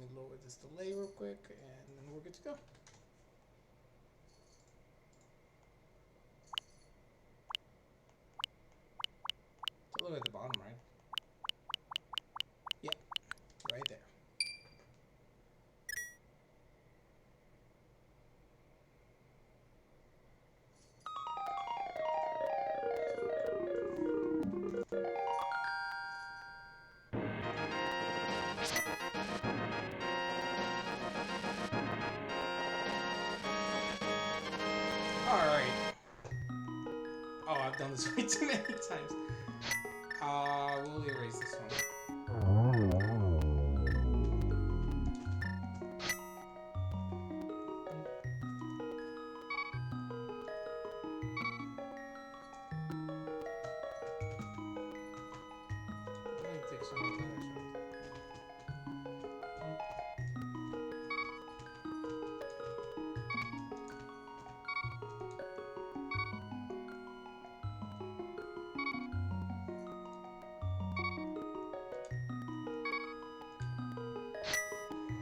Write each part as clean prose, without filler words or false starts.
me lower this delay real quick, and then we're good to go. It's all the way at the bottom, right? Yeah, right there. Alright. Oh, I've done this way too many times. We'll erase this one. It takes so much time.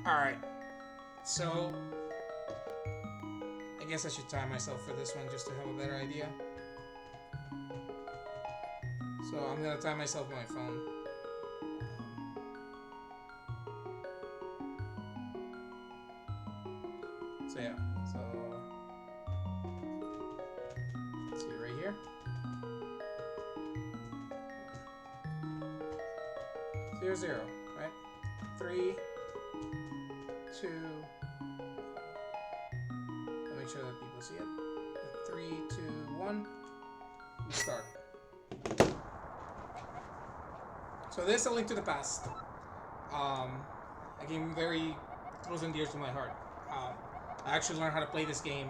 Alright. So, I guess I should time myself for this one just to have a better idea. So I'm gonna time myself on my phone. So yeah, so let's see right here. 0, 0, right? 3, 2. I'll make sure that people see it. 3, 2, 1. We start. So this is A Link to the Past. A game very close and dear to my heart. I actually learned how to play this game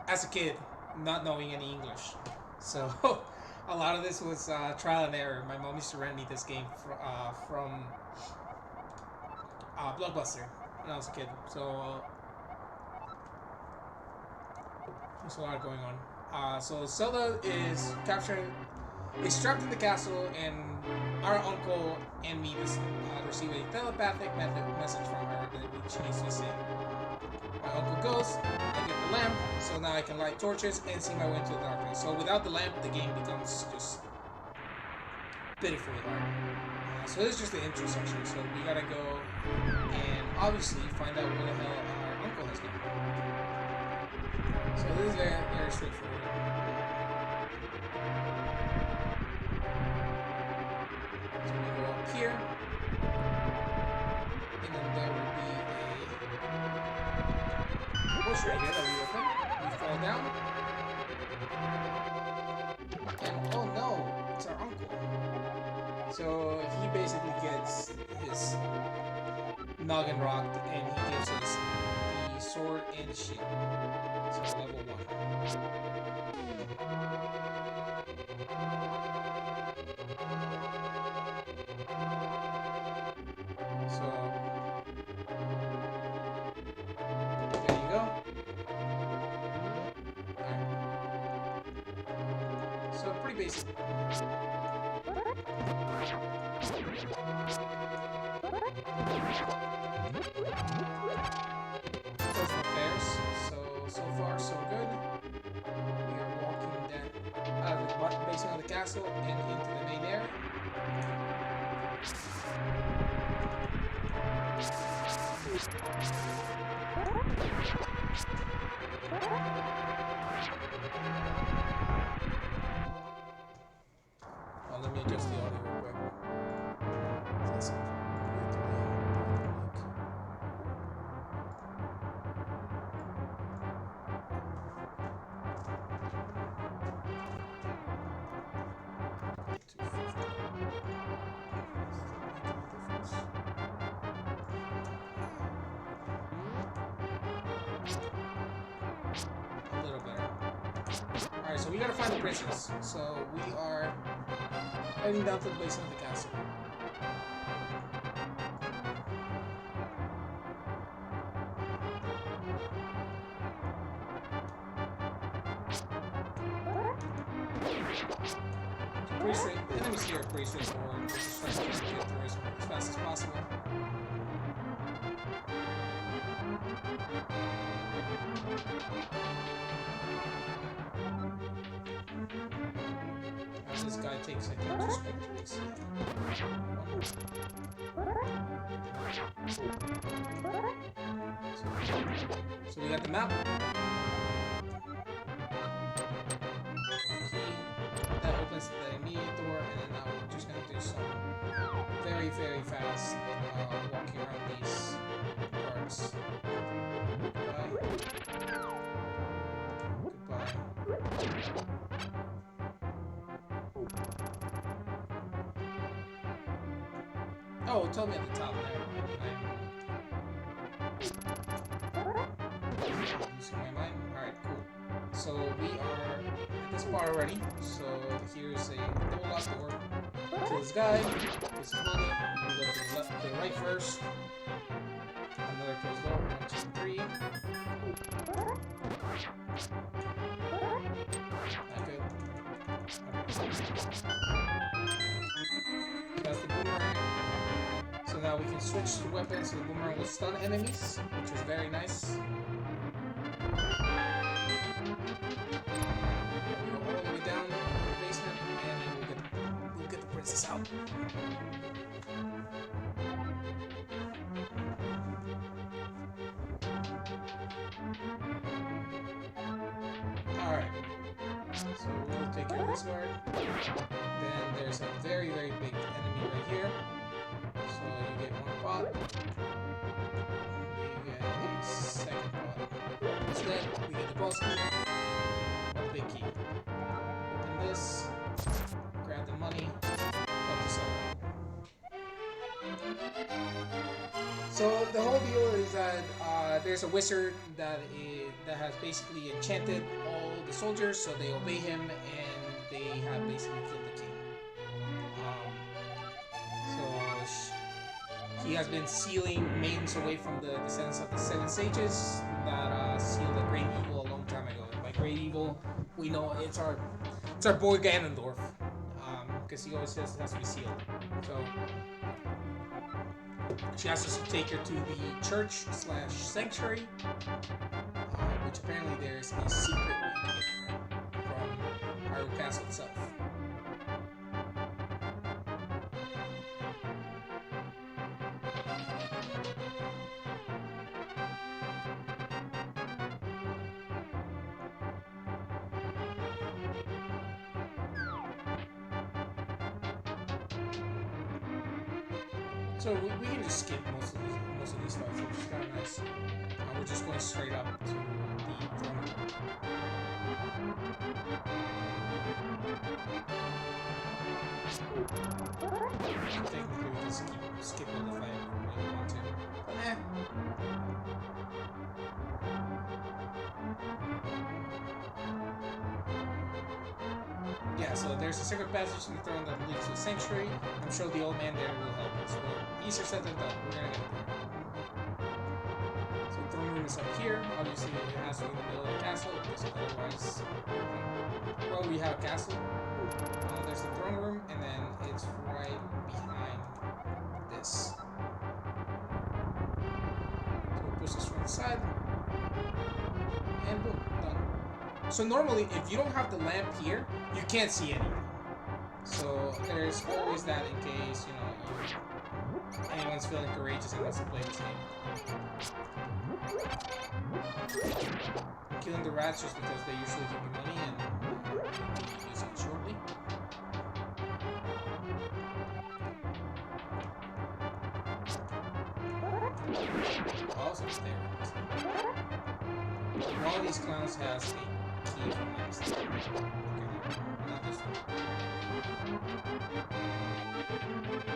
as a kid, not knowing any English. So a lot of this was trial and error. My mom used to rent me this game from Blockbuster when I was a kid. So there's a lot going on. So Zelda is is trapped in the castle, and our uncle and me receive a telepathic message from her that she needs to see. My uncle goes, I get the lamp, so now I can light torches and see my way into the darkness. So without the lamp, the game becomes just pitifully hard. So this is just the intro section, so we gotta go and obviously find out where the hell our uncle has gone. So this is very, very straightforward. So we go up here, and then there will be a bush right here that we open. We fall down, and oh no, it's our uncle. So he basically gets his noggin rocked, and he gives us the sword and the shield. So level 1. So there you go. Alright. So pretty basic. Personal affairs. So far so good. We are walking down out of the basement of the castle and into the main area. Well, let me adjust the audio real quick. That's it. A little better. Alright, so we gotta find the princess. So we are heading down to the basement of the castle. Pretty straight. The enemies here are pretty straightforward. Just try to get through as fast as possible. This guy takes, I think, 2 spectacles. So we got the map. Key. That opens the immediate door, and then now we're just gonna do some very, very fast walking around these parts. Goodbye. Goodbye. Oh, tell me at the top there. I'm losing my mind. Alright, cool. So we are at this part already. So here's a double lock door. Kill this guy. This is money. We go to the left, to the right first. Another closed door. 1, 2, 3. Not good. Okay. That's the boomerang. So now we can switch to weapons, so the boomerang will stun enemies, which is very nice. We'll go all the way down to the basement, and then we'll get the princess out. Alright. So we'll take care of this guard. Then there's a very, very big enemy right here. So you get 1 pot. You get a second pot. Instead, we get the boss key. A big key. Open this. Grab the money. Talk to someone. So the whole deal is that there's a wizard that has basically enchanted all the soldiers, so they obey him, and they have basically killed the king. He has been sealing maidens away from the descendants of the 7 sages that sealed a great evil a long time ago. And by great evil, we know it's our boy Ganondorf, because he always says it has to be sealed. So she asks us to take her to the church/sanctuary, which apparently there's a secret way to get from Hyrule Castle itself. So we can just skip most of these fights, which is kind of nice. We're just going straight up to the throne room. Technically, we just keep skipping the fight if we really want to. Yeah, so there's a secret passage in the throne that leads to the sanctuary. I'm sure the old man there will help us. Well, easier said than done. We're gonna get there. So the throne room is up here. Obviously, it has to be in the middle of the castle, because otherwise, well, we have a castle. There's the throne room, and then it's right behind this. So we'll push this from the side, and boom, done. So normally, if you don't have the lamp here, you can't see anything. So there's always that in case, anyone's feeling courageous and wants to play this game. Killing the rats just because they usually give you money and you use it shortly. Awesome, there it is. One of these clowns has a key from last time. Okay, not this one.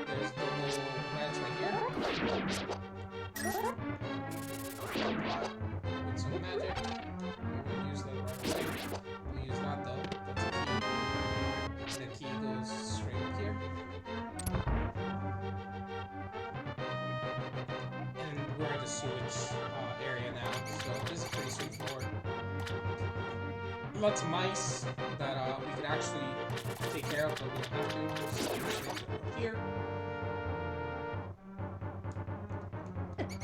There's double rats right here. With some magic. We will use that right away. We use that though. That's a key. The key goes straight up here. And we're at the sewage area now, so this is pretty straightforward. Lots of mice that we could actually take care of, but we don't have to. So here. I think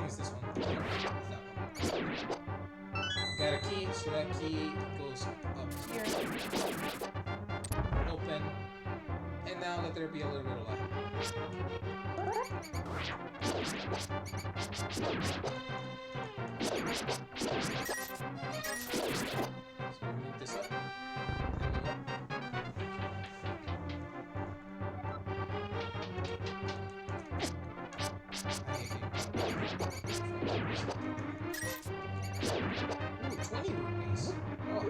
it's this one. Yeah, that one. Got a key, So that key goes up here. Open. And now let there be a little bit of light. So we move this up. Ooh, 20 rupees. Oh.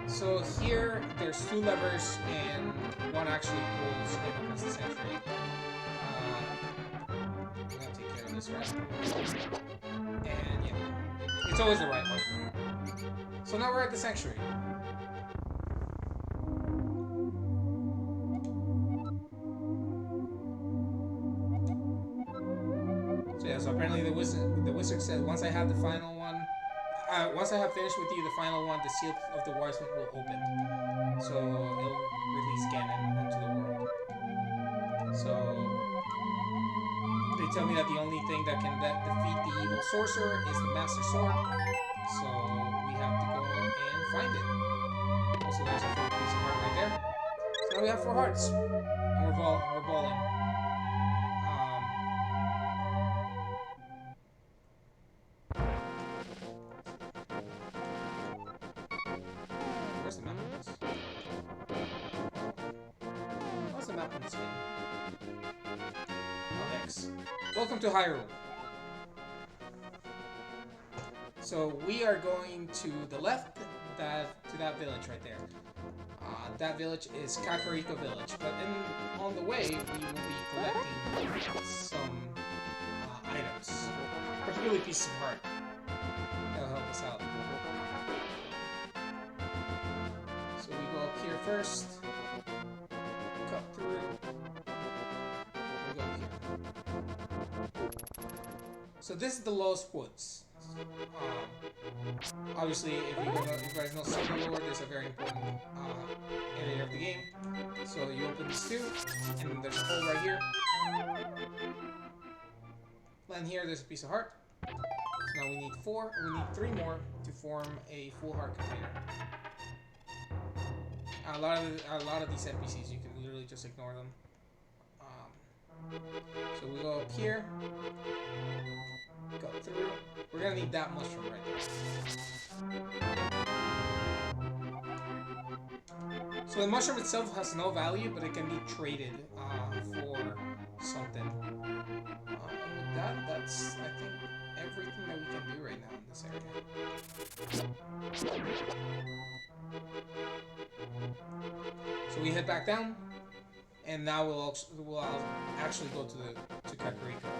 So here, there's 2 levers, and one actually pulls and opens the sanctuary. I'm gonna take care of this right. And yeah, it's always the right one. So now we're at the sanctuary. So yeah, so apparently the wizard said once I have the final one, once I have finished with you the final one, the seal of the wise one will open. So it'll release Ganon onto the world. So they tell me that the only thing that can defeat the evil sorcerer is the Master Sword. So we have to go and find it. Also, there's a full piece of heart right there. So now we have 4 hearts, and we're balling. Where's the map on this? What's the map on this game? Oh, X. Welcome to Hyrule. So we are going to the left, to that village right there. That village is Kakariko Village, but on the way we will be collecting some items, particularly pieces of heart. That'll help us out. So we go up here first, cut through, we go here. So this is the Lost Woods. Obviously, if you guys know Zelda lore, there's a very important area of the game. So you open these 2, and there's a hole right here. Land here, there's a piece of heart. So now we need 4, and we need 3 more to form a full heart container. A lot of these NPCs, you can literally just ignore them. So we go up here, go through. We're gonna need that mushroom right there. So the mushroom itself has no value, but it can be traded for something. With that, that's I think everything that we can do right now in this area. So we head back down, and now we'll actually go to Kakariko.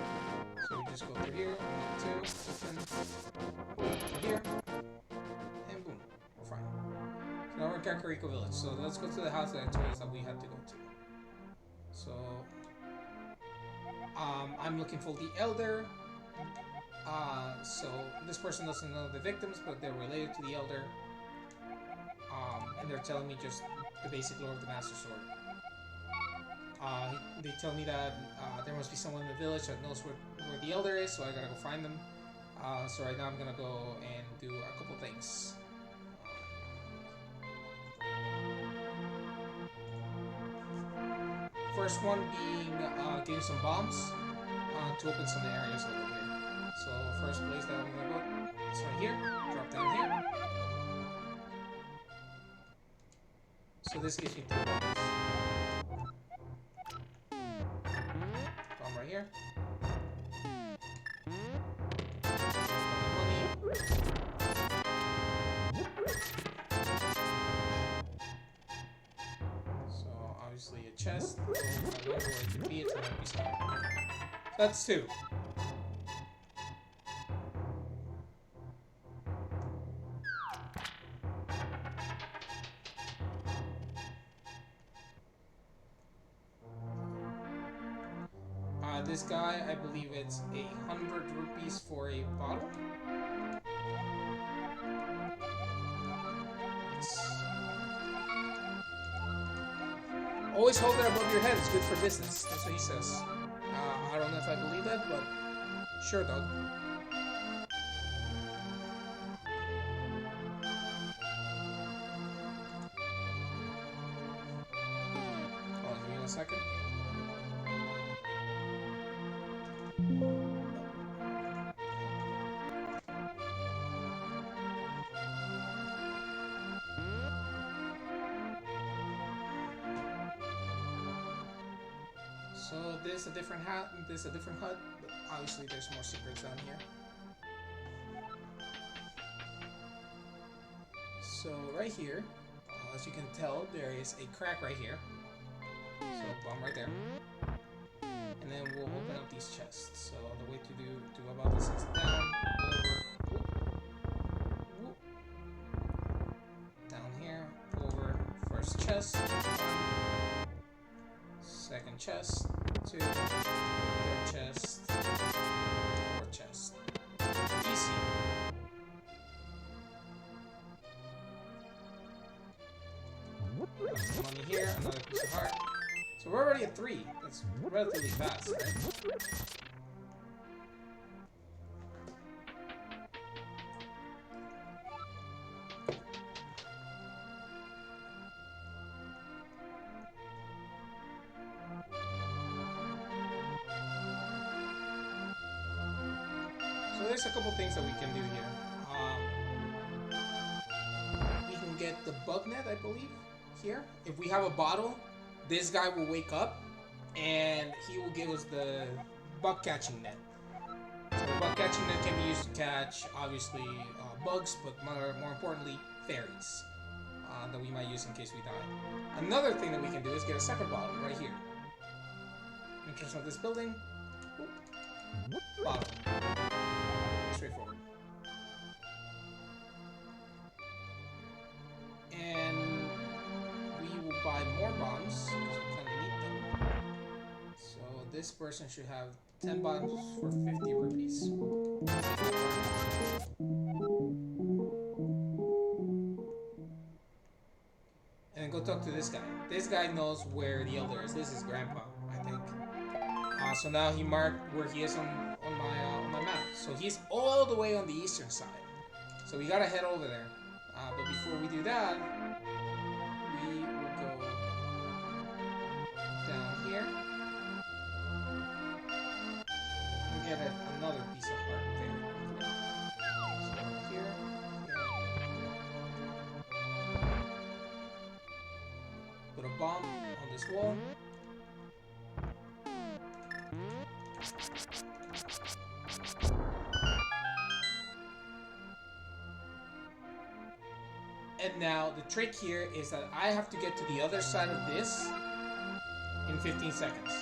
So we just go through here, 1, 2, open, through here, and boom, we're fine. So now we're in Kakariko Village. So let's go to the house that I told us that we had to go to. So I'm looking for the Elder. So this person doesn't know the victims, but they're related to the Elder. And they're telling me just the basic lore of the Master Sword. They tell me that there must be someone in the village that knows where the Elder is, so I gotta go find them. So right now I'm gonna go and do a couple things. First one being getting some bombs to open some areas over here. So first place that I'm gonna go is right here. Drop down here. So this gives me 3 bombs. Bomb right here. So obviously a chest. I don't know where it could be. It's an empty spot. That's 2. This guy, I believe it's 100 rupees for a bottle. Always hold it above your head. It's good for business. That's what he says. I don't know if I believe that, but sure, dog. second. So there's a different hat. There's a different hut. But obviously, there's more secrets down here. So right here, as you can tell, there is a crack right here. So bomb right there. And then we'll open up these chests. So the way to do about this is down, over, whoop, down here, over, first chest, second chest, two, third chest, fourth chest. Easy. Some money here, another piece of heart. So we're already at 3. That's relatively fast, right? So there's a couple things that we can do here. We can get the bug net, I believe, here. If we have a bottle, this guy will wake up and he will give us the bug catching net. So the bug catching net can be used to catch, obviously, bugs, but more importantly, fairies that we might use in case we die. Another thing that we can do is get a second bottle right here. Entrance of this building. Bottle. Straightforward. And we will buy more bombs because we kind of need them. So this person should have 10 bombs for 50 rupees. And then go talk to this guy. This guy knows where the elder is. This is Grandpa, I think. So now he marked where he is on my map. So he's all the way on the eastern side. So we gotta head over there. But before we do that, we will go down here and get another piece of heart very quickly. So here. Put a bomb on this wall. And now the trick here is that I have to get to the other side of this in 15 seconds.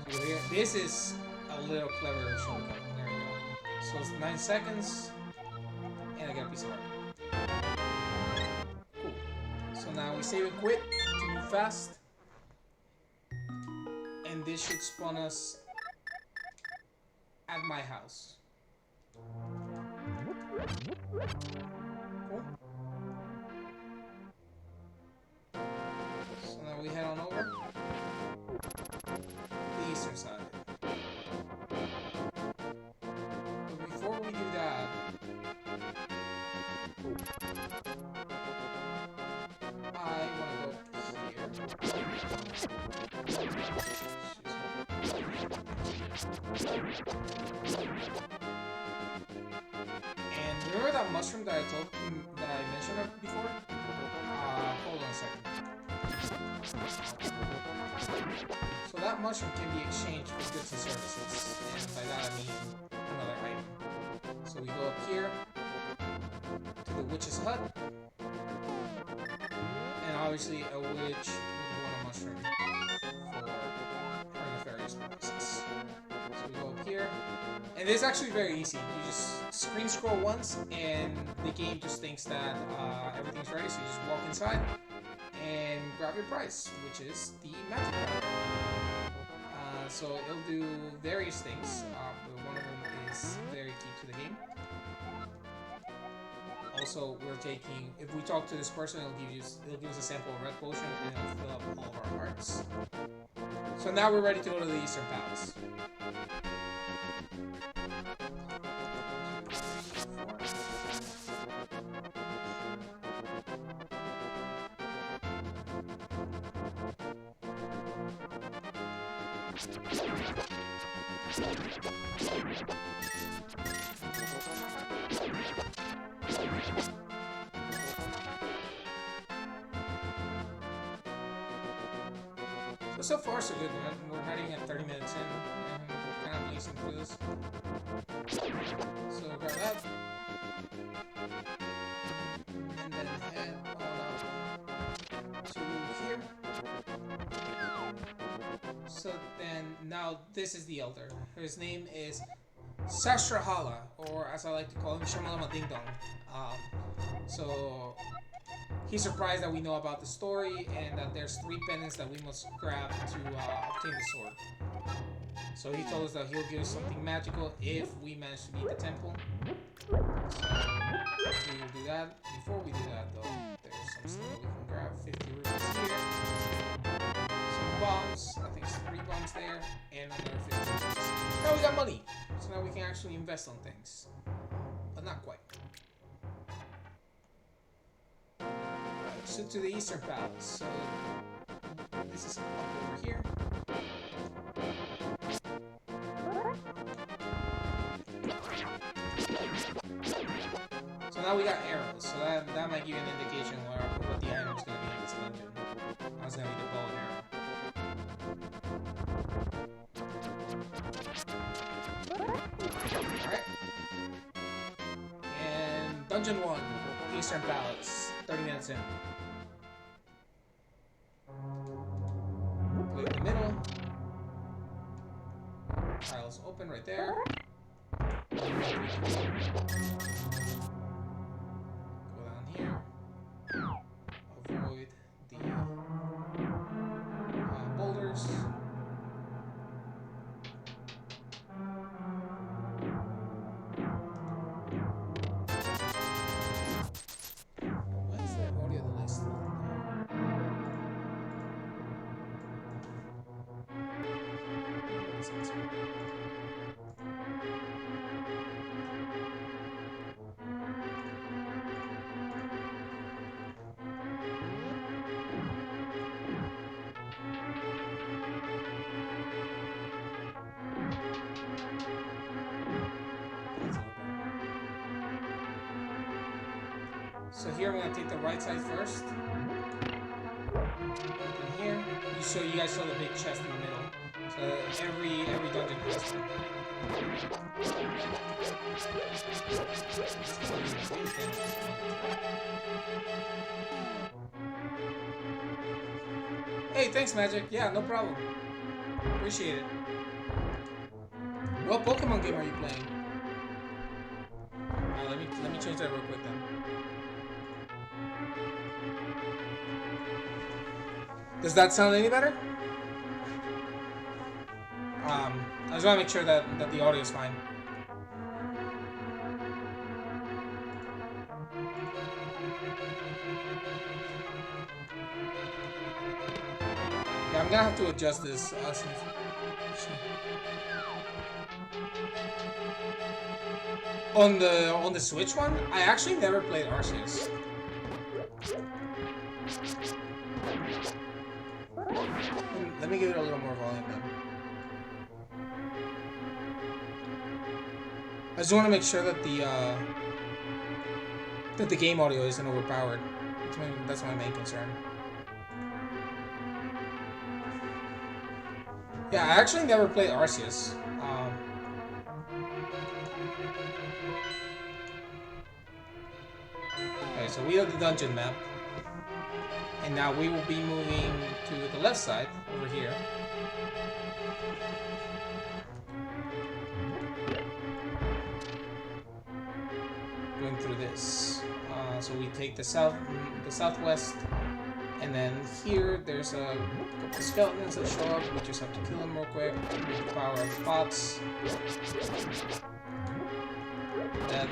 So here, this is a little clever shortcut. There we go. So it's 9 seconds, and I got a piece of heart. Cool. So now we save and quit to move fast, and this should spawn us at my house. Cool. So now we head on over the eastern side. But before we do that, I want to go here. And remember that mushroom that I mentioned before? Hold on a second. So that mushroom can be exchanged for goods and services, and by that I mean another item. So we go up here to the witch's hut, and obviously a witch would want a mushroom for nefarious purposes. So we go up here, and it's actually very easy. You just screen scroll once, and the game just thinks that everything's ready, so you just walk inside and grab your prize, which is the magic powder. So it'll do various things, but one of them is very key to the game. Also, we're taking, if we talk to this person, it'll give us a sample of red potion, and it'll fill up all of our hearts. So now we're ready to go to the Eastern Palace. So far so good. We're not even at 30 minutes in, and we're kind of racing through this. So grab that, and then head on up to here. So then, now this is the Elder. His name is Sashrahala, or as I like to call him, Shamalama Ding Dong. So he's surprised that we know about the story and that there's 3 pendants that we must grab to obtain the sword. So he told us that he'll give us something magical if we manage to beat the temple. So we will do that. Before we do that though, there's some stuff that we can grab. 50 rupees here. Some bombs. I think it's 3 bombs there. And another 50 rupees. Now we got money. So now we can actually invest on things. But not quite. So to the Eastern Palace. So this is over here. So now we got arrows. So that might give you an indication of what the item's gonna be in this dungeon. That's gonna be the bow and arrow. Alright. And Dungeon 1, Eastern Palace. 30 minutes in. Click the middle. Tiles open right there. Go down here. Avoid the boulders. So here I'm gonna take the right side first. Open here. You guys saw the big chest in the middle. So every dungeon has one. Hey, thanks, Magic. Yeah, no problem. Appreciate it. What Pokemon game are you playing? Let me change that real quick then. Does that sound any better? I just want to make sure that the audio is fine. Yeah, I'm gonna have to adjust this. On the Switch one, I actually never played Arceus. Let me give it a little more volume then. I just want to make sure that the game audio isn't overpowered. That's my main concern. Yeah, I actually never played Arceus. Okay, so we have the dungeon map. And now we will be moving to the left side, over here. Going through this. So we take the southwest, and then here there's a couple of skeletons that show up. We just have to kill them real quick with the power of pots. Then,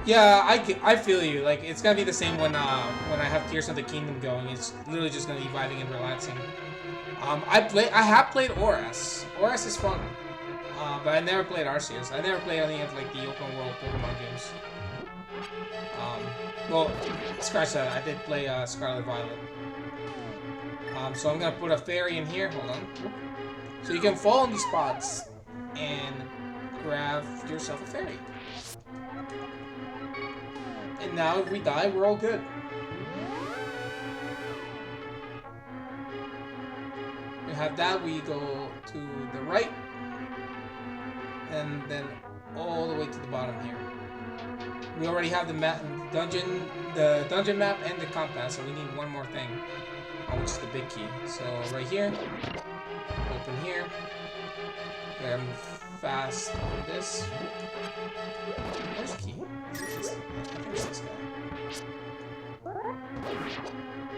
yeah, I feel you. Like, it's gonna be the same when I have Tears of the Kingdom going. It's literally just gonna be vibing and relaxing. I have played Oras. Oras is fun. But I never played Arceus. I never played any of like the open world Pokemon games. Well, scratch that. I did play Scarlet Violet. So I'm gonna put a fairy in here. Hold on. So you can fall on these spots and grab yourself a fairy. And now if we die, we're all good. We have that, we go to the right, and then all the way to the bottom here. We already have the map, the dungeon map and the compass, so we need one more thing, which is the big key. So right here, open here. Gotta move fast on this. Where's the key? I think it's this guy.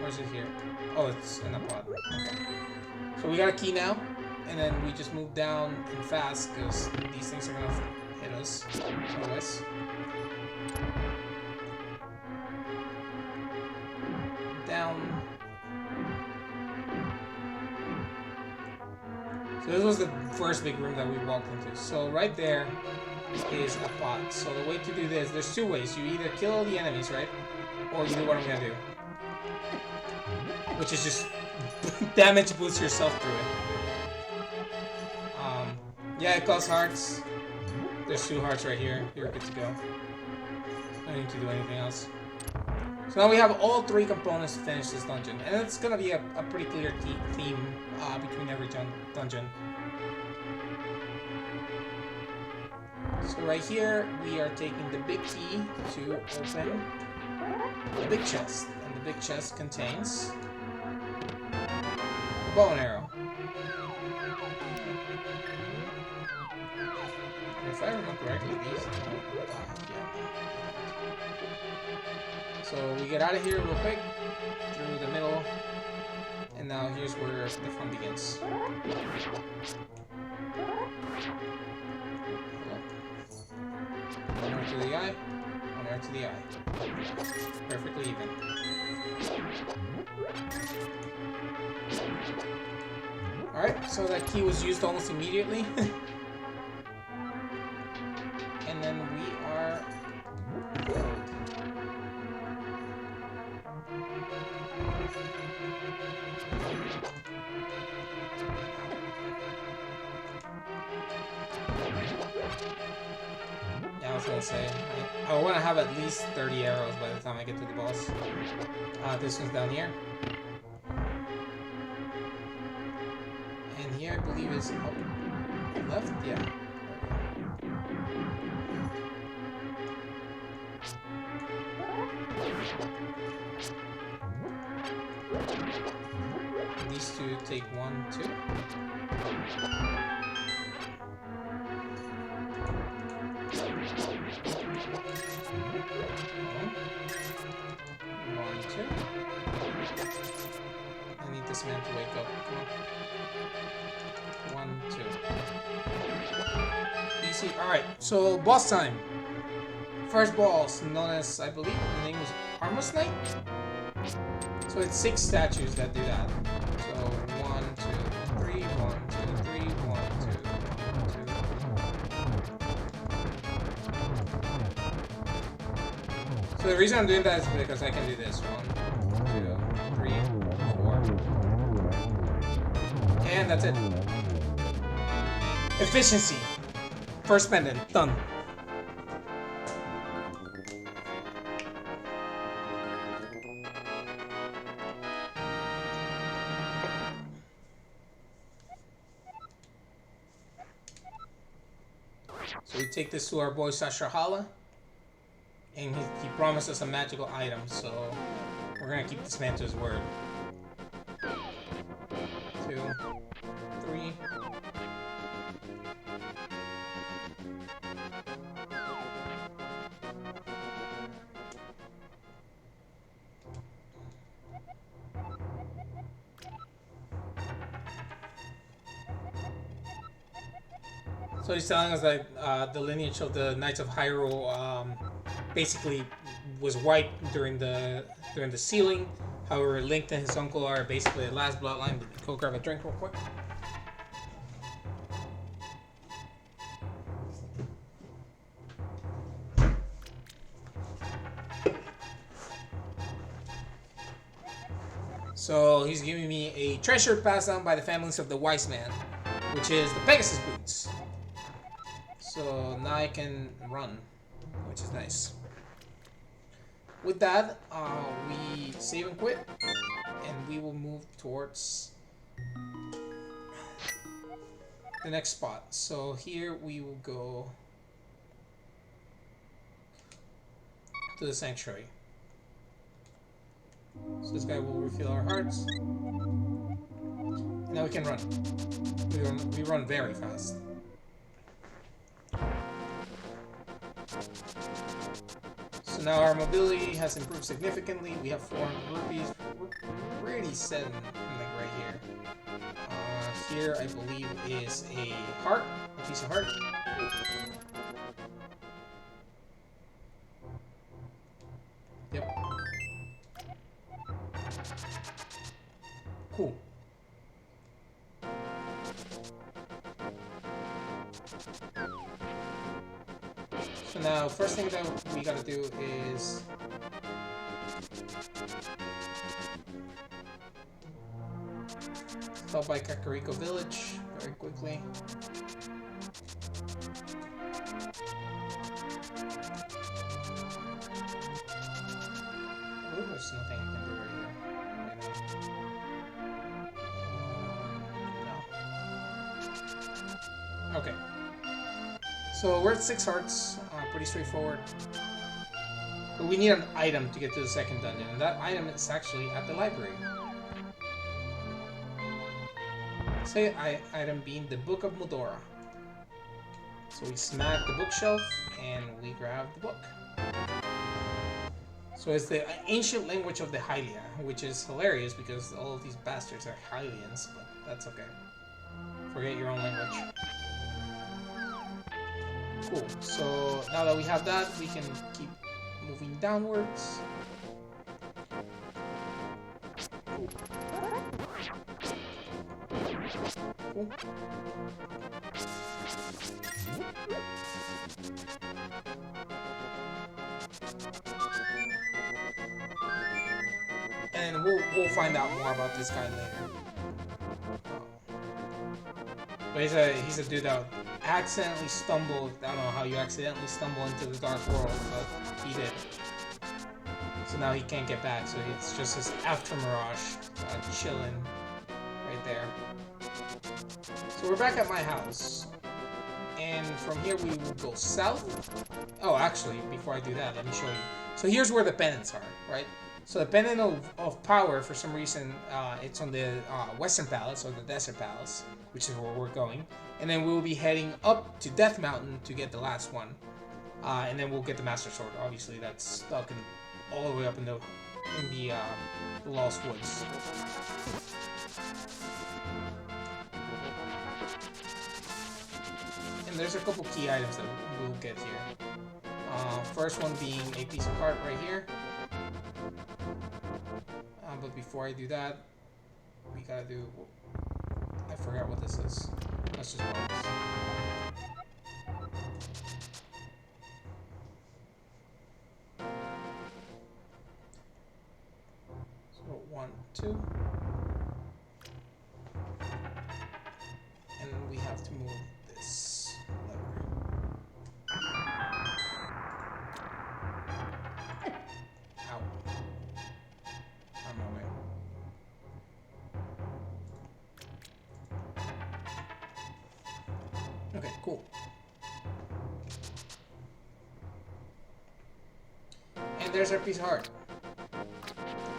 Where's it here? Oh, it's in the pod. Okay. So we got a key now, and then we just move down and fast because these things are gonna hit us otherwise. Down. So this was the first big room that we walked into. So right there is a pot. So the way to do this, there's two ways. You either kill the enemies, right? Or you do what I'm gonna do. Which is just damage boost yourself through it. Yeah, it costs hearts. There's 2 hearts right here. You're good to go. I don't need to do anything else. So now we have all 3 components to finish this dungeon. And it's gonna be a pretty clear theme between every dungeon. So right here, we are taking the big key to open the big chest. And the big chest contains a bow and arrow. If I remember correctly, these don't die yet. So we get out of here real quick, through the middle, and now here's where the fun begins. One arrow to the eye, one arrow to the eye. Perfectly even. Alright, so that key was used almost immediately. And then we are good. Yeah, I was gonna say, I want to have at least 30 arrows by the time I get to the boss. This one's down here. And here, I believe, is up left? Yeah. These two take 1, 2. 1, 2. I need this man to wake up. Come on. 1, 2. Easy. Alright, so boss time. First boss, known as, I believe the name was Armos Knight? So it's 6 statues that do that. So 1, 2, 3, 1, 2, 3, 1, 2, 1, 2. So the reason I'm doing that is because I can do this. 1, 2, 3, 4. And that's it. Efficiency. First pendant. Done. So we take this to our boy Sashahala, and he promised us a magical item, so we're gonna keep this man to his word. 2, 3. So he's telling us that the lineage of the Knights of Hyrule basically was wiped during the sealing. However, Link and his uncle are basically the last bloodline. Go grab a drink real quick. So he's giving me a treasure passed down by the families of the wise man, which is the Pegasus boots. So now I can run, which is nice. With that, we save and quit, and we will move towards the next spot. So here we will go to the sanctuary. So this guy will refill our hearts. Now we can run. We run very fast. So now our mobility has improved significantly. We have 400 rupees. We're pretty set in like right here. Here I believe is a heart, a piece of heart. Yep. Cool. So now, first thing that we gotta do is stop by Kakariko Village very quickly. Oh, there's nothing I can do right here. No. Okay. So we're at 6 hearts. Pretty straightforward. But we need an item to get to the second dungeon, and that item is actually at the library. Say item being the Book of Mudora. So we smack the bookshelf and we grab the book. So it's the ancient language of the Hylia, which is hilarious because all of these bastards are Hylians, but that's okay. Forget your own language. Cool. So now that we have that, we can keep moving downwards. Cool. Cool. And we'll find out more about this guy later. But he's a dude that accidentally stumbled. I don't know how you accidentally stumble into the dark world, but he did. So now he can't get back. So it's just his after mirage chilling right there. So we're back at my house, and from here we will go south. Oh, actually, before I do that, let me show you. So here's where the pendants are, right? So the pendant of power, for some reason, it's on the Western Palace, or the Desert Palace, which is where we're going. And then we'll be heading up to Death Mountain to get the last one. And then we'll get the Master Sword, obviously, that's stuck all the way up in the Lost Woods. And there's a couple key items that we'll get here. First one being a piece of heart right here. But before I do that, we gotta do... I forgot what this is. Let's just pause. So 1, 2. And we have to move this lever. Ow. On my way. Okay, cool. And there's our piece of heart.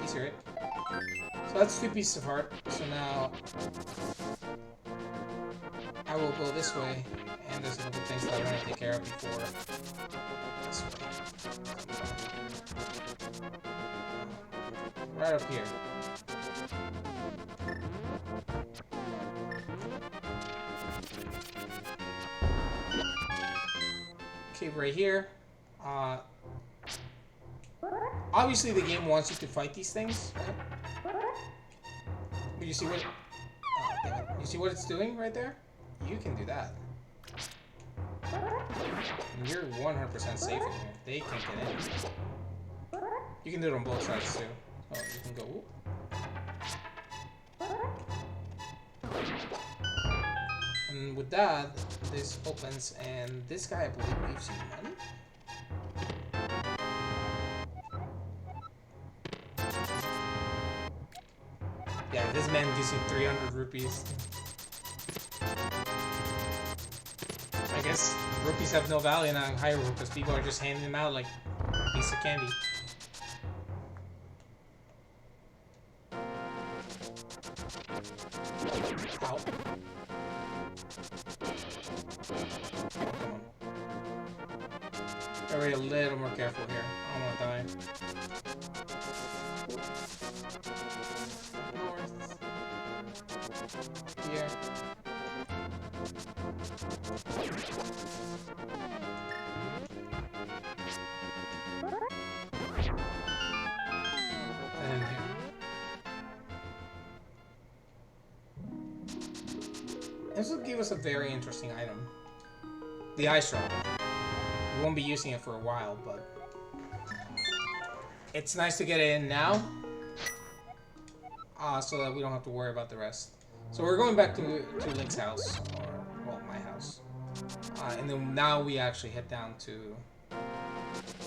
You see it? So that's 2 pieces of heart. So now I will go this way, and there's a couple things that I'm gonna take care of before this way. Right up here. Okay, right here. Obviously the game wants you to fight these things, right? But you see what... Oh, damn it. You see what it's doing right there? You can do that. And you're 100% safe in here. They can't get in. You can do it on both sides too. Oh, you can go... Whoop. And with that, this opens, and this guy, I believe, gives you money. Yeah, this man gives you 300 rupees. I guess rupees have no value in Hyrule because people are just handing them out like a piece of candy. Ow. Come on. Gotta be a little more careful here. I don't wanna die. North. Here. And here. This will give us a very interesting item. The ice drop. We won't be using it for a while, but it's nice to get it in now, so that we don't have to worry about the rest. So we're going back to Link's house, or well, my house, and then now we actually head down to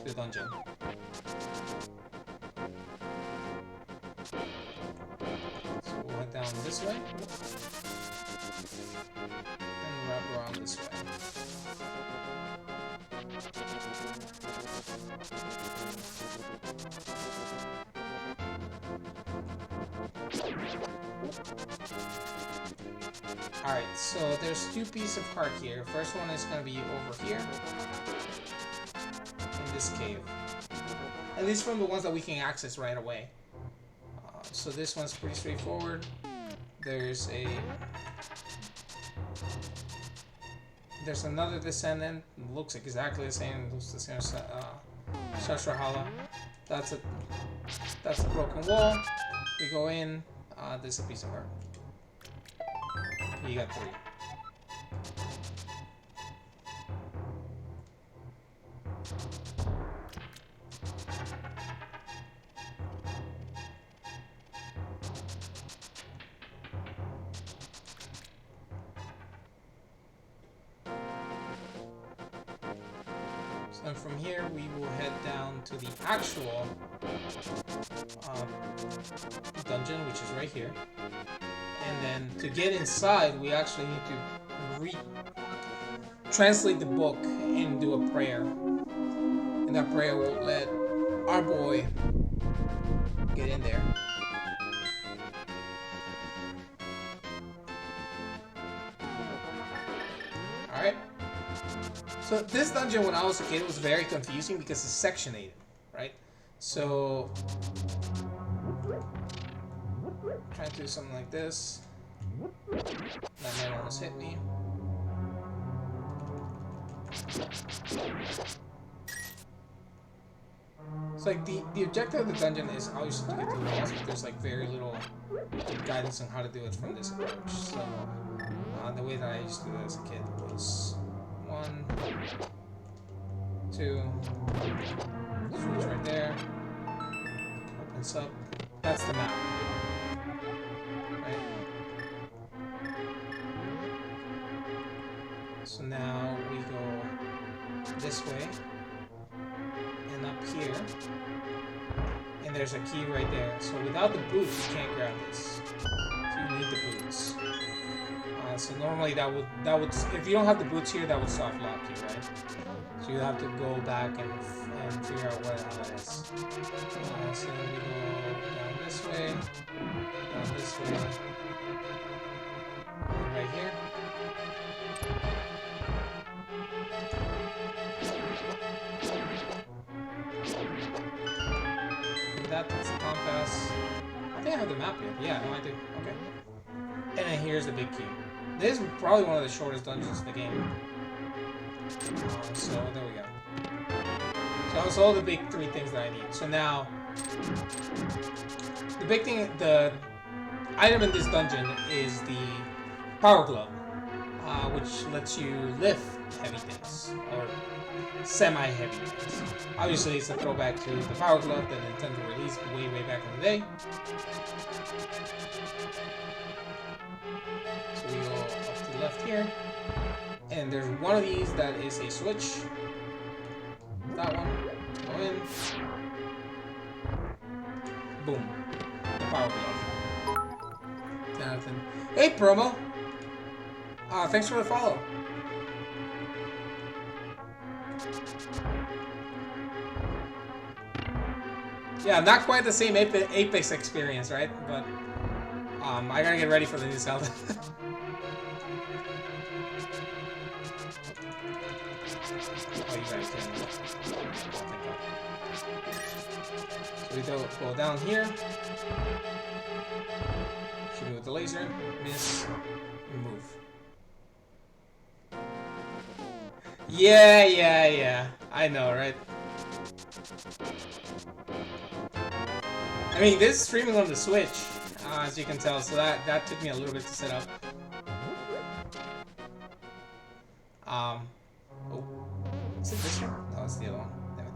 the dungeon. So we'll head down this way and wrap around this way. Alright, so there's two pieces of heart here. First one is going to be over here, in this cave. At least from the ones that we can access right away. So this one's pretty straightforward. There's another descendant. It looks exactly the same. It looks the same as Shashrahala. That's a broken wall. We go in. This is a piece of heart. You got 3. And from here, we will head down to the actual dungeon, which is right here. And then to get inside, we actually need to translate the book and do a prayer. And that prayer will let our boy get in there. Alright. So this dungeon, when I was a kid, was very confusing because it's sectionated, right? So trying to do something like this. That man almost hit me. It's like the objective of the dungeon is obviously to get to the boss, but there's like very little guidance on how to do it from this approach. So the way that I used to do it as a kid was 1, 2, switch right there, opens up. That's the map. Right. So now we go this way and up here, and there's a key right there. So without the boots, you can't grab this. So you need the boots. So normally that would if you don't have the boots here, that would soft lock you, right? So you have to go back and figure out what the hell that is. So then we go down this way, and right here. And that's the compass. I think I have the map here. Yeah, no, I do. Okay. And then here's the big key. This is probably one of the shortest dungeons in the game. So there we go. So that's all the big 3 things that I need. So now, the big thing, the item in this dungeon is the Power Glove, which lets you lift heavy things, or semi-heavy things. Obviously, it's a throwback to the Power Glove that Nintendo released way back in the day. So we go up to the left here. here. And there's one of these that is a switch. That one. Go in. Boom. The power glove. Jonathan. Hey, promo! Thanks for the follow. Yeah, not quite the same Apex experience, right? But I gotta get ready for the new Zelda. Oh, you guys can. So we go down here. Shoot me with the laser. Miss. Move. Yeah. I know, right? I mean, this is streaming on the Switch, as you can tell, so that took me a little bit to set up. Oh, is it this one? No, it's the other one. Damn it.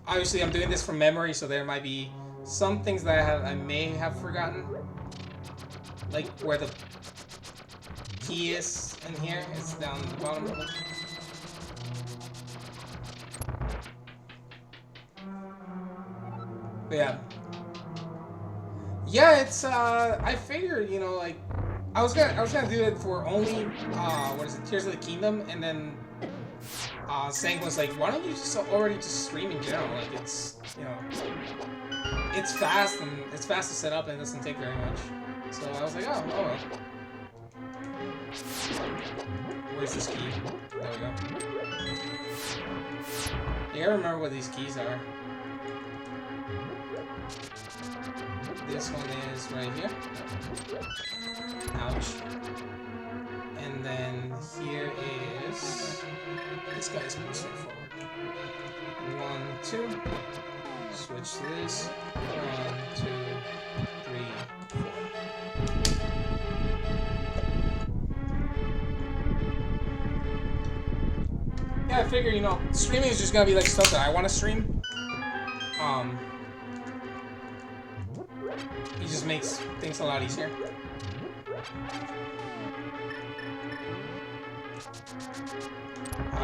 Obviously, I'm doing this from memory, so there might be some things that I may have forgotten, like where the key is in here. It's down at the bottom. But yeah, it's I figured, you know, like I was gonna do it for only what is it, Tears of the Kingdom, and then Sang was like, why don't you just already just stream in general? Like it's, you know, it's fast to set up and it doesn't take very much. So I was like, oh well. Where's this key? There we go. I gotta remember what these keys are. This one is right here. Ouch. And then here is... This guy's pretty straightforward. 1, 2. Switch to this. 1, 2, 3, 4. Yeah, I figure, you know, streaming is just gonna be like stuff that I want to stream. It just makes things a lot easier.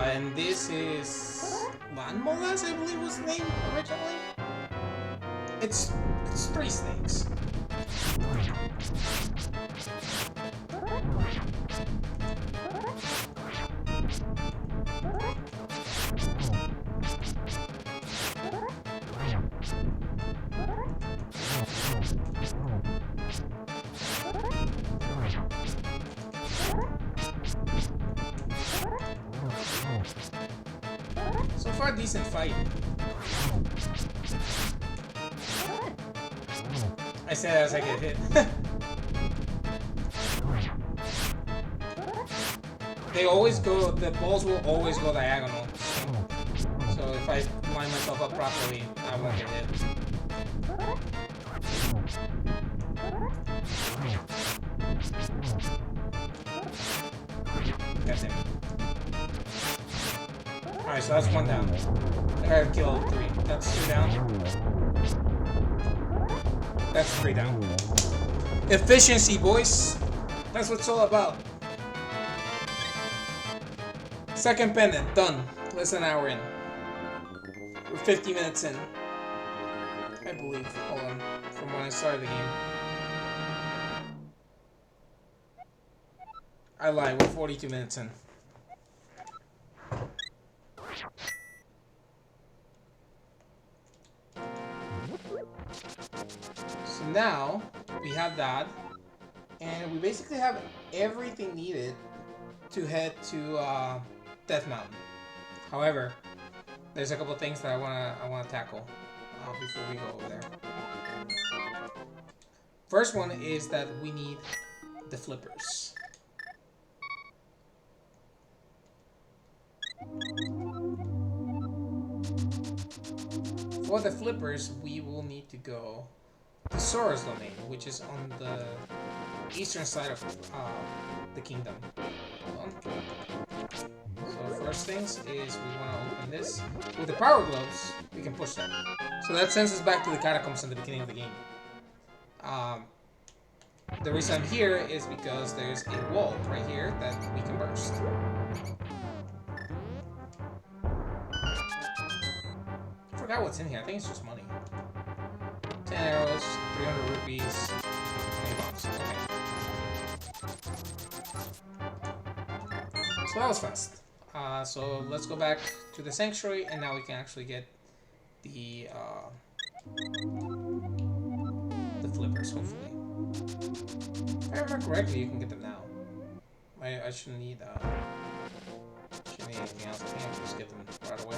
And this is Landmolas, I believe was the name originally. It's 3 snakes. So far, decent fight. I said as I get hit. They always go, the balls will always go diagonal. So if I line myself up properly, I won't get hit. Got him. Alright, so that's 1 down. I gotta kill 3. That's 2 down. That's 3 down. Efficiency, boys! That's what it's all about. Second pendant, done. Less than an hour in. We're 50 minutes in. I believe. Hold on. From when I started the game. I lied, we're 42 minutes in. So now, we have that, and we basically have everything needed to head to Death Mountain. However, there's a couple things that I wanna tackle before we go over there. First one is that we need the flippers. For the flippers, we will need to go to Sora's domain, which is on the eastern side of the kingdom. Hold on. So first things is we want to open this. With the power gloves, we can push that. So that sends us back to the catacombs in the beginning of the game. The reason I'm here is because there's a wall right here that we can burst. I forgot what's in here. I think it's just money. 10 arrows, 300 rupees, 20 bombs. Okay. So that was fast. So let's go back to the sanctuary, and now we can actually get the flippers, hopefully. If I remember correctly, you can get them now. I shouldn't need anything else. I think I can just get them right away.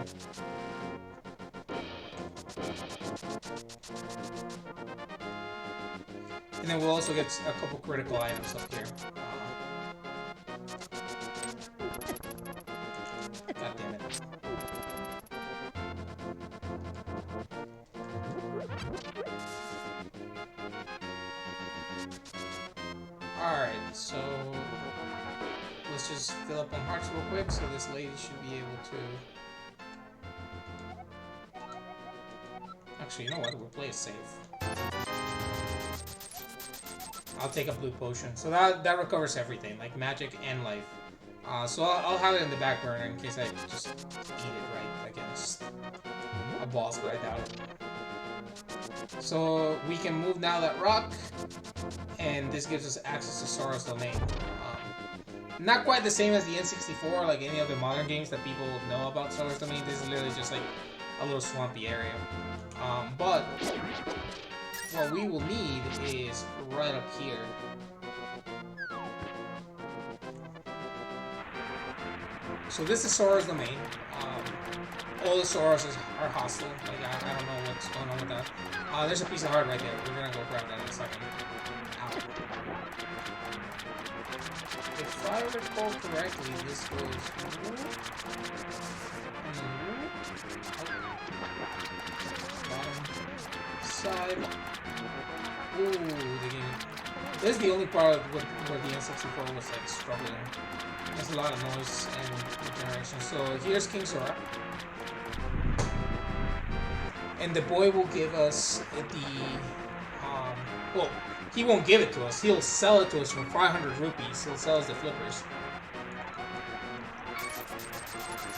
And then we'll also get a couple critical items up here. God damn it. Alright, so let's just fill up on hearts real quick, so this lady should be able to... Actually, you know what? We'll play it safe. I'll take a blue potion. So that recovers everything, like magic and life. So I'll have it in the back burner in case I just eat it right against a boss, but I doubt it. So we can move now that rock, and this gives us access to Sora's Domain. Not quite the same as the N64, like any of the modern games that people know about Sora's Domain. This is literally just like a little swampy area. But what we will need is right up here. So this is Sora's Domain. All the Soras are hostile. Like I don't know what's going on with that. There's a piece of heart right there. We're gonna go grab that in a second. Ow. If I recall correctly, this goes bottom side. Ooh, the game. This is the only part where the N64 was like struggling. There's a lot of noise and regeneration. So here's King Sora. And the boy will give us well, he won't give it to us. He'll sell it to us for 500 rupees. He'll sell us the flippers.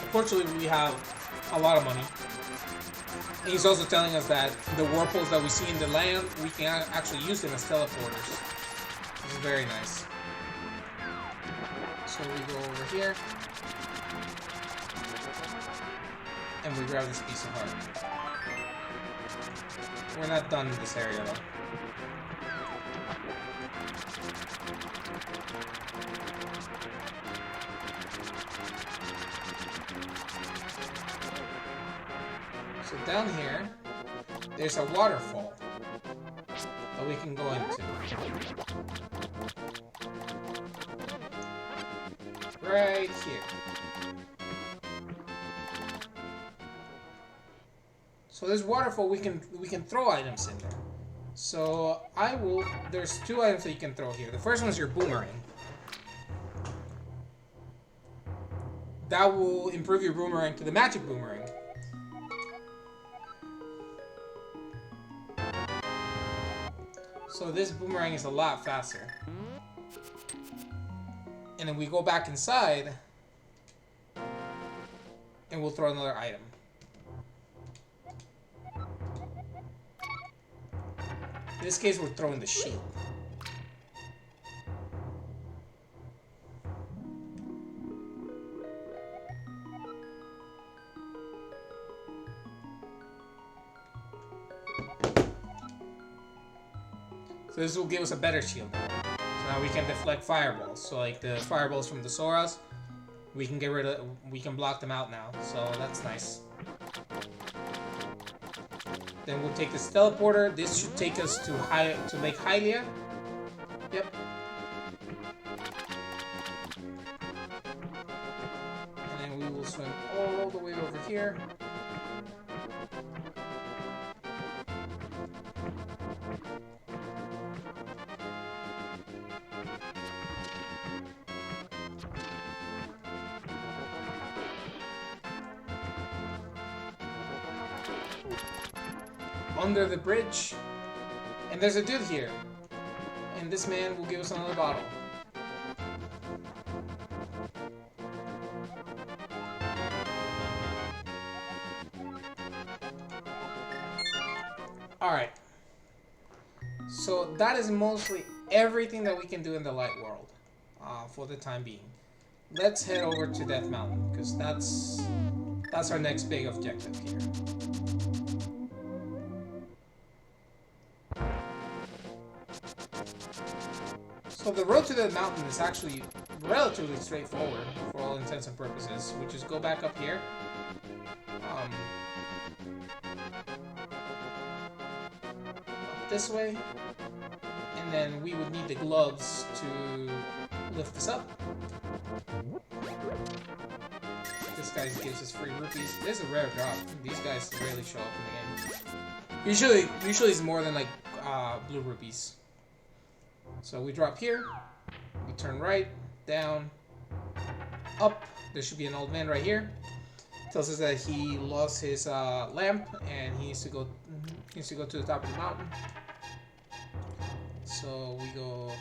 Unfortunately, we have a lot of money. And he's also telling us that the whirlpools that we see in the land, we can actually use them as teleporters. This is very nice. So we go over here. And we grab this piece of heart. We're not done in this area though. So down here, there's a waterfall that we can go into. Right here. So this waterfall, we can throw items in there. So there's two items that you can throw here. The first one is your boomerang. That will improve your boomerang to the magic boomerang. So this boomerang is a lot faster. And then we go back inside, and we'll throw another item. In this case, we're throwing the shield. So this will give us a better shield. So now we can deflect fireballs. So like the fireballs from the Soras, we can block them out now. So that's nice. Then we'll take this teleporter. This should take us to Lake Hylia. Yep. And then we will swim all the way over here. Under the bridge, and there's a dude here, and and this man will give us another bottle. Alright. So that is mostly everything that we can do in the light world for the time being. Let's head over to Death Mountain, because that's our next big objective here. So the road to the mountain is actually relatively straightforward for all intents and purposes. We just go back up here. Up this way. And then we would need the gloves to lift this up. This guy gives us free rupees. This is a rare drop. These guys rarely show up in the game. Usually it's more than like blue rupees. So we drop here, we turn right, down, up. There should be an old man right here. Tells us that he lost his lamp and he needs to go to the top of the mountain. So we go.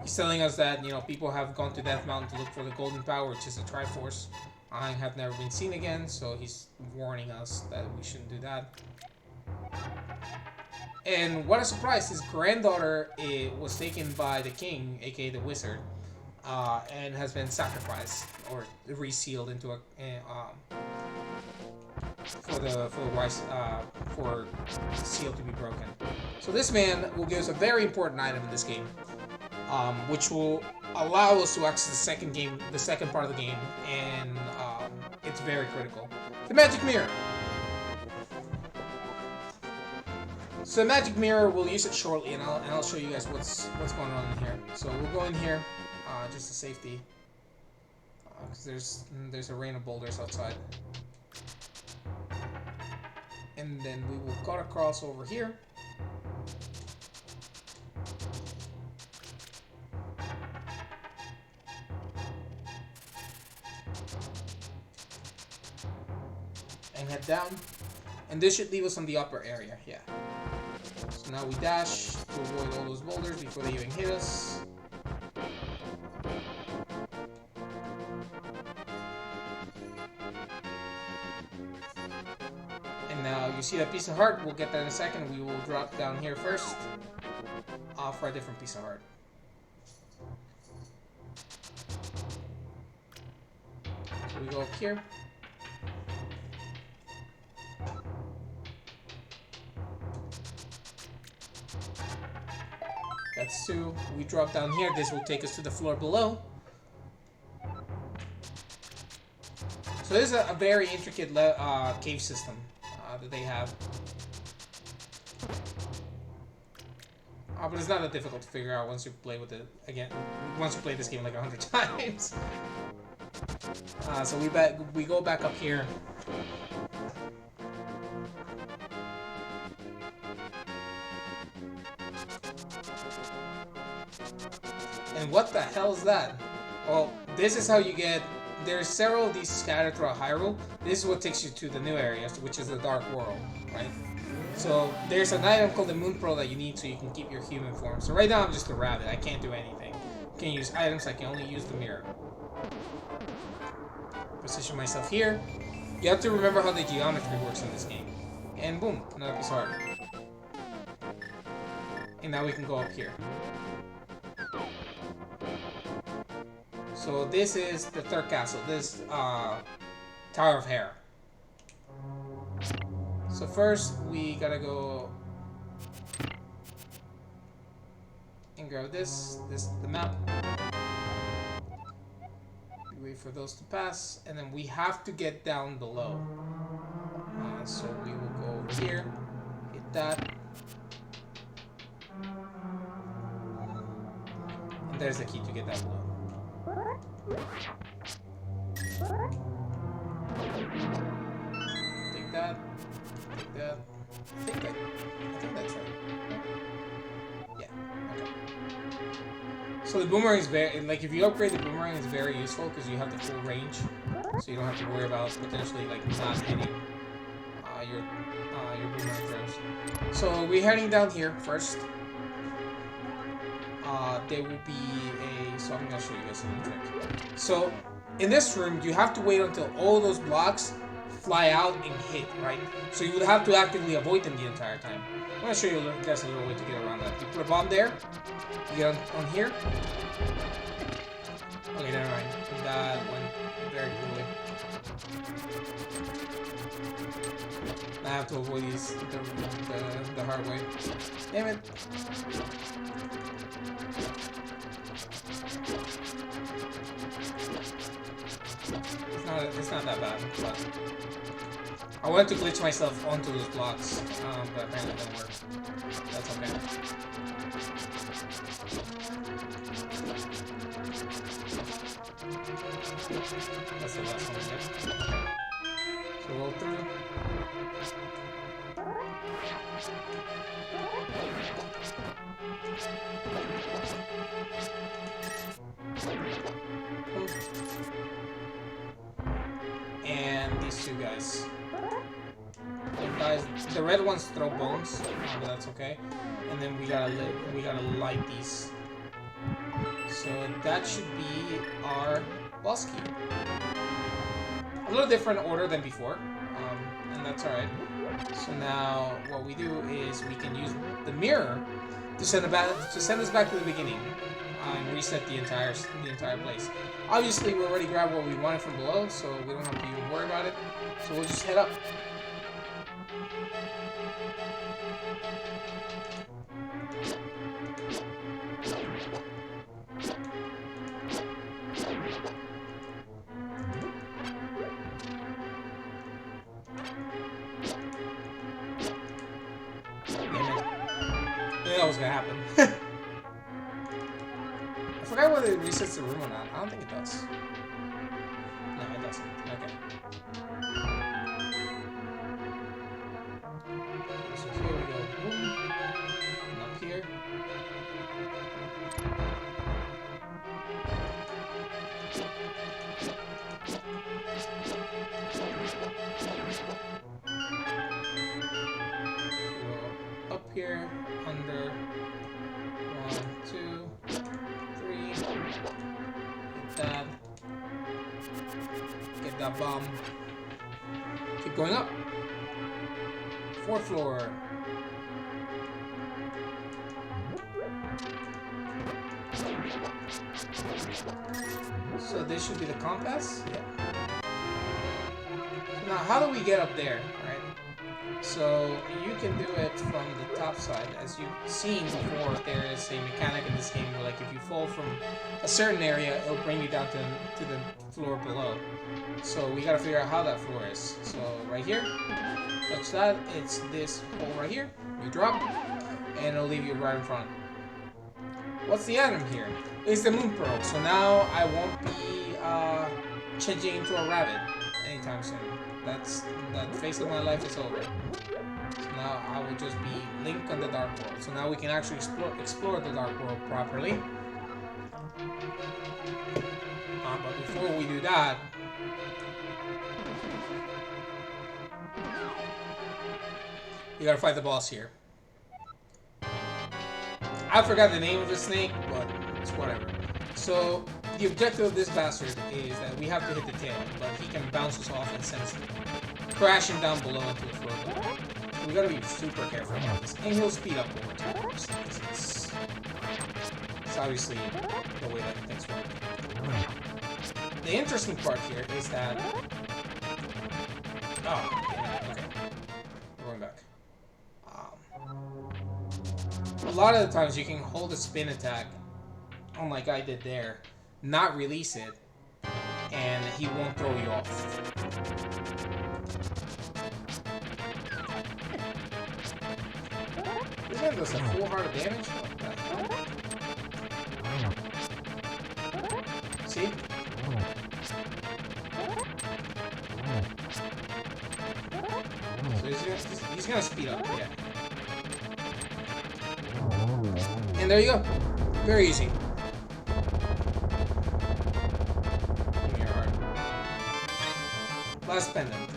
He's telling us that, you know, people have gone to Death Mountain to look for the Golden Power, which is a Triforce. I have never been seen again, so he's warning us that we shouldn't do that. And what a surprise, his granddaughter was taken by the king, aka the wizard, and has been sacrificed or resealed into a for the seal to be broken. So this man will give us a very important item in this game, which will allow us to access the second part of the game, and it's very critical. The magic mirror. So the magic mirror, we'll use it shortly, and I'll show you guys what's going on in here. So we'll go in here, just for safety, because there's a rain of boulders outside, and then we will cut across over here. And head down, and this should leave us on the upper area. Yeah. So now we dash to avoid all those boulders before they even hit us. And now you see that piece of heart. We'll get that in a second. We will drop down here first for a different piece of heart. So we go up here. That's 2. We drop down here. This will take us to the floor below. So this is a very intricate cave system that they have. But it's not that difficult to figure out once you play with it again. Once you play this game like 100 times. So we go back up here. And what the hell is that? Well, this is how you get. There's several of these scattered throughout Hyrule. This is what takes you to the new area, which is the Dark World, right? So there's an item called the Moon Pearl that you need so you can keep your human form. So right now I'm just a rabbit. I can't do anything. I can't use items. I can only use the mirror. Position myself here. You have to remember how the geometry works in this game. And boom, another piece of art. And now we can go up here. So this is the third castle. This Tower of Hair. So first we gotta go and grab the map. We wait for those to pass, and then we have to get down below. So we will go over here, hit that, and there's the key to get down below. Take that. Take that. I think that's right. Yeah. Okay. So the boomerang is if you upgrade the boomerang, it's very useful because you have the full range, so you don't have to worry about potentially not hitting your boomerang throws. So we're heading down here first. there will be a. So I'm gonna show you guys a little trick. So in this room, you have to wait until all those blocks fly out and hit, right? So you would have to actively avoid them the entire time. I'm gonna show you guys a little way to get around that. You put a bomb there. You get on here. Okay, never mind. That went very poorly. I have to avoid these the hard way. Damn it. It's not that bad, but I wanted to glitch myself onto those blocks, but apparently it didn't work. That's okay. That's the last one, okay. So roll through. And these two guys. The red ones throw bones, but that's okay. And then we gotta light these. So that should be our boss key. A little different order than before, and that's alright. So now what we do is we can use the mirror to send us back to the beginning and reset the entire place. Obviously, we already grabbed what we wanted from below, so we don't have to even worry about it. So we'll just head up. That was gonna happen. I forgot whether it resets the room or not. I don't think it does. No, it doesn't. Okay. So here we go. Boom. And up here. Go up here. Under 1, 2, 3. Get that. Get that bomb. Keep going up. 4th floor. So this should be the compass? Yeah. Now how do we get up there, right? So you can do it from the top side. As you've seen before, there is a mechanic in this game where, like, if you fall from a certain area, it'll bring you down to the floor below. So we gotta figure out how that floor is. So right here, touch that. It's this hole right here. You drop, and it'll leave you right in front. What's the item here? It's the moon pearl. So now I won't be changing into a rabbit anytime soon. That phase of my life is over. So now I will just be Link on the Dark World. So now we can actually explore the Dark World properly. But before we do that, you gotta fight the boss here. I forgot the name of the snake, but it's whatever. So the objective of this bastard is that we have to hit the tail, but he can bounce us off and send us crashing down below into the floor below. So we gotta be super careful about this. And he'll speed up over time, of course. It's obviously the way that things work. The interesting part here is that... Oh, okay. We're going back. A lot of the times you can hold a spin attack, unlike I did there, not release it, and he won't throw you off. This guy does a full heart of damage? See? So he's gonna speed up, yeah. And there you go. Very easy. Give me your heart. Last pendant.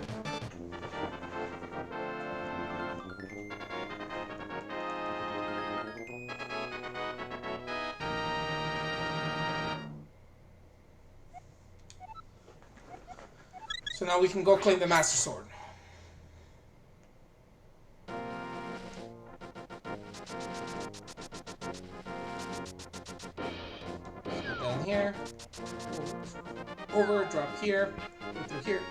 So now we can go claim the Master Sword. So down here. Over, drop here. Go through here.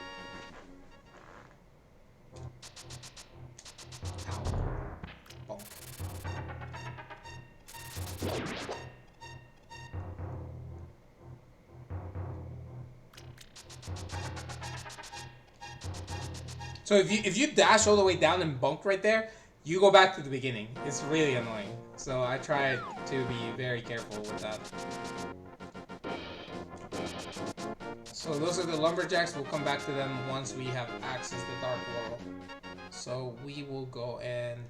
Ow. Bonk. So if you dash all the way down and bonk right there, you go back to the beginning. It's really annoying. So I try to be very careful with that. So those are the lumberjacks. We'll come back to them once we have accessed the Dark World. So we will go and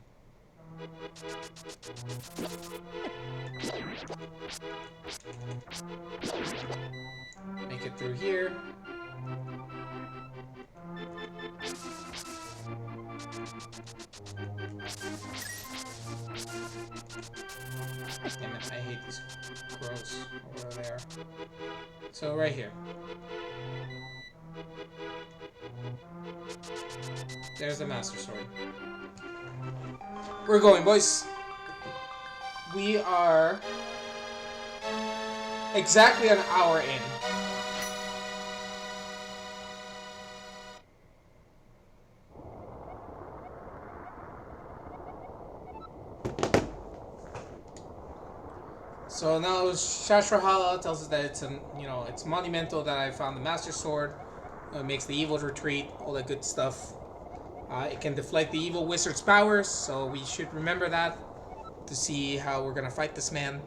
make it through here. Damn it, I hate these crows over there. So right here. There's the Master Sword. We're going, boys. We are exactly an hour in. So now Shashrahala tells us that it's monumental that I found the Master Sword. It makes the evil retreat, all that good stuff. It can deflect the evil wizard's powers, so we should remember that to see how we're gonna fight this man.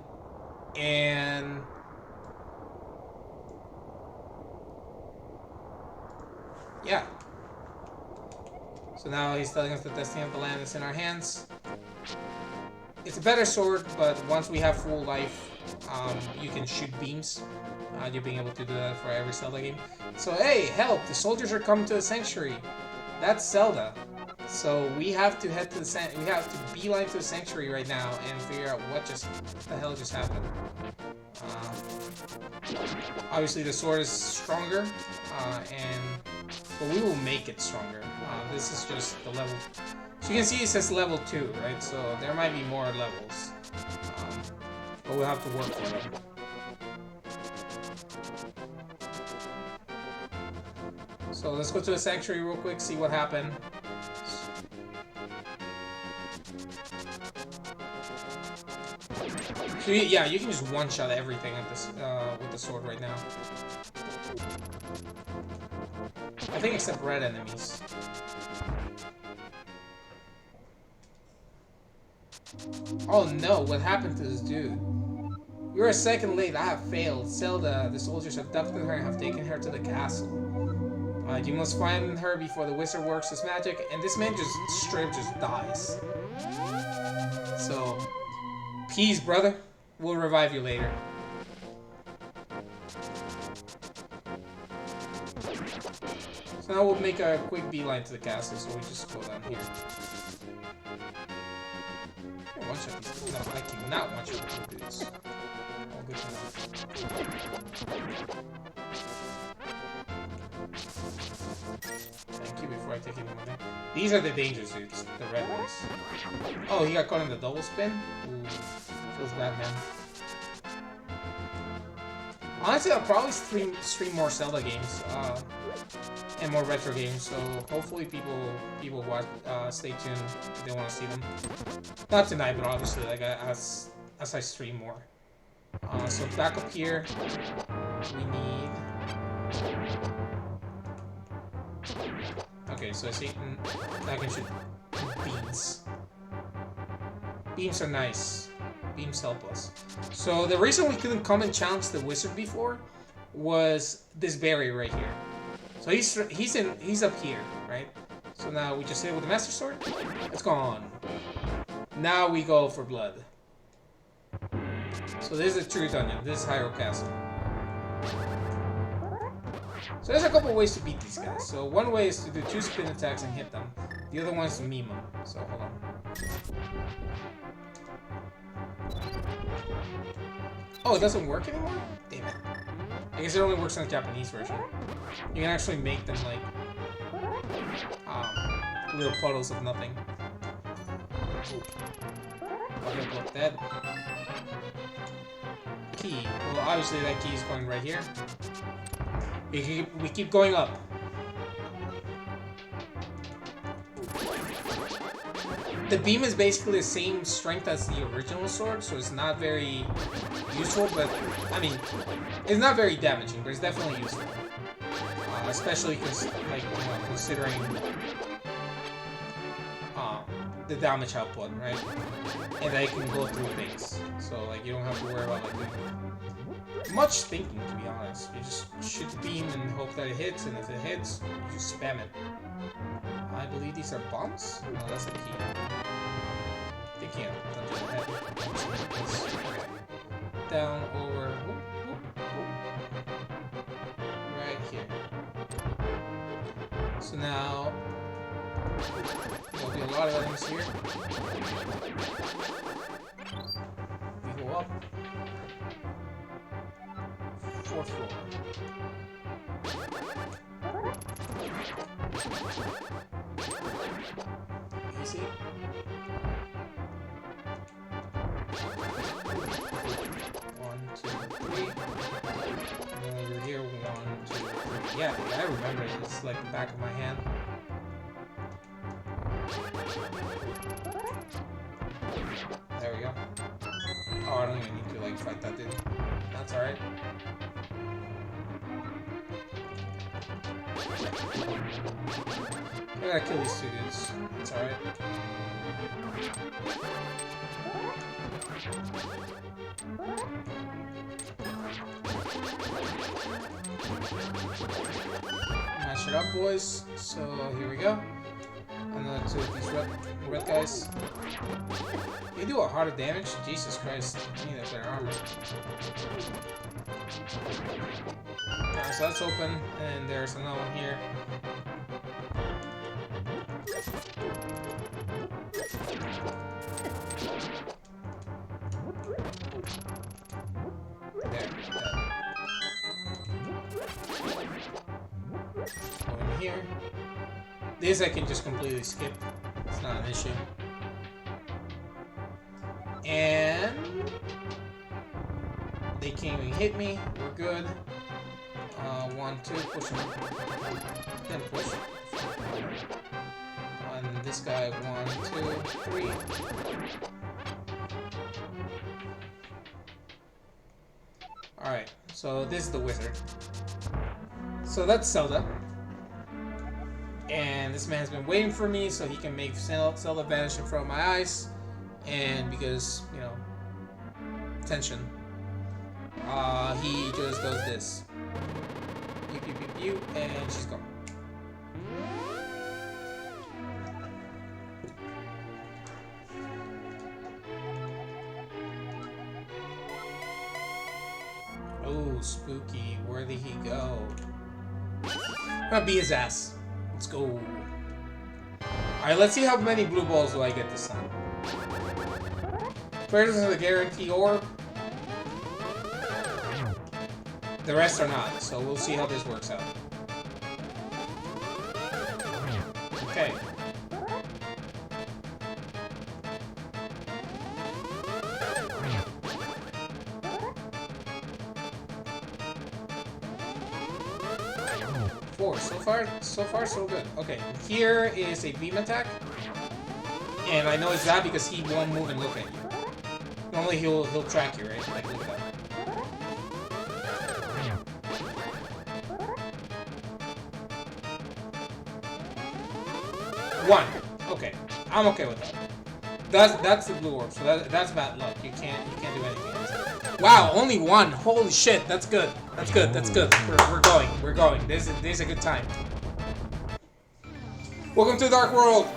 And yeah. So now he's telling us the destiny of the land is in our hands. It's a better sword, but once we have full life, you can shoot beams. You're being able to do that for every Zelda game. So hey, help! The soldiers are coming to the sanctuary. That's Zelda. So we have to head to the we have to beeline to the sanctuary right now and figure out what the hell just happened. Obviously the sword is stronger, but we will make it stronger. This is just the level. So you can see it says level 2, right? So there might be more levels, but we'll have to work for them. So let's go to the sanctuary real quick, see what happened. So yeah, you can just one-shot everything at this with the sword right now. I think except red enemies. Oh no, what happened to this dude? You're a second late, I have failed. Zelda, the soldiers have abducted her and have taken her to the castle. You must find her before the wizard works his magic, and this man just straight up just dies. So, peace, brother. We'll revive you later. So now we'll make a quick beeline to the castle, so we just go down here. Oh, one shot these. No, I cannot one shot these dudes. All good enough. Thank you before I take any more. These are the dangerous dudes, the red ones. Oh, he got caught in the double spin? Ooh, feels bad, man. Honestly, I'll probably stream more Zelda games, and more retro games, so hopefully people watch, stay tuned if they want to see them. Not tonight, but obviously, like, as I stream more. So back up here, we need... Okay, so I can shoot beams. Beams are nice. Beams help us. So the reason we couldn't come and challenge the wizard before was this barrier right here. So he's up here, right? So now we just hit it with the Master Sword. It's gone. Now we go for blood. So this is a true dungeon. This is Hyrule Castle. So there's a couple ways to beat these guys. So one way is to do 2 spin attacks and hit them. The other one is to meme them. So hold on. Oh, it doesn't work anymore? Damn it. I guess it only works in the Japanese version. You can actually make them, like, little puddles of nothing. Okay, look, dead. Key. Well, obviously that key is going right here. We keep going up. The beam is basically the same strength as the original sword, so it's not very useful, but, I mean, it's not very damaging, but it's definitely useful. Especially considering the damage output, right? And that it can go through things. So, like, you don't have to worry about, like, doing much thinking, to be honest. You just shoot the beam and hope that it hits, and if it hits, you just spam it. I believe these are bombs? No, that's the key. They can't touch the head. Down, over, whoop, whoop, whoop. Right here. So now, there'll be a lot of items here. We go up. 4th floor. Easy. 1, 2, 3. And then over here, 1, 2, 3. Yeah, I remember it. It's like the back of my hand. There we go. Oh, I don't even need to like fight that dude. That's alright. I gotta kill these two dudes. That's alright. Mash it up, boys. So here we go. Another 2 of these red guys. They do a lot of damage? Jesus Christ. I need that better armor. Alright, so that's open, and there's another one here. There. Go in here. This I can just completely skip. It's not an issue. And they can't even hit me. We're good. 1, 2, push him. Then push. And this guy, 1, 2, 3. Alright, so this is the wizard. So that's Zelda. And this man's been waiting for me so he can make Zelda vanish in front of my eyes. And because, you know, tension, he just does this. Pew, pew, pew, pew, and she's gone. Oh, spooky. Where did he go? I'm gonna beat his ass. Let's go. Alright, let's see how many blue balls do I get this time. First is the guarantee orb. The rest are not, so we'll see how this works out. Okay. Four. So far, so good. Okay, here is a beam attack. And I know it's that because he won't move and look at you. Normally he'll track you, right? Like, look at that. One. Okay. I'm okay with that. That's the blue orb, so that's bad luck. You can't do anything else. Wow, only one. Holy shit, that's good. That's good. We're going. This is a good time. Welcome to Dark World.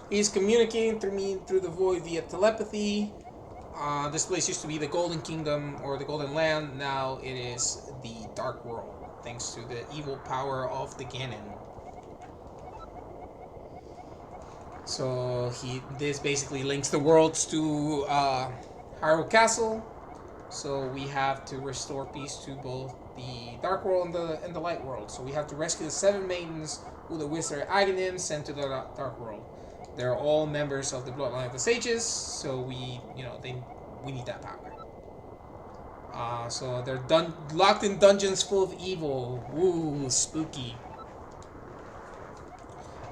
He's communicating through the void via telepathy. This place used to be the Golden Kingdom or the Golden Land. Now it is the Dark World, thanks to the evil power of the Ganon. So this basically links the worlds to Hyrule Castle. So we have to restore peace to both the Dark World and the Light World. So we have to rescue the 7 maidens who the wizard Aghanim sent to the Dark World. They're all members of the bloodline of the sages, so we need that power. So they're locked in dungeons full of evil. Ooh, spooky.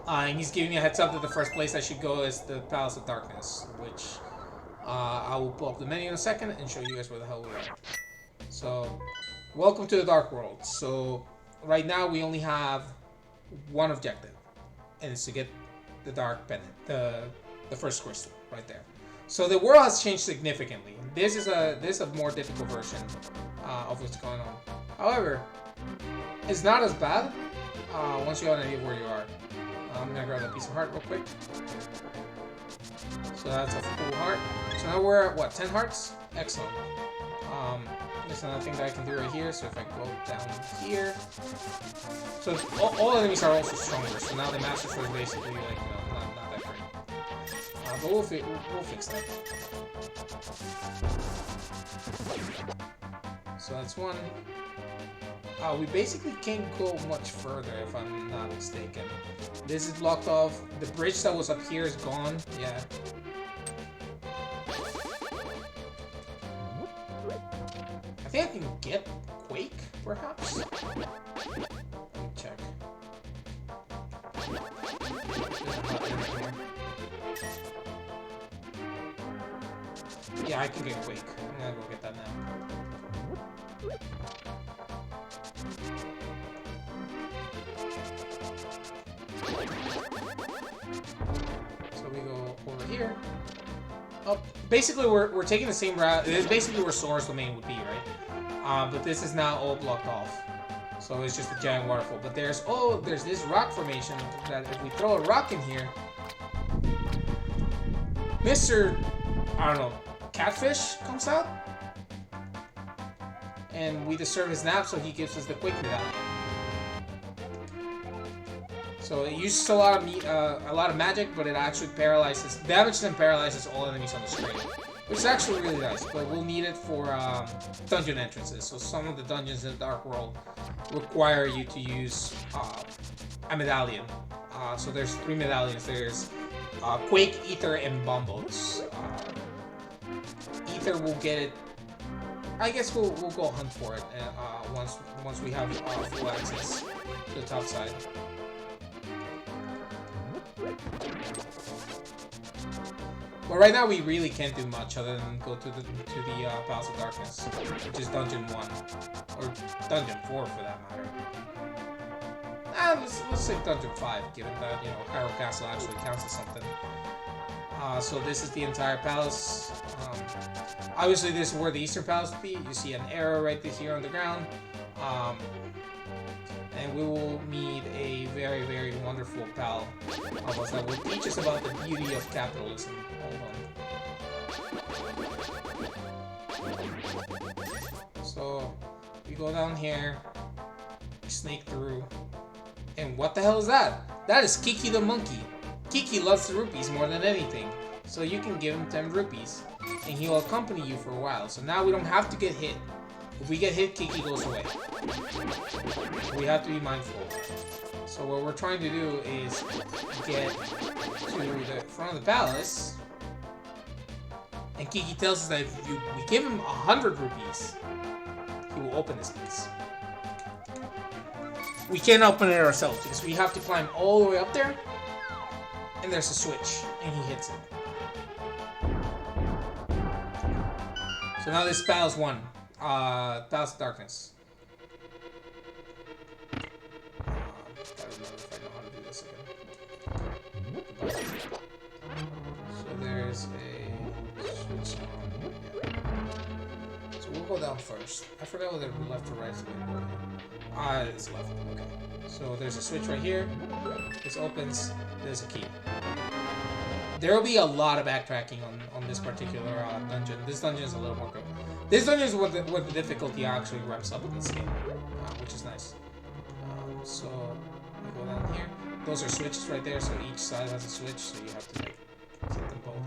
And he's giving me a heads up that the first place I should go is the Palace of Darkness, which I will pull up the menu in a second and show you guys where the hell we are. So, welcome to the Dark World. So, right now we only have one objective, and it's to get the Dark Pendant, the first crystal, right there. So the world has changed significantly. This is a more difficult version of what's going on. However, it's not as bad once you have an idea of where you are. I'm gonna grab that piece of heart real quick. So that's a full heart. So now we're at what, 10 hearts? Excellent. There's another thing that I can do right here. So if I go down here, so all enemies are also stronger. So now the Master Sword is basically like not that great. But we'll fix that. So that's one. We basically can't go much further if I'm not mistaken. This is blocked off. The bridge that was up here is gone. Yeah. I think I can get Quake, perhaps? Let me check. Yeah, I can get Quake. I'm gonna go get that now. So we go over here. Up. Basically, we're taking the same route. This is basically where Sora's domain would be, right? But this is now all blocked off. So it's just a giant waterfall. But there's this rock formation that if we throw a rock in here, Mr. I don't know, Catfish comes out, and we disturb his nap, so he gives us the quick medallion. So it uses a lot of magic, but it actually damages and paralyzes all enemies on the screen, which is actually really nice. But we'll need it for dungeon entrances. So some of the dungeons in the Dark World require you to use a medallion. So there's 3 medallions. There's Quake, Ether, and Bombos. Ether will get it. I guess we'll go hunt for it once we have full access to the top side. But right now we really can't do much other than go to the Palace of Darkness, which is Dungeon 1 or Dungeon 4 for that matter. Let's say Dungeon 5, given that Hyrule Castle actually counts as something. So this is the entire palace. Obviously, this is where the Eastern Palace would be. You see an arrow right here on the ground. And we will meet a very, very wonderful pal of us that will teach us about the beauty of capitalism. Hold on. So, we go down here, sneak through, and what the hell is that? That is Kiki the monkey. Kiki loves the rupees more than anything, so you can give him 10 rupees, and he'll accompany you for a while. So now we don't have to get hit. If we get hit, Kiki goes away. We have to be mindful. So what we're trying to do is get to the front of the palace, and Kiki tells us that if we give him 100 rupees, he will open this place. We can't open it ourselves because we have to climb all the way up there, and there's a switch, and he hits it. So now this Palace 1. Palace of Darkness. Gotta remember if I know how to do this again. So there's a switch on. Yeah. So we'll go down first. I forgot whether left or right is going to go. It's left. Okay. So there's a switch right here. This opens. There's a key. There will be a lot of backtracking on this particular dungeon. This dungeon is a little more good. This dungeon is where the difficulty actually ramps up in this game, which is nice. So we go down here. Those are switches right there, so each side has a switch, so you have to hit them both.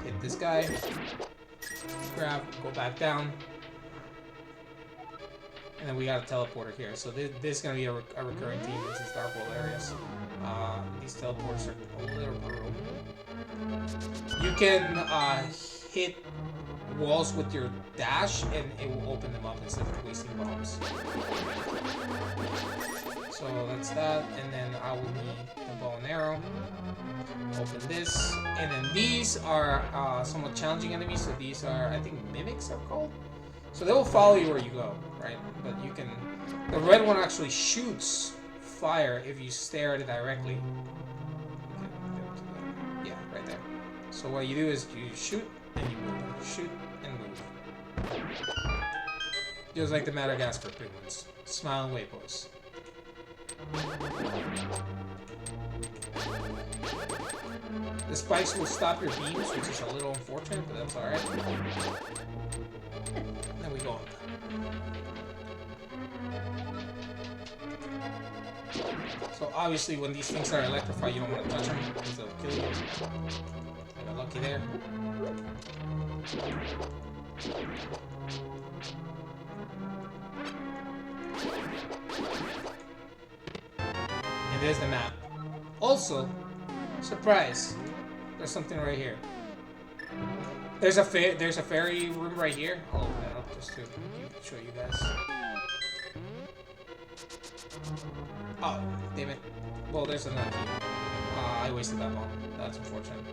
Hit this guy. Grab, go back down. And then we got a teleporter here. So this is going to be a recurring theme in these Dark World areas. These teleporters are a little brutal. You can hit walls with your dash and it will open them up instead of wasting bombs. So that's that, and then I will need the bow and arrow. Open this, and then these are somewhat challenging enemies. So these are, I think, mimics are called. So they will follow you where you go, right? But you can. The red one actually shoots fire if you stare at it directly. Yeah, right there. So what you do is you shoot and you move, shoot and move. Just like the Madagascar penguins. Smile and wave, boys. The spikes will stop your beams, which is a little unfortunate, but that's alright. Then we go up. So obviously when these things are electrified, you don't want to touch them because they'll kill you. I got lucky there. And there's the map. Also, surprise! There's something right here. There's a fairy room right here. I'll open it up just to show you guys. Oh, damn it. Well, there's another key. I wasted that one. That's unfortunate.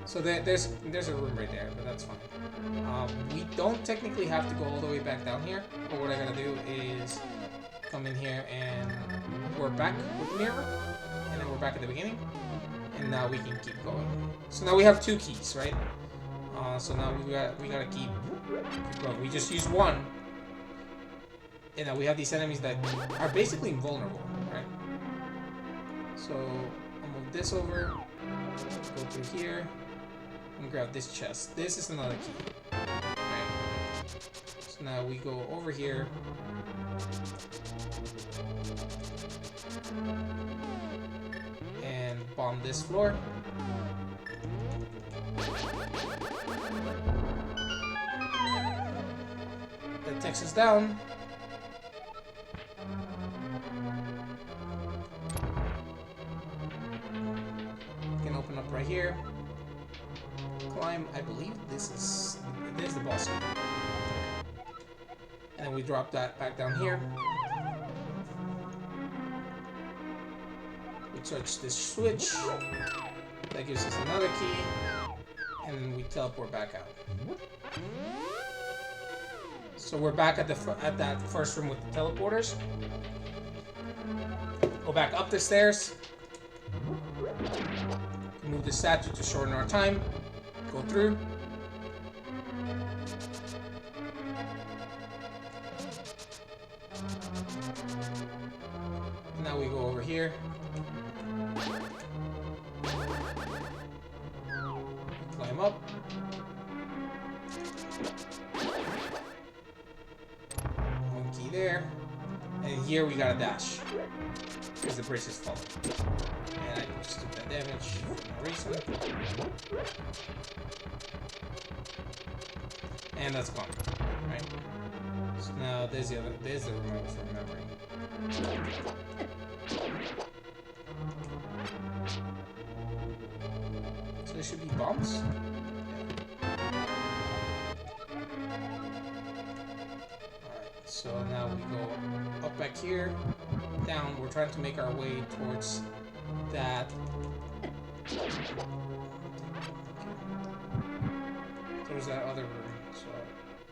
So there's a room right there, but that's fine. We don't technically have to go all the way back down here, but what I gotta do is come in here and we're back with the mirror, and then we're back at the beginning, and now we can keep going. So now we have 2 keys, right? So now we gotta keep going. We just used one, and now we have these enemies that are basically invulnerable, right? So I'll move this over, go through here, and grab this chest. This is another key, right? So now we go over here. And bomb this floor. That takes us down. We can open up right here. Climb, I believe this is the boss. And then we drop that back down here. Touch this switch. That gives us another key, and then we teleport back out. So we're back at that first room with the teleporters. Go back up the stairs. Move the statue to shorten our time. Go through. Now we go over here. Climb up. One key there. And here we got a dash. Because the bridge is falling. And I just took that damage for no reason. And that's gone. Right? So now there's the room I was remembering. So there should be bombs. Yeah. Alright, so now we go up back here, down. We're trying to make our way towards that. Towards that other room. So,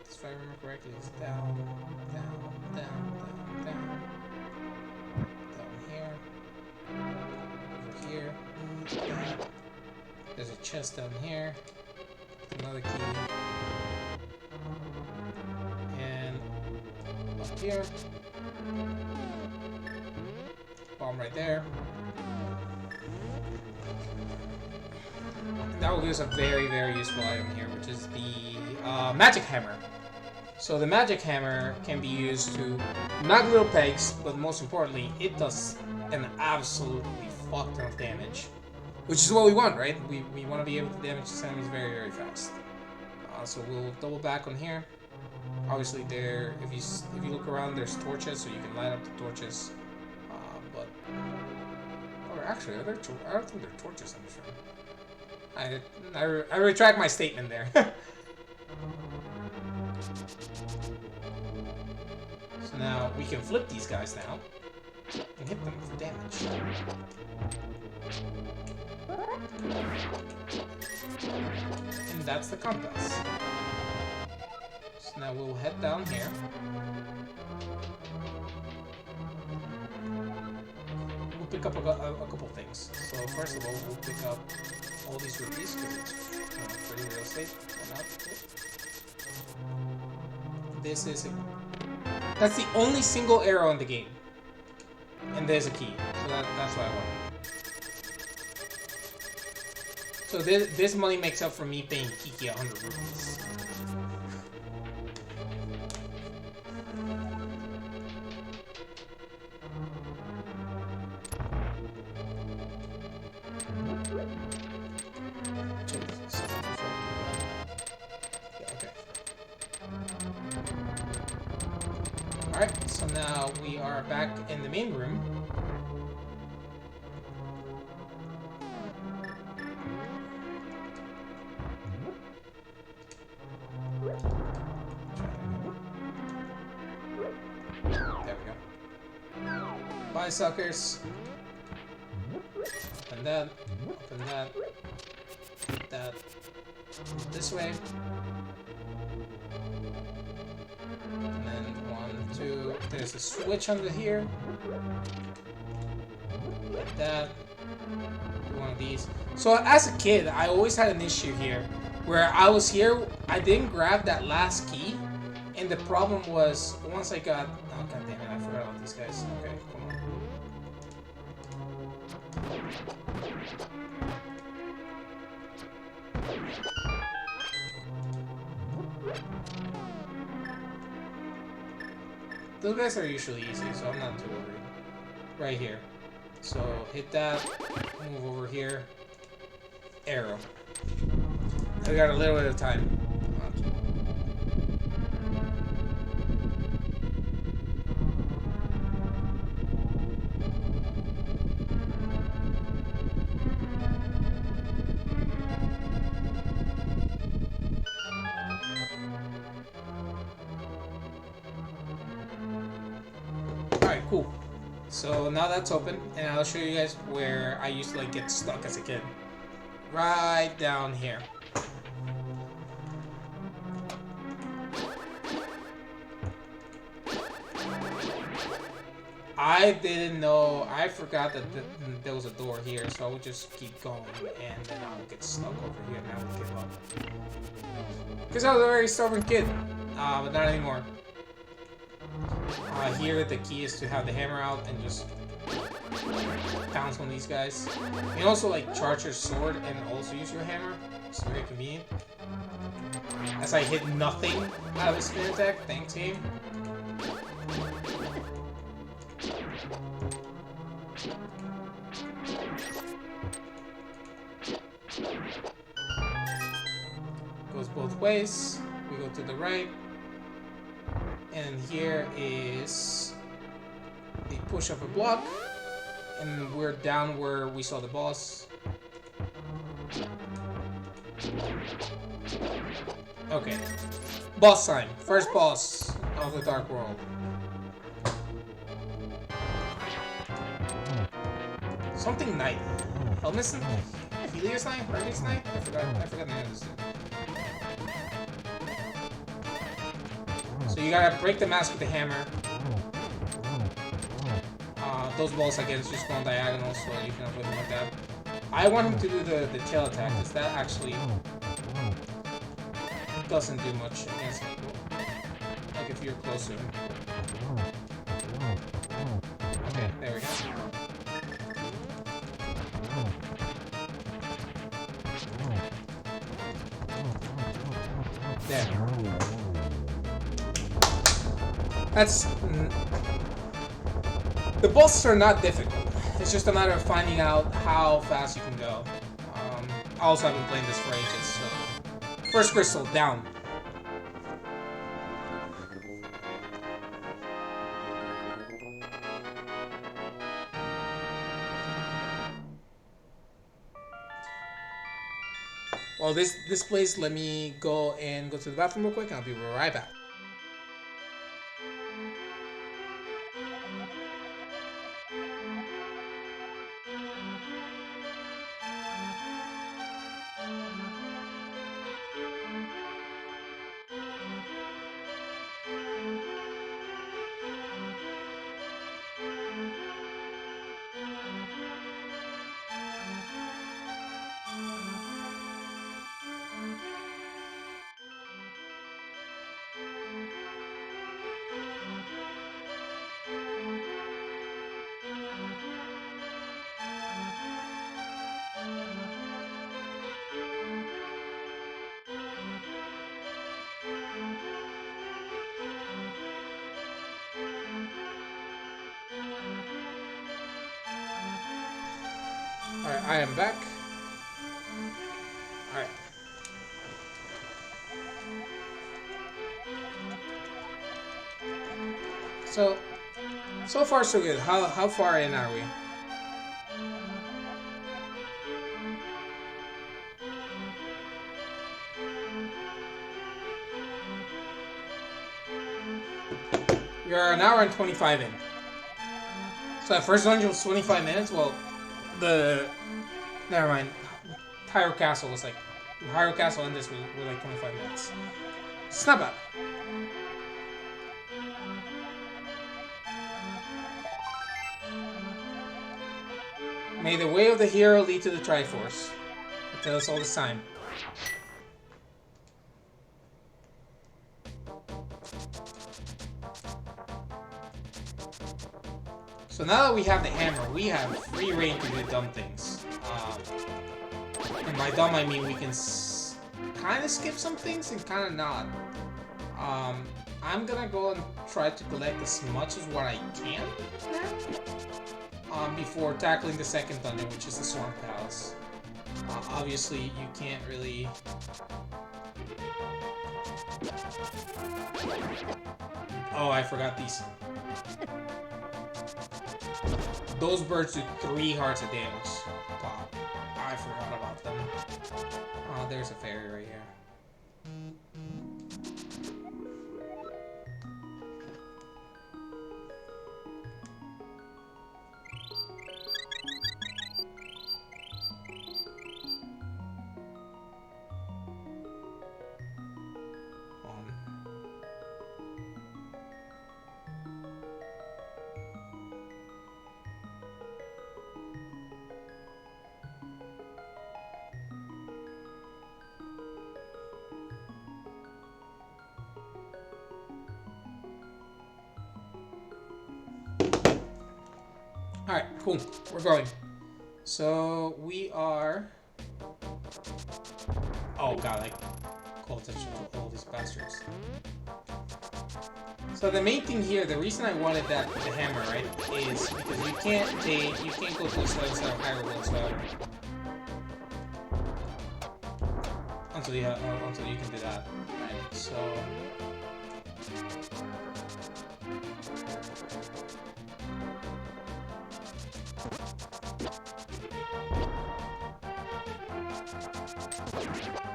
if I remember correctly, it's down, down, down, down, down. Down here. Over here. Down. There's a chest down here. Another key. And up here. Bomb right there. That will give us a very, very useful item here, which is the magic hammer. So the magic hammer can be used to knock little pegs, but most importantly, it does an absolutely fuck ton of damage. which is what we want, right? We want to be able to damage these enemies very, very fast. So we'll double back on here. Obviously, there, if you look around, there's torches, so you can light up the torches. But or actually, I don't think there are torches in this room. I retract my statement there. So now we can flip these guys now and hit them for damage. And that's the compass. So now we'll head down here. We'll pick up a couple things. So first of all, we'll pick up all these rupees because it's free real estate. This is that's the only single arrow in the game, and there's a key. So that's what I want. So this money makes up for me paying Kiki 100 rupees. Alright, so now we are back in the main room. There we go. Bye, suckers. Open that. Open that. Keep that this way. And then 1, 2. There's a switch under here. Like that. Do one of these. So as a kid, I always had an issue here where I was here, I didn't grab that last key, and the problem was once I got. Oh god damn it! I forgot about these guys. Okay, come on. Those guys are usually easy, so I'm not too worried. Right here. So hit that, move over here, arrow. I got a little bit of time. Alright, cool. So now that's open, and I'll show you guys where I used to like get stuck as a kid. Right down here. I didn't know, I forgot that there was a door here, so I would just keep going, and then I would get stuck over here, and I would give up. Because I was a very stubborn kid, but not anymore. Here, the key is to have the hammer out and just pounce on these guys. You can also like charge your sword and also use your hammer. It's very convenient. As I hit nothing out of a spin attack, thanks game. Goes both ways. We go to the right. And here is a push of a block. And we're down where we saw the boss. Okay. Boss time. First boss of the Dark World. Something Knight. Helmison? Helios Knight? Hermes Knight? I forgot the name of this dude. So you gotta break the mask with the hammer. Those balls, I guess, just go on diagonal, so you can avoid them like that. I want him to do the tail attack, because that actually doesn't do much against people. Like if you're close to him. Okay, there we go. There. That's... The bosses are not difficult. It's just a matter of finding out how fast you can go. also have been playing this for ages. So, first crystal down. Well, this place. Let me go to the bathroom real quick, and I'll be right back. Alright, I am back. Alright. So far so good. How far in are we? We are an hour and 25 in. So that first dungeon was 25 minutes? Well, never mind. Hyrule Castle was like... Hyrule Castle and this were like 25 minutes. It's not bad. May the way of the hero lead to the Triforce. I tell us all this time. So now that we have the hammer, we have free reign to do dumb things. And by dumb, I mean we can kind of skip some things and kind of not. I'm gonna go and try to collect as much as what I can now. Before tackling the second dungeon, which is the Storm Palace. Obviously, you can't really... Oh, I forgot these. Those birds do 3 hearts of damage. God, I forgot about them. Oh, there's a fairy right here. Alright, cool. We're going. So, we are... Oh god, I call attention to all these bastards. So the main thing here, the reason I wanted the hammer, right, is because you can't go to the side of Hyrule whatsoever. Until you can do that. Right, so...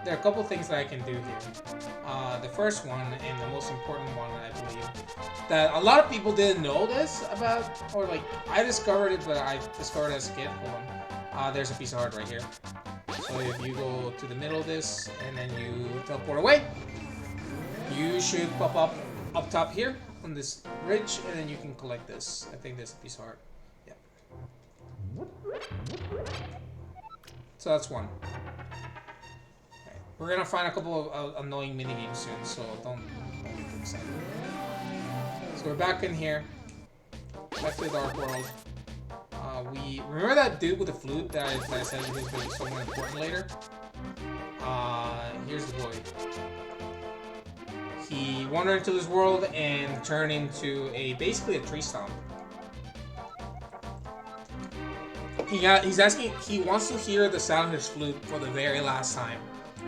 There are a couple things that I can do here. The first one, and the most important one, I believe, that a lot of people didn't know this about, or like, I discovered it, but I discovered it as a kid. Hold on. There's a piece of heart right here. So if you go to the middle of this, and then you teleport away, you should pop up top here, on this ridge, and then you can collect this. I think there's a piece of heart. Yeah. So that's one. We're gonna find a couple of annoying minigames soon, so don't get excited. So we're back in here. Back to the Dark World. We remember that dude with the flute that I said was going to be so more important later? Here's the boy. He wandered into this world and turned into basically a tree stomp. He's asking. He wants to hear the sound of his flute for the very last time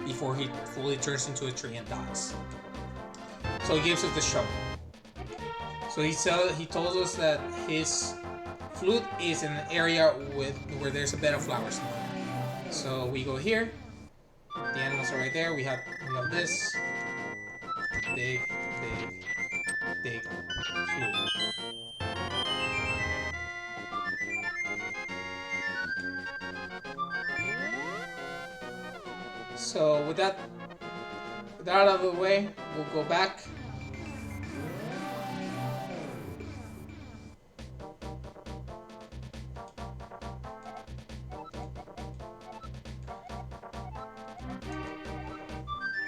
before he fully turns into a tree and dies. So he gives us the shovel. So he told us that his flute is in an area where there's a bed of flowers. So we go here. The animals are right there. We have this. Dig, flute. So with that out of the way, we'll go back.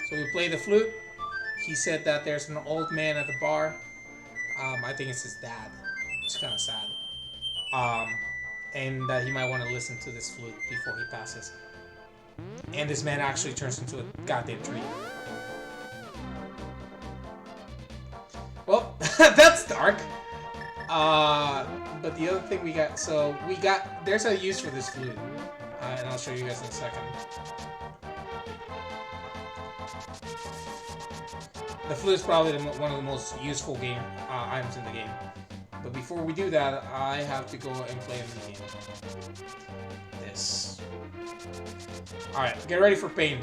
So we play the flute. He said that there's an old man at the bar. I think it's his dad. It's kind of sad. And that he might want to listen to this flute before he passes. And this man actually turns into a goddamn tree. Well, that's dark. But the other thing we got, there's a use for this flute. And I'll show you guys in a second. The flute is probably one of the most useful items in the game. But before we do that, I have to go and play a minigame. This. Alright, get ready for pain.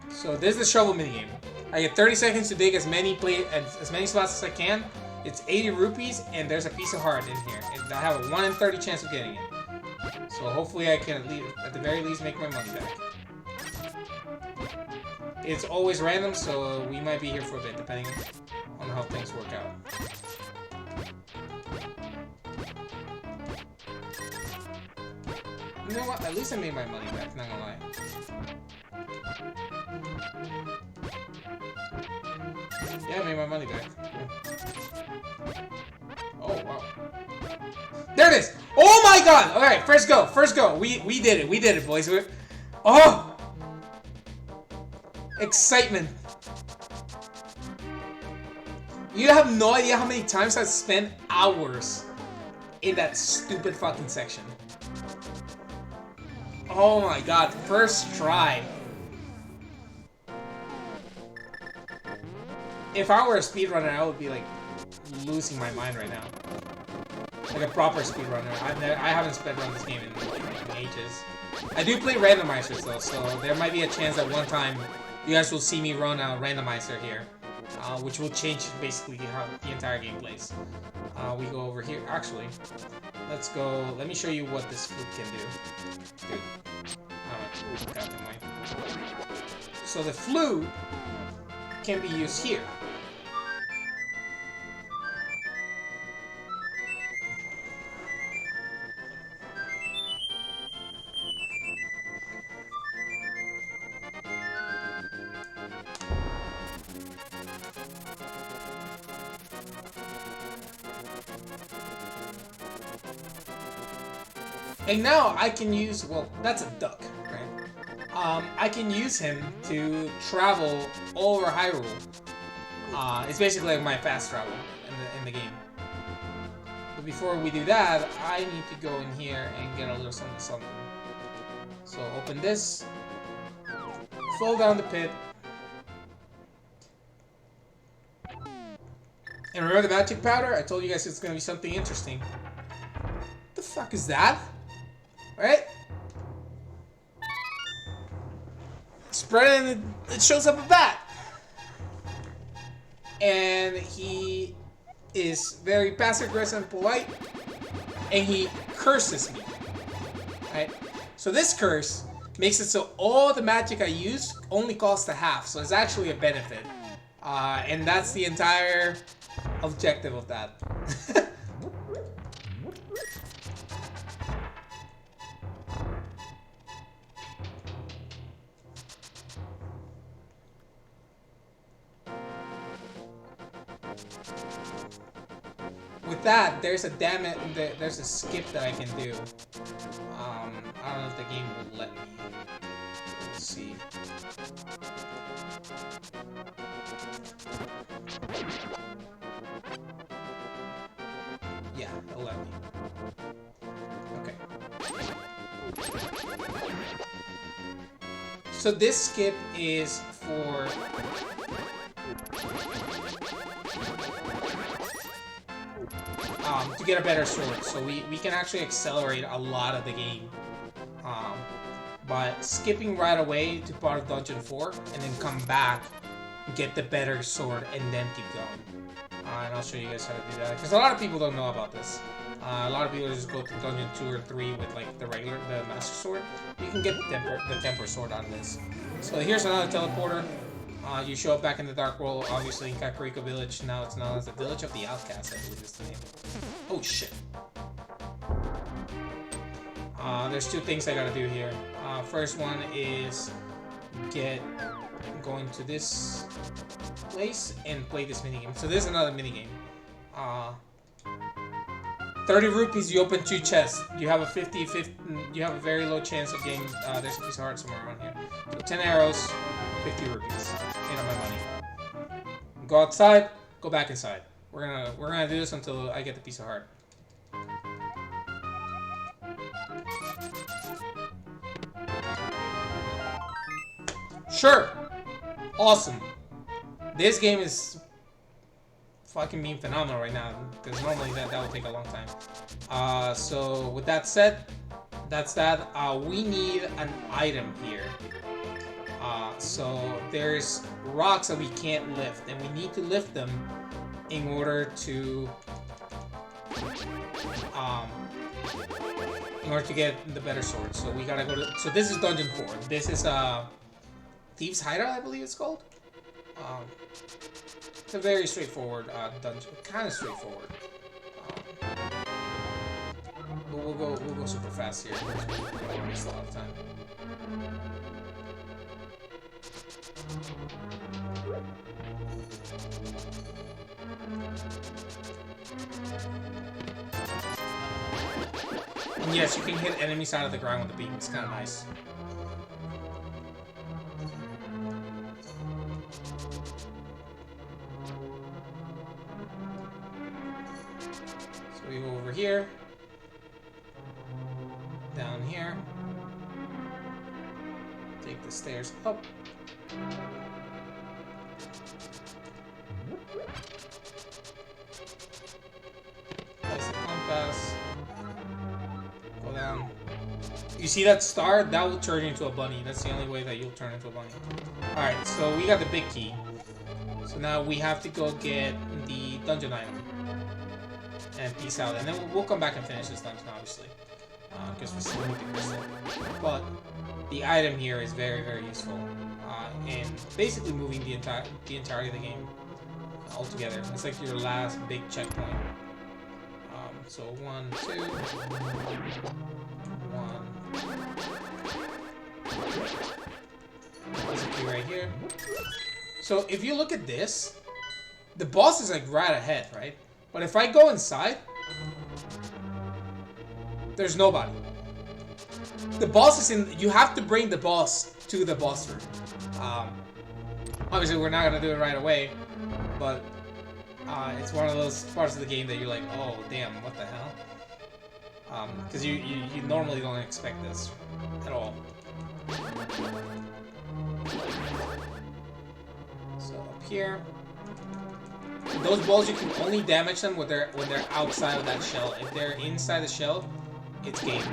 So this is the shovel minigame. I get 30 seconds to dig as many spots as I can. It's 80 rupees, and there's a piece of heart in here. And I have a 1 in 30 chance of getting it. So hopefully I can at the very least make my money back. It's always random, so we might be here for a bit, depending on how things work out. You know what? At least I made my money back, not gonna lie. Yeah, I made my money back. Oh, wow. There it is! Oh my god! Alright, first go. We did it, boys. Oh! Excitement. You have no idea how many times I've spent hours in that stupid fucking section. Oh my god, first try. If I were a speedrunner, I would be like losing my mind right now. Like a proper speedrunner. I haven't speedrun this game in ages. I do play randomizers though, so there might be a chance that one time you guys will see me run a randomizer here, which will change basically how the entire game plays. We go over here. Actually, let's go. Let me show you what this flute can do. Dude. Alright. So the flute can be used here. And now I can use, well, that's a duck, right? I can use him to travel all over Hyrule. It's basically like my fast travel in the game. But before we do that, I need to go in here and get a little something. So open this, fall down the pit, and remember the magic powder? I told you guys it's gonna be something interesting. What the fuck is that? Right? Spread it and it shows up a bat. And he is very passive aggressive and polite. And he curses me. Right? So this curse makes it so all the magic I use only costs a half. So it's actually a benefit. And that's the entire objective of that. With that, there's a skip that I can do. I don't know if the game will let me. We'll see. Yeah, it'll let me. Okay. So this skip is for to get a better sword. So we can actually accelerate a lot of the game by skipping right away to part of Dungeon 4 and then come back, get the better sword, and then keep going. And I'll show you guys how to do that, because a lot of people don't know about this. A lot of people just go to Dungeon 2 or 3 with like the Master Sword. You can get the Temper Sword on this. So here's another teleporter. You show up back in the Dark World, obviously in Kakariko Village. Now it's known as the Village of the Outcast, I believe is the name. Oh shit. There's two things I gotta do here. First one is going to this place and play this minigame. So this is another minigame. 30 rupees, you open 2 chests. You have a you have a very low chance of getting, there's a piece of heart somewhere around here. So 10 arrows, 50 rupees. Ain't my money. Go outside, go back inside. We're gonna do this until I get the piece of heart. Sure. Awesome. This game is fucking being phenomenal right now, because normally that would take a long time. So with that said, that's that. We need an item here. So there's rocks that we can't lift, and we need to lift them in order to get the better sword. So we gotta go to. So this is Dungeon 4. This is Thieves' Hideout, I believe it's called. It's a very straightforward dungeon, kind of straightforward. But we'll go super fast here. We don't waste a lot of time. And yes, you can hit enemies out of the ground with the beam. It's kind of nice. So we go over here, down here, take the stairs up. Place the compass. Go down. You see that star? That will turn you into a bunny. That's the only way that you'll turn into a bunny. Alright, so we got the big key. So now we have to go get the dungeon item. And peace out. And then we'll come back and finish this dungeon, obviously. Because we still need the crystal. But the item here is very, very useful. In basically moving the entirety of the game altogether. It's like your last big checkpoint. So 1, 2, 1. There's a key right here. So if you look at this, the boss is like right ahead, right? But if I go inside, there's nobody. The boss is in. You have to bring the boss to the boss room. Obviously, we're not gonna do it right away, but it's one of those parts of the game that you're like, oh damn, what the hell? Because you normally don't expect this at all. So up here. Those balls, you can only damage them when they're outside of that shell. If they're inside the shell, it's game.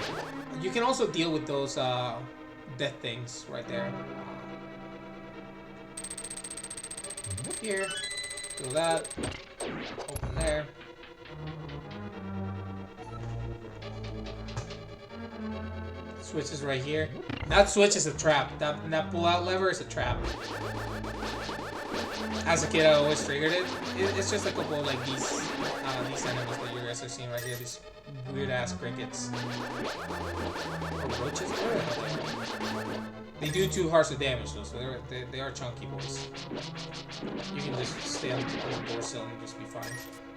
You can also deal with those death things right there. Here, do that. Open there. Switch is right here. That switch is a trap. That pull-out lever is a trap. As a kid, I always triggered it. It's just a couple of like these enemies that you guys are seeing right here. These weird ass crickets. Or roaches? They do 2 hearts of damage though, so they are chunky boys. You can just stay on the door sill and just be fine.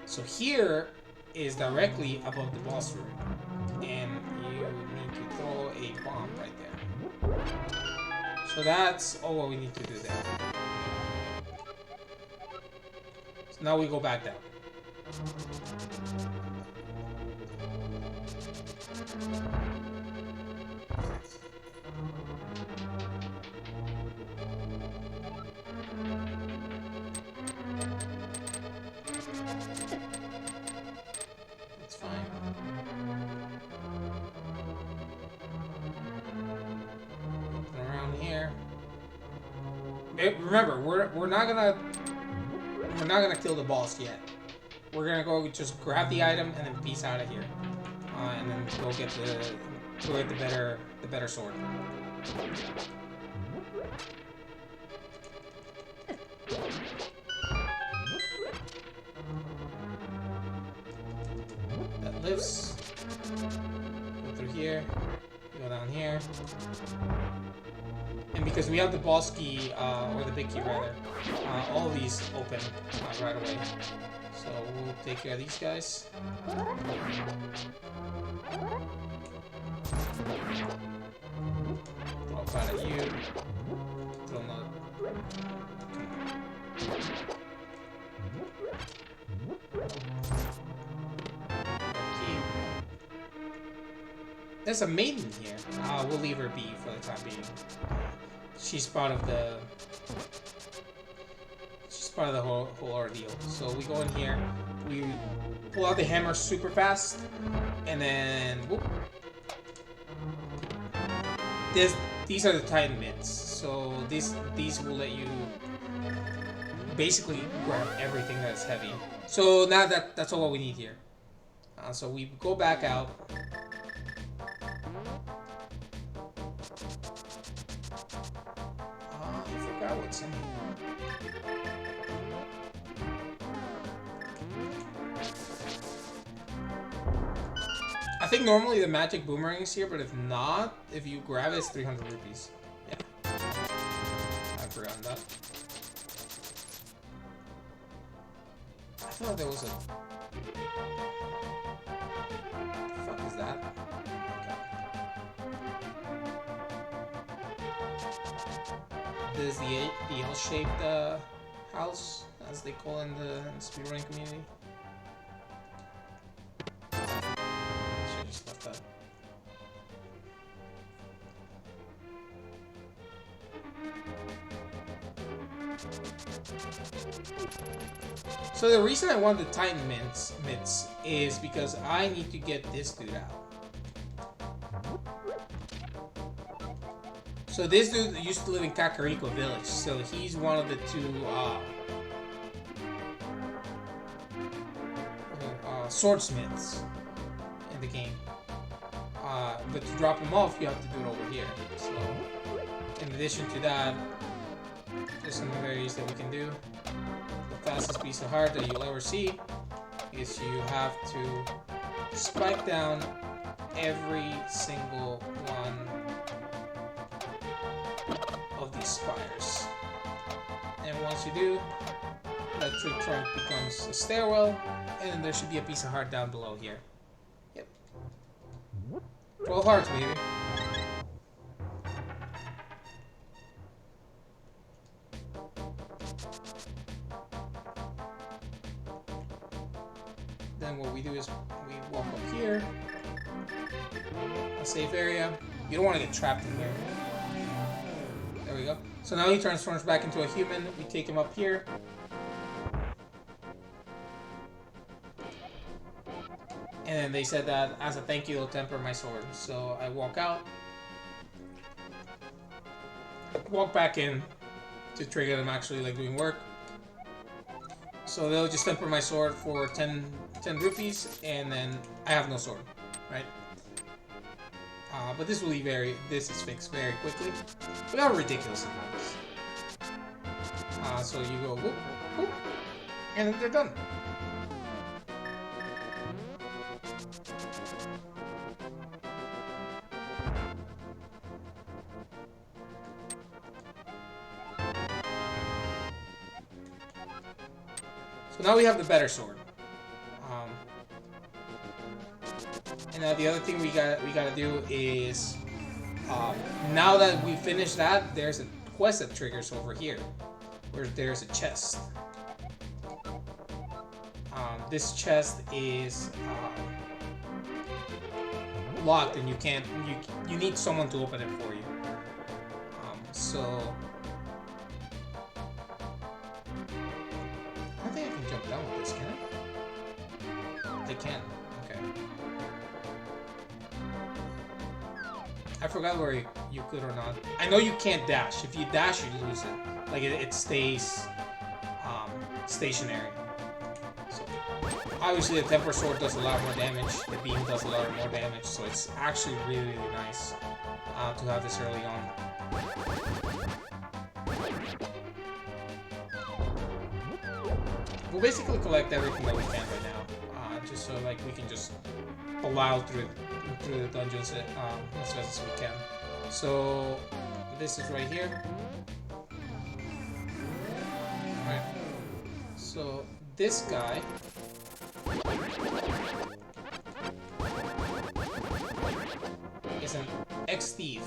So here is directly above the boss room, and you need to throw a bomb right there. So that's all what we need to do there. Now we go back down. Remember, we're not gonna kill the boss yet. We're gonna go just grab the item and then peace out of here, and then go get the better sword. That lifts. Go through here. Go down here. And because we have the boss key, or the big key rather, all these open right away. So we'll take care of these guys. Drop out of you. Throw another. There's a maiden here. We'll leave her be for the time being. She's part of the whole ordeal. So we go in here, we pull out the hammer super fast, and then whoop. These are the Titan mitts. So these will let you basically grab everything that's heavy. So now that's all we need here. So we go back out. I forgot what's in here. I think normally the magic boomerang is here, but if not, if you grab it, it's 300 rupees. Yeah. I've forgotten that. I thought there was a... What the fuck is that? This is the L-shaped house, as they call in the speedrunning community. Should've just left that. So the reason I want the Titan mitts is because I need to get this dude out. So this dude used to live in Kakariko Village, so he's one of the two swordsmiths in the game. But to drop him off, you have to do it over here. So, in addition to that, there's some ways that we can do. The fastest piece of heart that you'll ever see is you have to spike down every single one of these spires. And once you do, that tree trunk becomes a stairwell, and then there should be a piece of heart down below here. Yep. 12 hearts, baby. Then what we do is we walk up here, a safe area. You don't want to get trapped in here. There we go. So now he transforms back into a human. We take him up here. And then they said that as a thank you, they'll temper my sword. So I walk out, walk back in to trigger them actually like doing work. So they'll just temper my sword for 10 rupees, and then I have no sword, right? But this will be this is fixed very quickly. We are ridiculous amounts. So you go whoop, whoop, and then they're done. So now we have the better sword. And now the other thing we gotta do is, now that we finished that, there's a quest that triggers over here, where there's a chest. This chest is locked, and you need someone to open it for you. So I don't think I can jump down with this, can I? I can. Okay. I forgot where you could or not. I know you can't dash. If you dash, you lose it. Like it stays stationary. So obviously the Temper Sword does a lot more damage. The Beam does a lot more damage. So it's actually really, really nice to have this early on. We'll basically collect everything that we can right now, just so like we can just plow through the dungeons as fast as we can. So this is right here. Alright. So this guy is an ex-thief,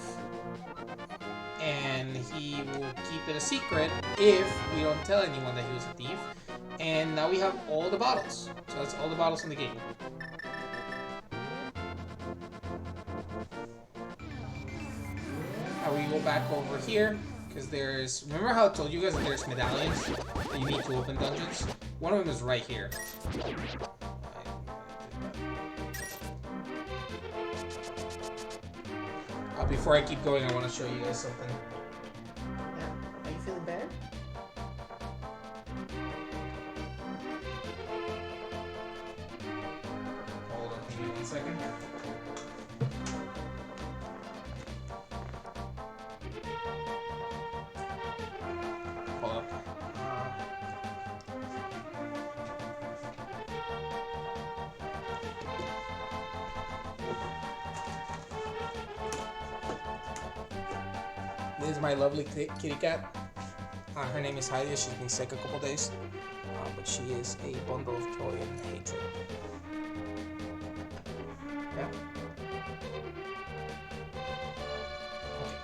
and he will keep it a secret if we don't tell anyone that he was a thief. And now we have all the bottles. So that's all the bottles in the game. Now we go back over here, because there's... Remember how I told you guys that there's medallions that you need to open dungeons? One of them is right here. Before I keep going, I want to show you guys something. Yeah. Are you feeling better? Hold on, give me 1 second. Hold up. This is my lovely kitty cat. Her name is Heidi. She's been sick a couple days, but she is a bundle of joy and hatred. Yeah. Okay.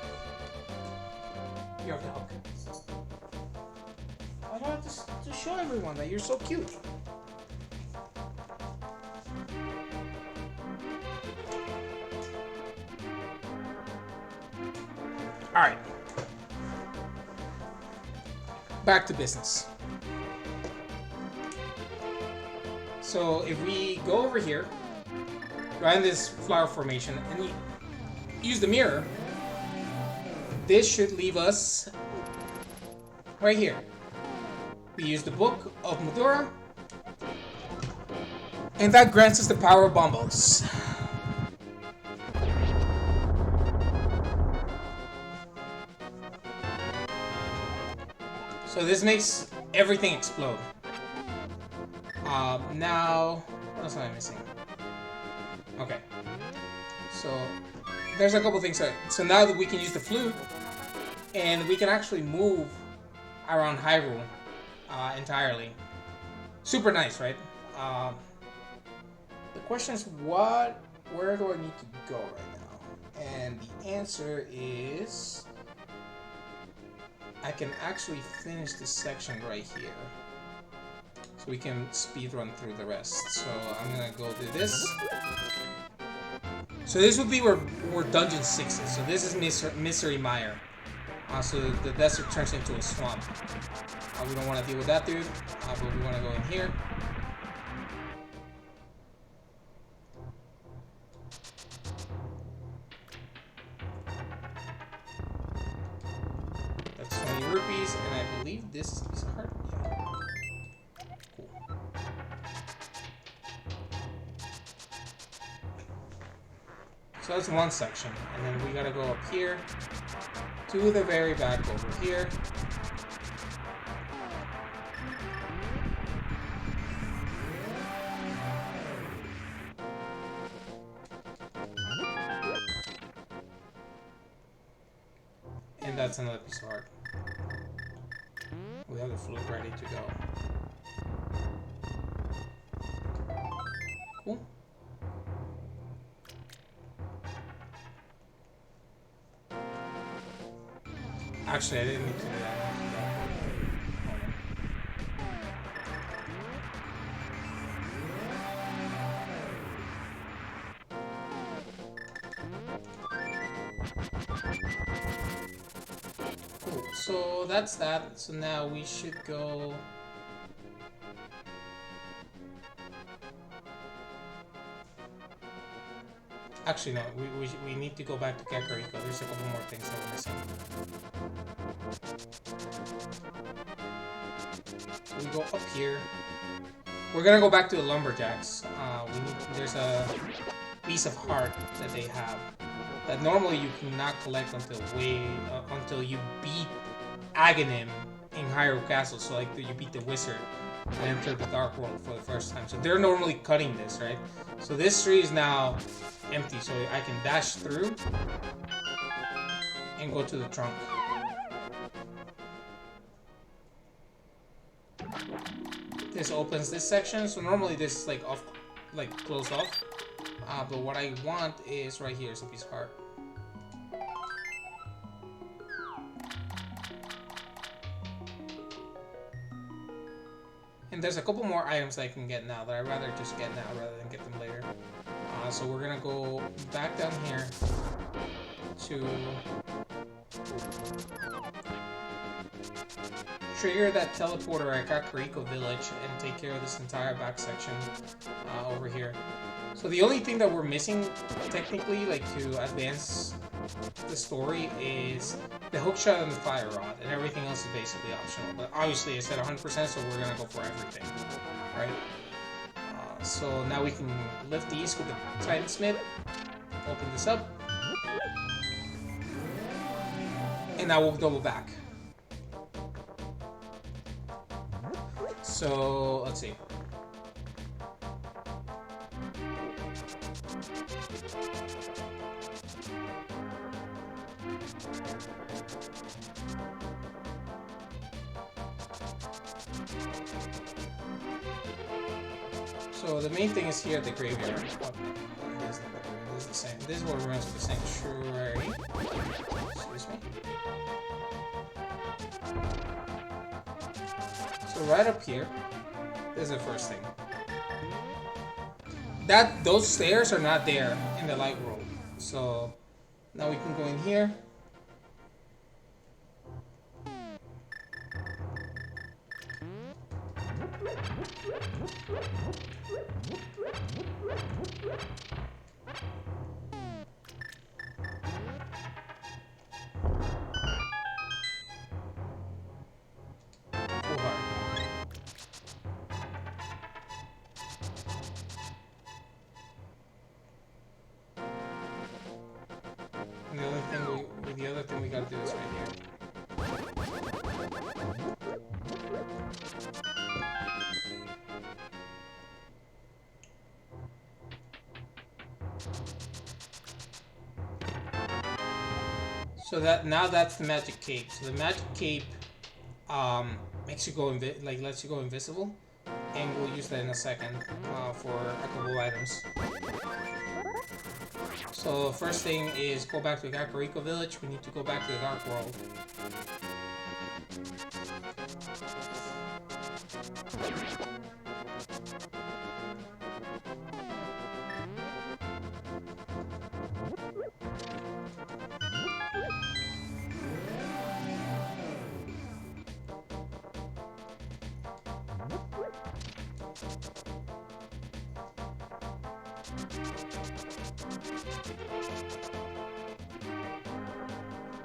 You're off the hook. I wanted to show everyone that you're so cute. Alright. Back to business. So if we go over here, right in this flower formation, and we use the mirror, this should leave us right here. We use the Book of Madura, and that grants us the power of bombos. So this makes everything explode. Now, what else am I missing? Okay. So there's a couple things. So now that we can use the flute, and we can actually move around Hyrule entirely. Super nice, right? The question is, where do I need to go right now? And the answer is, I can actually finish this section right here. So we can speedrun through the rest. So I'm gonna go do this. So this would be where Dungeon 6 is. So this is Misery Mire. So the desert turns into a swamp. We don't want to deal with that dude, but we want to go in here. That's 20 rupees, and I believe this is a piece of heart. Yeah. Cool. So that's one section, and then we gotta go up here to the very back over here. And that's another piece of art. We have the flute ready to go. Cool. Actually, I didn't need to do that. Cool. So that's that. So now we should go. Actually, no. We need to go back to Kakariko. There's a couple more things that we're missing. So we go up here. We're gonna go back to the Lumberjacks. There's a piece of heart that they have that normally you cannot collect until you beat Aghanim in Hyrule Castle. So like you beat the wizard and enter the Dark World for the first time. So they're normally cutting this, right? So this tree is now empty, so I can dash through and go to the trunk. This opens this section, so normally this is like off, like closed off. But what I want is right here is a piece of heart. And there's a couple more items that I can get now that I'd rather just get now rather than get them later. So we're gonna go back down here to trigger that teleporter at Kakariko Village and take care of this entire back section over here. So the only thing that we're missing, technically, like to advance the story, is the hookshot and the fire rod, and everything else is basically optional. But obviously, I said 100%, so we're gonna go for everything, right? So now we can lift these with the Titan Smith, open this up, and now we'll double back. So let's see. So the main thing is here at the graveyard. Oh, no, this is the same. This is what runs with the sanctuary. Excuse me. So right up here, this is the first thing. Those stairs are not there in the light world. So now we can go in here. And the other thing we gotta do is right here. So that's the magic cape. So the magic cape makes you go lets you go invisible, and we'll use that in a second for a couple items. So first thing is go back to Kakariko Village. We need to go back to the Dark World.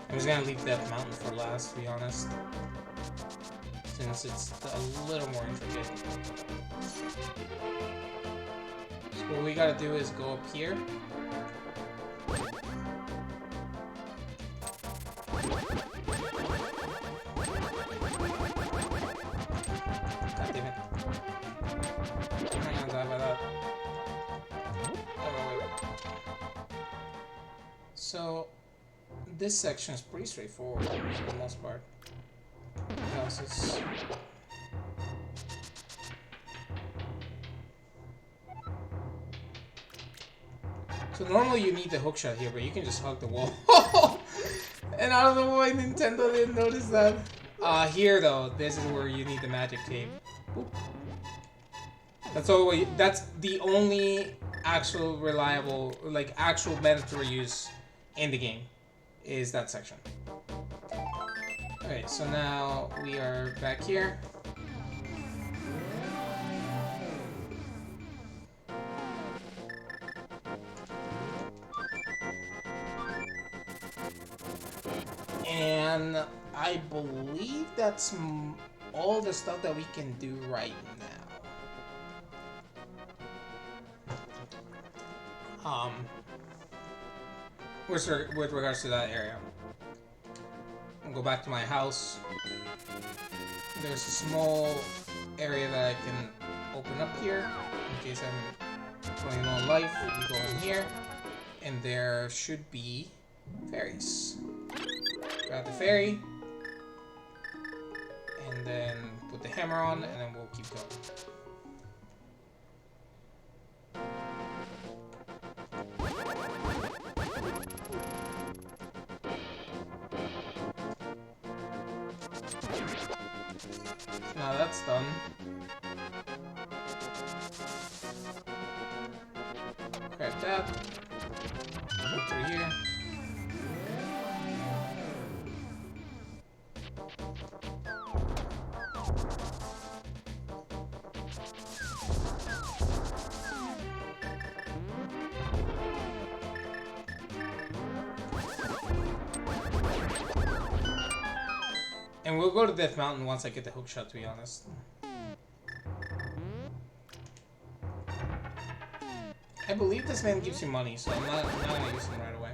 I'm just gonna leave Death Mountain for last, to be honest, since it's a little more intricate. So what we gotta do is go up here. God damn it. I'm not gonna die by that. Oh, wait. So this section is pretty straightforward for the most part. So normally you need the hookshot here, but you can just hug the wall. And I don't know why Nintendo didn't notice that. Here though, this is where you need the magic cape. Oop. That's the only actual reliable, like actual mandatory use in the game, is that section. Okay, so now we are back here. And I believe that's all the stuff that we can do right now. With regards to that area. I'll go back to my house. There's a small area that I can open up here in case I'm running low on life. You go in here, and there should be fairies. Grab the fairy, and then put the hammer on, and then we'll keep going. Now that's done. Grab that. Go through here. And we'll go to Death Mountain once I get the hookshot, to be honest. I believe this man gives you money, so I'm not gonna use him right away.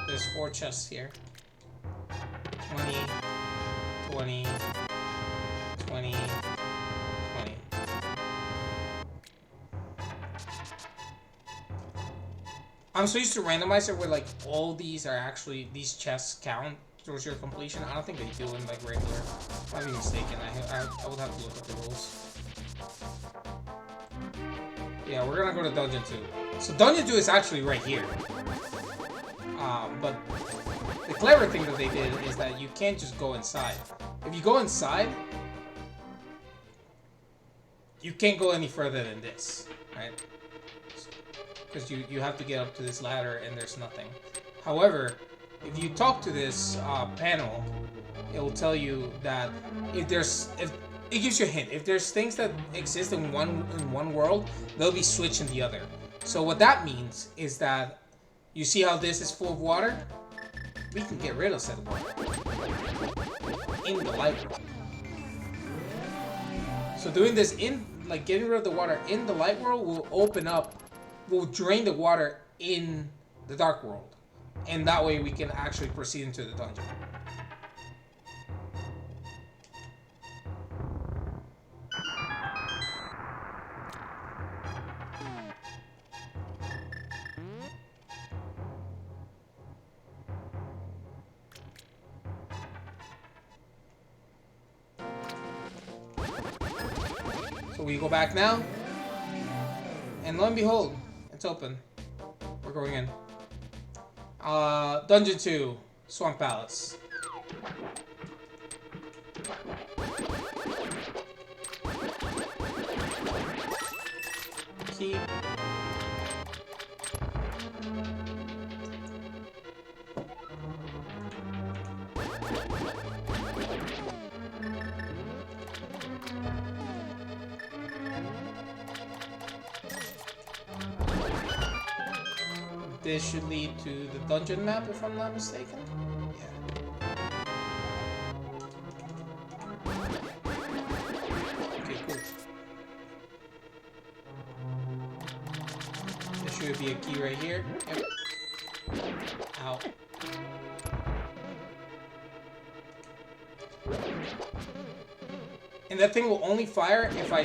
There's 4 chests here. 20, 20, 20, 20. I'm so used to randomizer where like all these are actually, these chests count towards your completion. I don't think they do in like regular. If I'm mistaken. I would have to look at the rules. Yeah, we're gonna go to Dungeon 2. So Dungeon 2 is actually right here. But the clever thing that they did is that you can't just go inside. If you go inside, you can't go any further than this, right? Because you have to get up to this ladder and there's nothing. However, if you talk to this panel, it will tell you that if it gives you a hint. If there's things that exist in one world, they'll be switched in the other. So what that means is that you see how this is full of water? We can get rid of said water in the light world. So doing this getting rid of the water in the light world will drain the water in the dark world. And that way we can actually proceed into the dungeon. So we go back now, and lo and behold, it's open. We're going in. Dungeon 2, Swamp Palace. Key. This should lead to the dungeon map, if I'm not mistaken. Yeah. Okay, cool. There should be a key right here. Yep. Ow. And that thing will only fire if I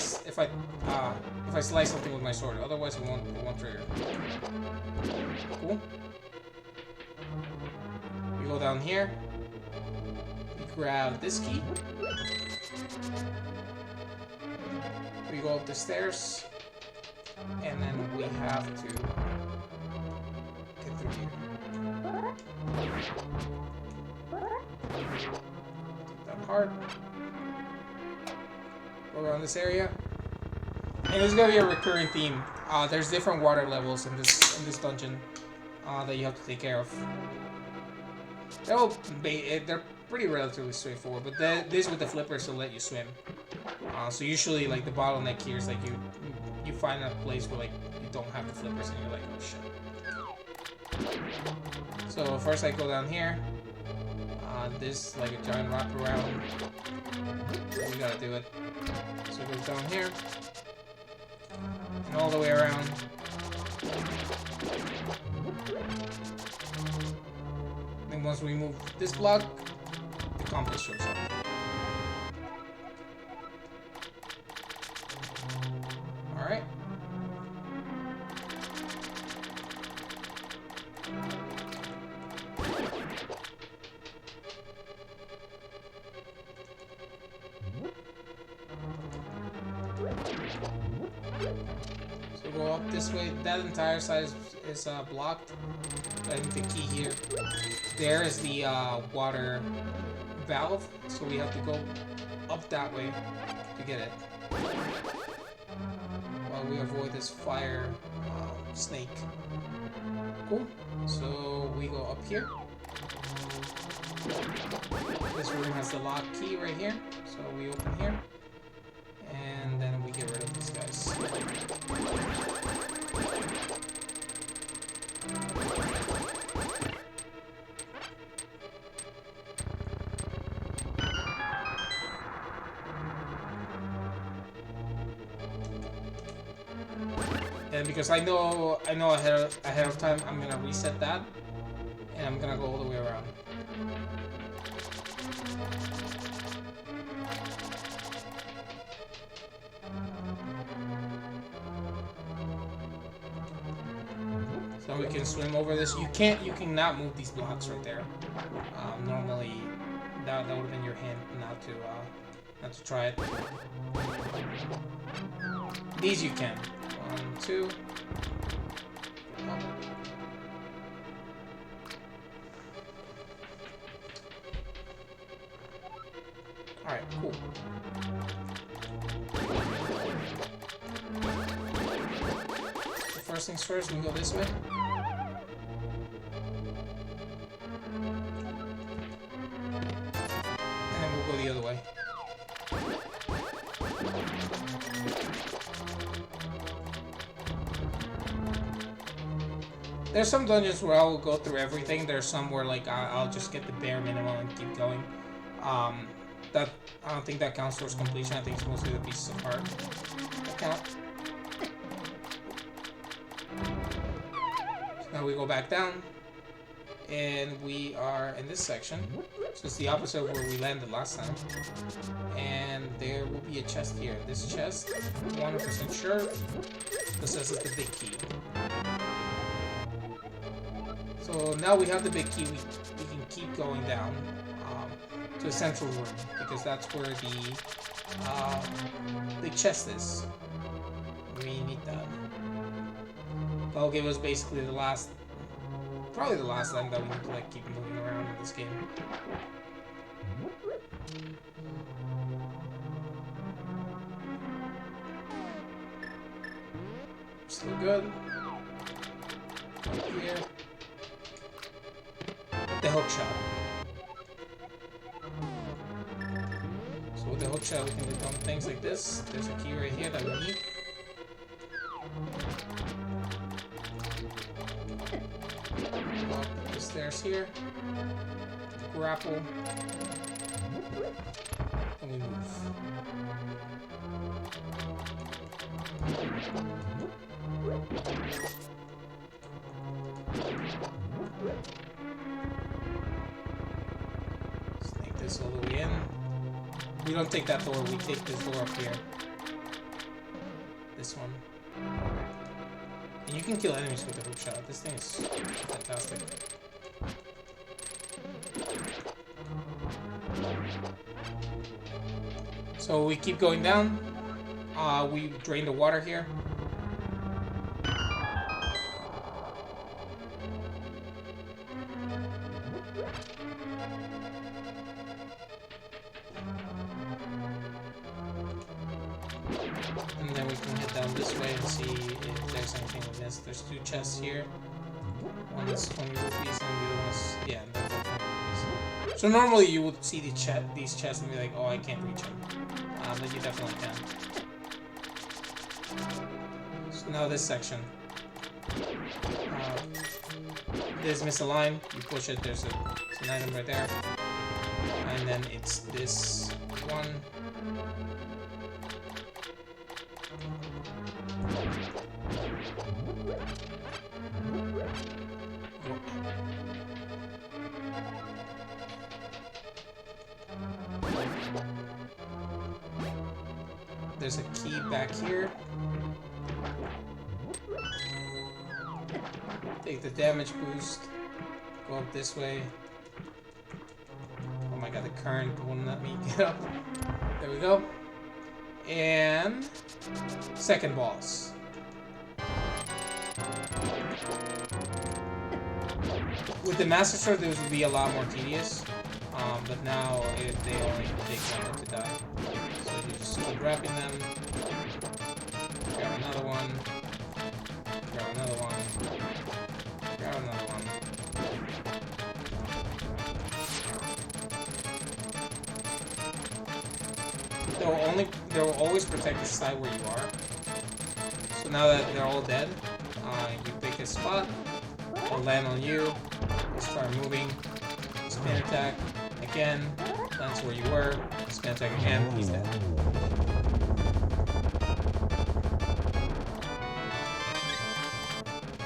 slice something with my sword. Otherwise, it won't trigger. Cool. We go down here. We grab this key. We go up the stairs. And then we have to get through here. That part. Go around this area. And there's gonna be a recurring theme. There's different water levels in this dungeon that you have to take care of. They're pretty relatively straightforward, but this with the flippers will let you swim. So usually, like, the bottleneck here is like you find a place where like you don't have the flippers and you're like, oh shit. So first I go down here. This like a giant wraparound. We gotta do it. So it goes down here. And all the way around. And once we move this block, the compass shows up. Alright. So go up this way. That entire side is blocked. I think the key here. There is the water valve, so we have to go up that way to get it. While we avoid this fire snake. Cool. So we go up here. This room has the lock key right here, so we open here. And then we get rid of these guys. And because I know ahead of time, I'm gonna reset that, and I'm gonna go all the way around. So we can swim over this. You cannot move these blocks right there. Normally, that would have been your hint not to try it. These you can. 1, 2. Alright, cool. So first things first, we go this way. And then we'll go the other way. There's some dungeons where I will go through everything. There's some where like I'll just get the bare minimum and keep going. That I don't think that counts towards completion. I think it's mostly the pieces of art that count. So now we go back down, and we are in this section. So it's the opposite of where we landed last time. And there will be a chest here. This chest, 100% sure, this is the big key. So now we have the big key, we can keep going down to the central room, because that's where the chest is. We need that. That'll give us basically the last, probably the last time that we need to like keep moving around in this game. Still good. Up here. The hook shot. So with the hook shot, we can do dumb things like this. There's a key right here that we need. Go up the stairs here. Grapple. And we move. Snake this all the way in. We don't take that door, we take this door up here. This one. And you can kill enemies with a hook shot. This thing is fantastic. So we keep going down. We drain the water here. And then we can head down this way and see if there's anything we missed. There's 2 chests here. One is 20 rupees and the other one's, yeah, that's all 20 rupees. So normally you would see these chests and be like, oh, I can't reach them. But you definitely can. So now this section. There's misaligned. You push it, there's an item right there. then it's this one. There's a key back here. Take the damage boost. Go up this way. Oh my god, the current won't let me get up. There we go. And second boss. With the Master Sword, this would be a lot more tedious. But now they only take one to die. So you just keep wrapping them. Grab another one. Grab another one. Grab another one. They'll always protect the side where you are. So now that they're all dead, you pick a spot, they'll land on you, you start moving, spin attack, again, lands where you were, spin attack again, he's dead.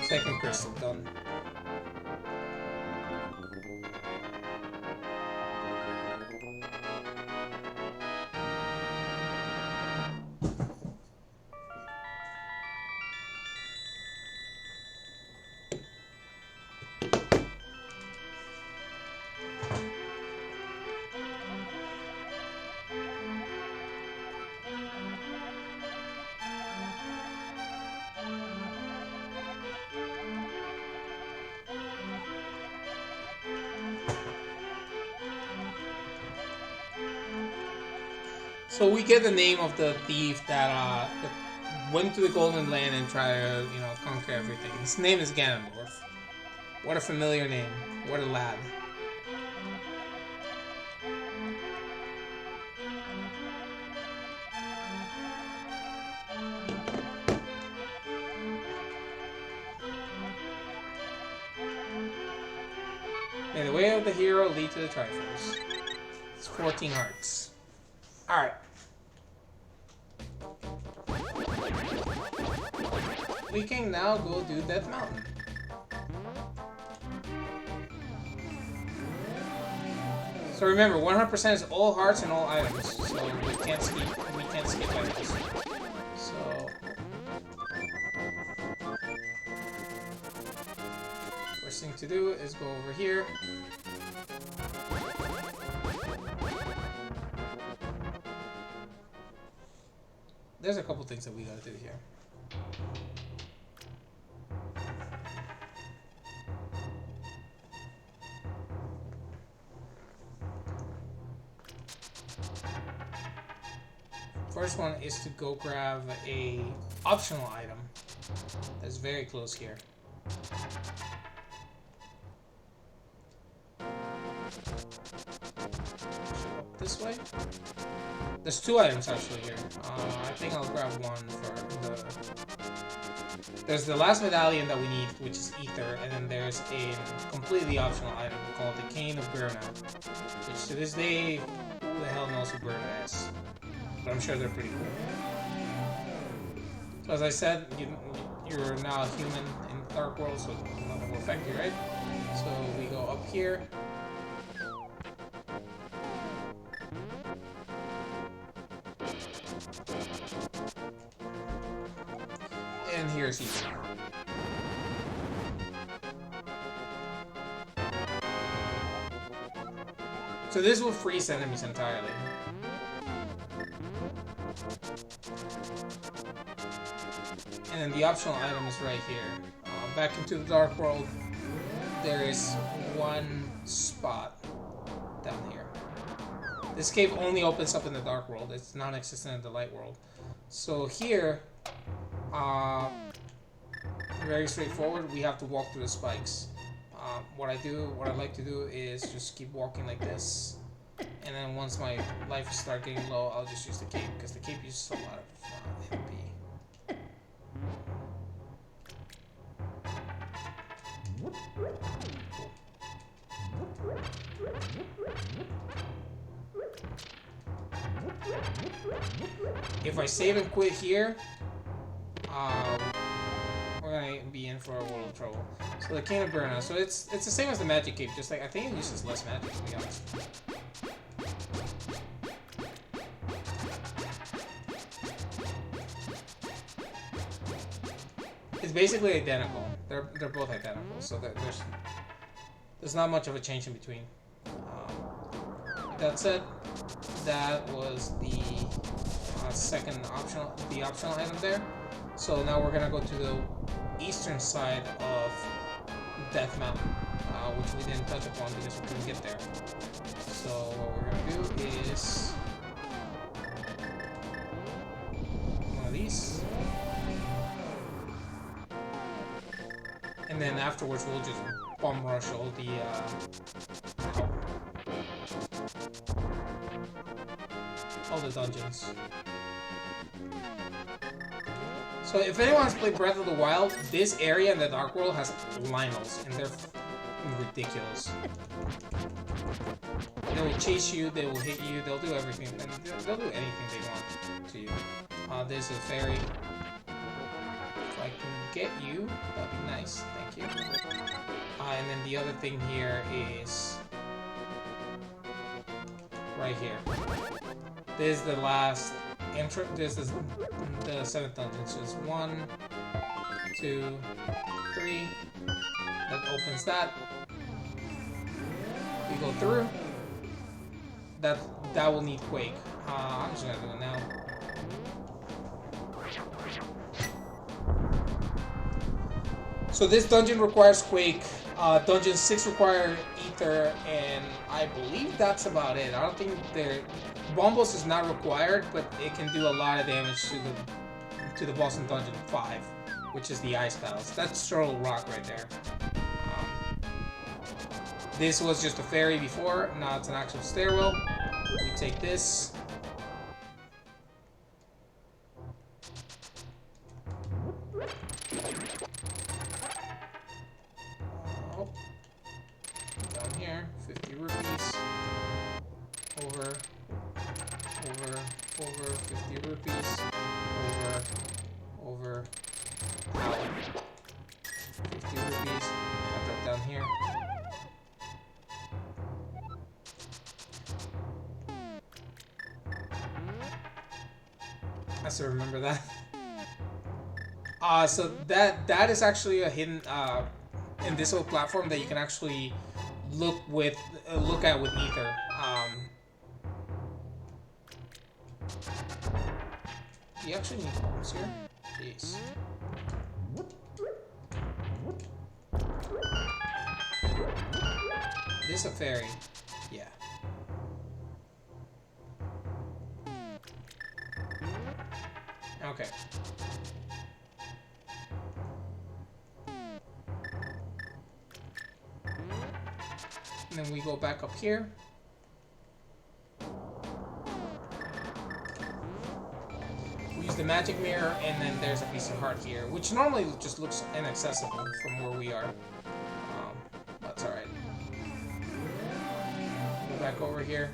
Second crystal done. So we get the name of the thief that went to the Golden Land and tried to, conquer everything. His name is Ganondorf. What a familiar name. What a lad. May the way of the hero lead to the Triforce. It's 14 hearts. Alright. We can now go do Death Mountain. So remember, 100% is all hearts and all items. So we can't skip items. So first thing to do is go over here. There's a couple things that we gotta do here. First one is to go grab a optional item that's very close here. This way? There's two items actually here. I think I'll grab one for the... There's the last medallion that we need, which is Ether, and then there's a completely optional item called the Cane of Burna, which to this day, who the hell knows who Burna is? But I'm sure they're pretty cool. So as I said, you're now a human in the Dark World, so nothing will affect you, right? So we go up here. And here's Ethan. So this will freeze enemies entirely. And then the optional item is right here. Back into the Dark World, there is one spot down here. This cave only opens up in the Dark World. It's non-existent in the Light World. So here, very straightforward. We have to walk through the spikes. What I like to do is just keep walking like this, and then once my life starts getting low, I'll just use the cape because the cape uses a lot of MP. if I save and quit here, we're gonna be in for a world of trouble. So the Cane of Burnout. So it's the same as the Magic Cape, just like I think it uses less magic, to be honest. It's basically identical. They're both identical, so there's not much of a change in between. That said, that was the second optional item there. So now we're gonna go to the eastern side of Death Mountain, which we didn't touch upon because we couldn't get there. So what we're gonna do is one of these, and then afterwards we'll just bomb rush all the dungeons. So if anyone has played Breath of the Wild, this area in the Dark World has Lynels, and they're ridiculous. They will chase you, they will hit you, they'll do everything, and they'll do anything they want to you. There's a fairy. If I can get you, that'd be nice, thank you. And then the other thing here is right here. This is the last entrance. This is the 7th dungeon. So it's 1, 2, 3. That opens that. We go through. That will need Quake. I'm just gonna do it now. So this dungeon requires Quake. Dungeon 6 require Ether, and I believe that's about it. I don't think Bombos is not required, but it can do a lot of damage to the boss in Dungeon 5, which is the Ice Palace. That's Turtle Rock right there. This was just a fairy before, now it's an actual stairwell. We take this. Down here, 50 rupees. Over, 50 rupees. Over, out. 50 rupees. I'll drop down here. I still remember that. So that is actually a hidden invisible platform that you can actually look at with Ether. Do you actually need bombs here? Jeez. This a fairy? Yeah. Okay. And then we go back up here. We use the magic mirror, and then there's a piece of heart here, which normally just looks inaccessible from where we are. That's alright. Go back over here.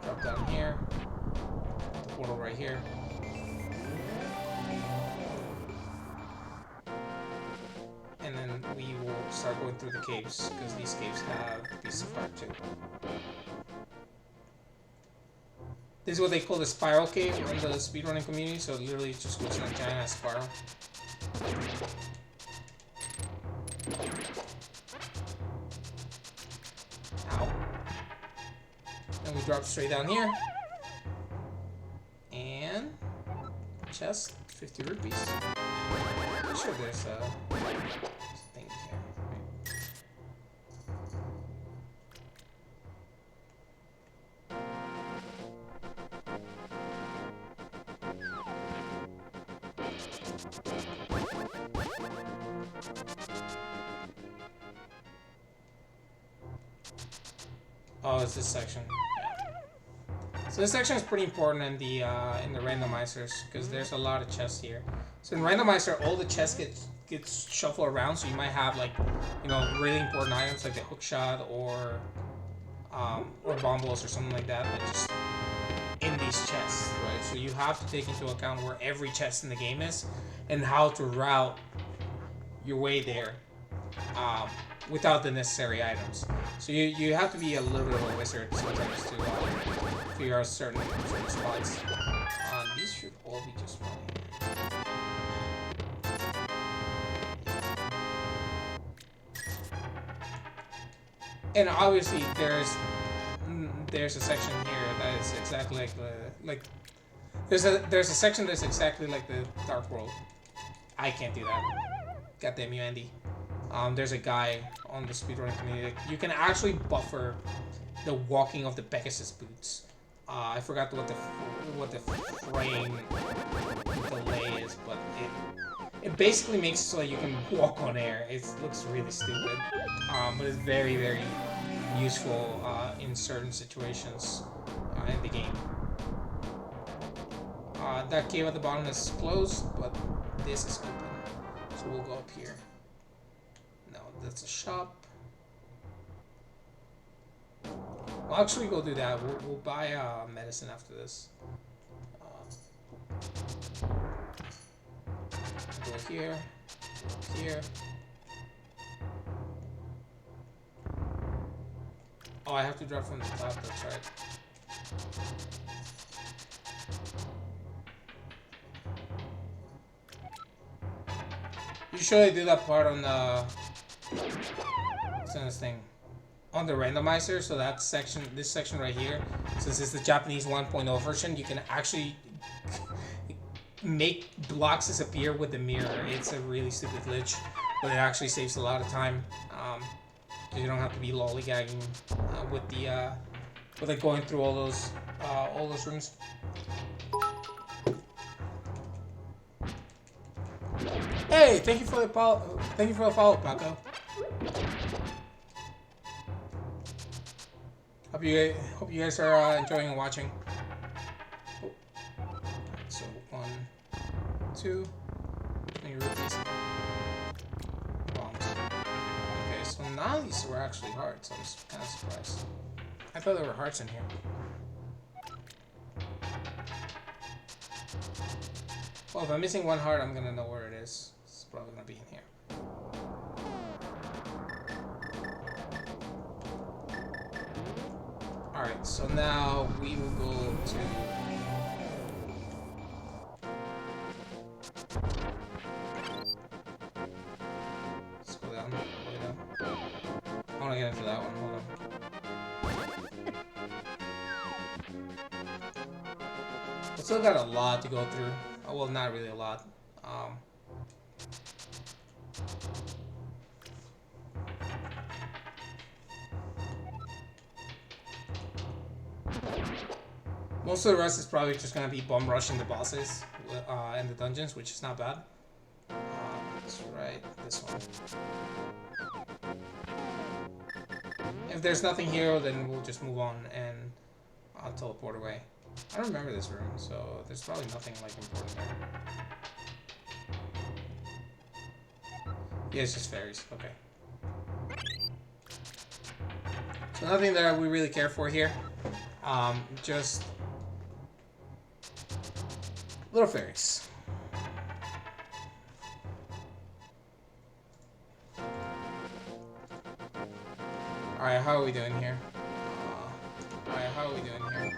Drop down here. Portal right here. And then we will start going through the caves, because these caves have a piece of heart too. This is what they call the spiral cave in the speedrunning community, so literally it just looks like a giant ass spiral. Ow. Then we drop straight down here. And chest, 50 rupees. I'm sure there's a thing here. Oh, it's this section. So this section is pretty important in the randomizers, because there's a lot of chests here. So in randomizer, all the chests get shuffled around, so you might have, like, you know, really important items like the hookshot or bombos or something like that just in these these chests, right? So you have to take into account where every chest in the game is and how to route your way there without the necessary items. So you have to be a little bit of a wizard sometimes to figure out certain spots. These should all be just fine. And obviously there's a section here that is exactly like there's a section that's exactly like the Dark World. I can't do that. Goddamn you, Andy. There's a guy on the speedrunning community. You can actually buffer the walking of the Pegasus boots. I forgot what the frame delay is, but it basically makes it so that you can walk on air. It looks really stupid, but it's very, very useful in certain situations in the game. That cave at the bottom is closed, but this is open. So we'll go up here. No, that's a shop. We'll actually go do that. We'll buy medicine after this. Go here. Go here. Oh, I have to drop from the top, that's right. Usually I do that part on the what's this thing? On the randomizer, so that section, this section right here, since it's the Japanese 1.0 version, you can actually make blocks disappear with the mirror. It's a really stupid glitch, but it actually saves a lot of time. You don't have to be lollygagging with like going through all those rooms. Hey, thank you for the follow. Thank you for the follow, Paco. Hope you guys are enjoying and watching. Oh. So 1, 2, 20 rupees. Bombs. Okay, so now these were actually hearts. I was kind of surprised. I thought there were hearts in here. Well, if I'm missing one heart, I'm gonna know where it is. It's probably gonna be in here. Alright, so now we will go to... Let's go down, way down. I wanna get into that one, hold on. I still got a lot to go through. Oh, well, not really a lot. Most of the rest is probably just gonna be bum rushing the bosses and the dungeons, which is not bad. That's right, this one. If there's nothing here, then we'll just move on and I'll teleport away. I don't remember this room, so there's probably nothing like important there. Yeah, it's just fairies. Okay. So nothing that we really care for here. Just little fairies. Alright, how are we doing here? Alright, how are we doing here?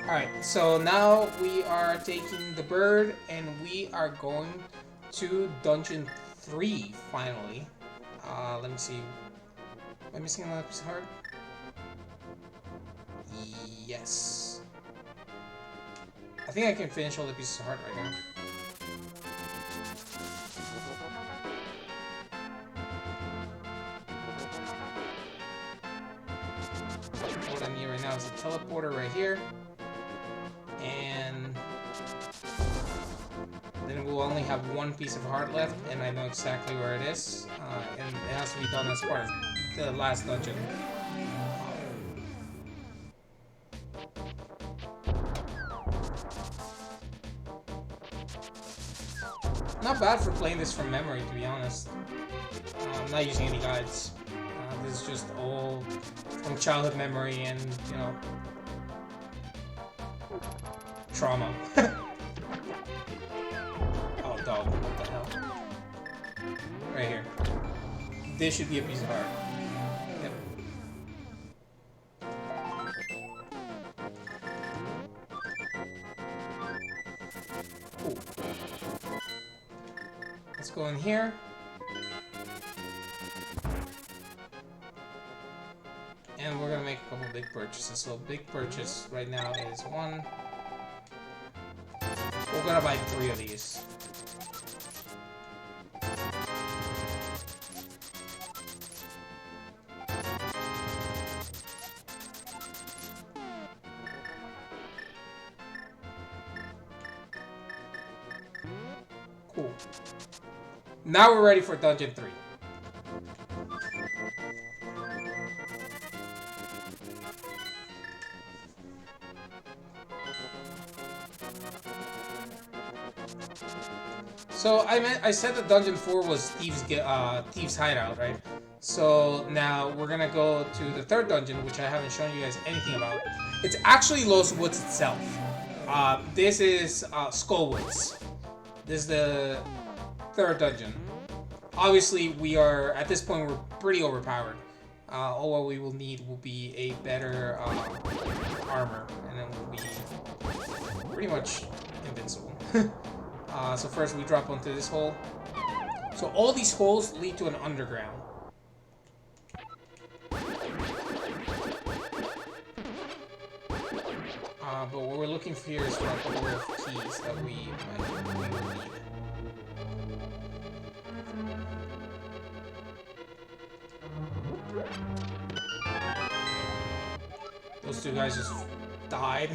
Alright, so now we are taking the bird and we are going to Dungeon 3, finally. Let me see. Am I missing another piece of heart? Yes. I think I can finish all the pieces of heart right now. What I need right now is a teleporter right here. And then we'll only have one piece of heart left, and I know exactly where it is. And it has to be done as part of the last dungeon. Not bad for playing this from memory, to be honest. I'm not using any guides. This is just all from childhood memory, and you know. trauma. Oh, dog. What the hell? Right here. This should be a piece of art. Yep. Cool. Let's go in here. And we're gonna make a couple big purchases. So big purchase right now is 1. We're gonna buy 3 of these. Cool. Now we're ready for Dungeon 3. So I said that Dungeon 4 was Thieves' Hideout, right? So now we're gonna go to the 3rd dungeon, which I haven't shown you guys anything about. It's actually Los Woods itself. This is Skull Woods. This is the 3rd dungeon. Obviously, we are at this point we're pretty overpowered. All what we will need will be a better armor, and then we'll be pretty much invincible. So first we drop onto this hole. So all these holes lead to an underground. But what we're looking for here is for a couple of keys that we will need. Those 2 guys just died.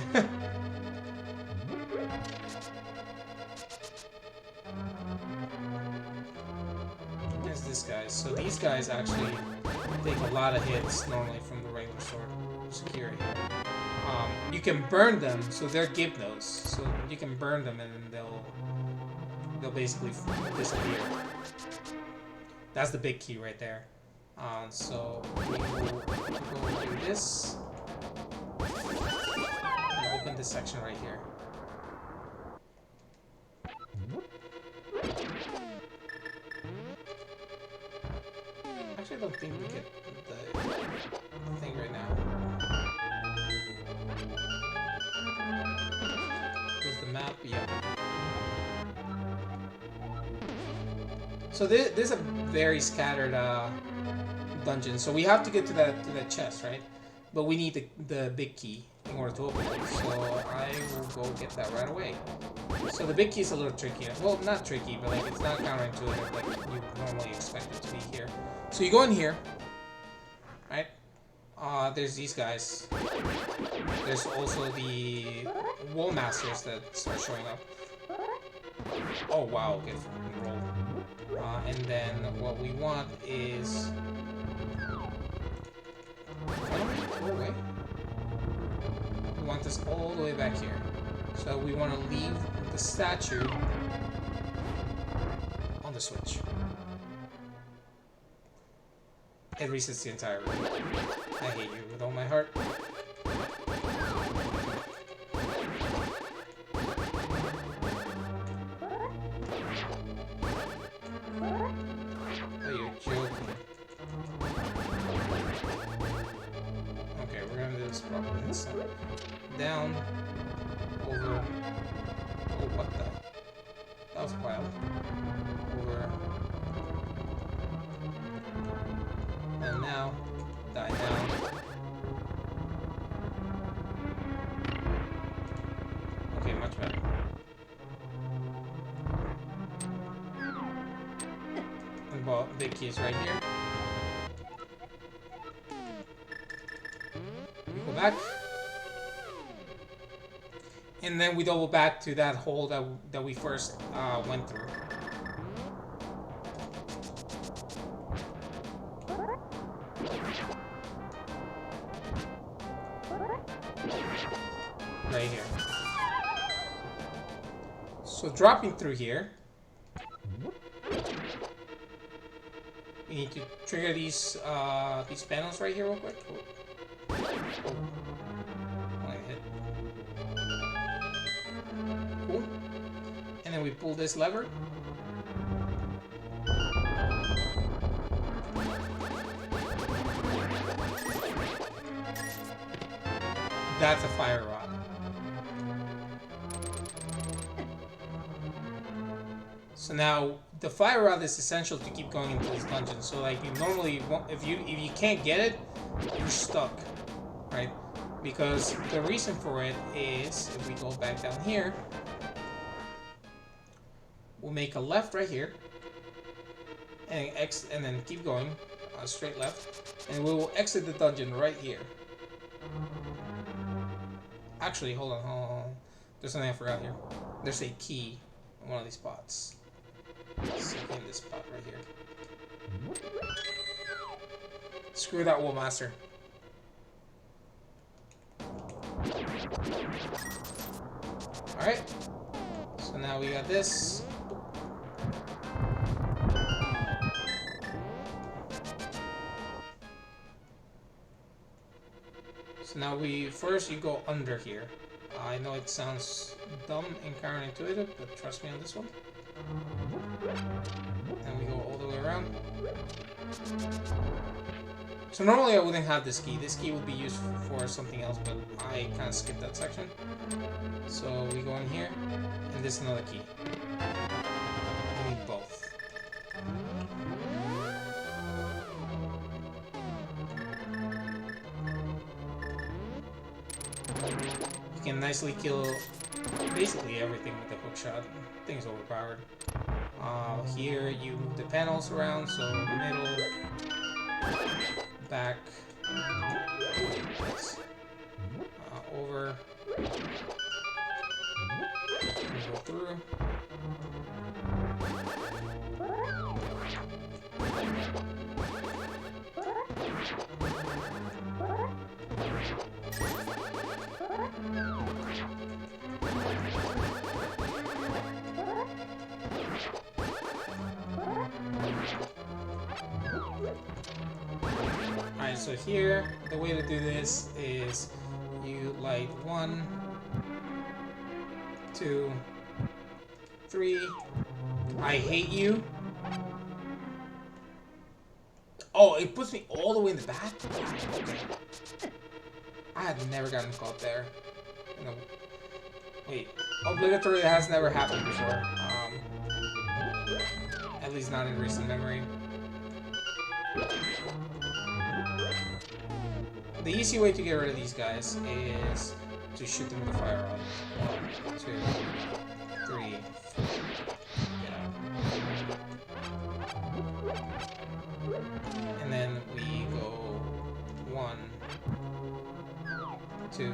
There's this guy. So these guys actually take a lot of hits normally from the regular sword. Secure here. You can burn them, so they're Gibnos. So you can burn them and then they'll basically disappear. That's the big key right there. So we will go do this. And open this section right here. Actually, I don't think we get the thing right now. There's the map, yeah. So this is a very scattered dungeon. So we have to get to that chest, right? But we need the big key in order to open it. So I will go get that right away. So the big key is a little tricky. Well, not tricky, but like it's not counterintuitive like you normally expect it to be here. So you go in here, right? There's these guys. There's also the wall masters that start showing up. Oh wow, okay, roll. And then what we want is... Go away. We want this all the way back here. So we want to leave the statue on the switch. It resets the entire room. I hate you with all my heart. Oh, you're joking. Okay, we're gonna do this properly this time. Down, over. Oh, what the? That was wild. Over. And now, die down. Okay, much better. And well, big key is right here. We go back. And then we double back to that hole that we first went through. Right here. So dropping through here, we need to trigger these panels right here real quick. Oh. I hit. and then we pull this lever. That's a fire rod. So now the fire rod is essential to keep going into this dungeon. So like you normally won't, if you can't get it, you're stuck, right? Because the reason for it is if we go back down here, we'll make a left right here, and and then keep going, straight left, and we will exit the dungeon right here. Actually, hold on. There's something I forgot here. There's a key in one of these spots. Let's in this spot right here. Screw that Wool Master. Alright. So now we got this. So now you go under here. I know it sounds dumb and counterintuitive, but trust me on this one. And we go all the way around. So normally I wouldn't have this key. This key would be used for something else, but I kind of skipped that section. So we go in here, and this is another key. We need both. You can nicely kill basically everything with the hook shot. Thing's overpowered. Here you move the panels around, so middle, back, over, go through. Alright, so here, the way to do this is you light 1, 2, 3. I hate you. Oh, it puts me all the way in the back? Okay. I had never gotten caught there. No. Wait, obligatory has never happened before. At least not in recent memory. The easy way to get rid of these guys is to shoot them with a fire rod. 1, 2, 3, 4. Yeah. And then we go 1, 2,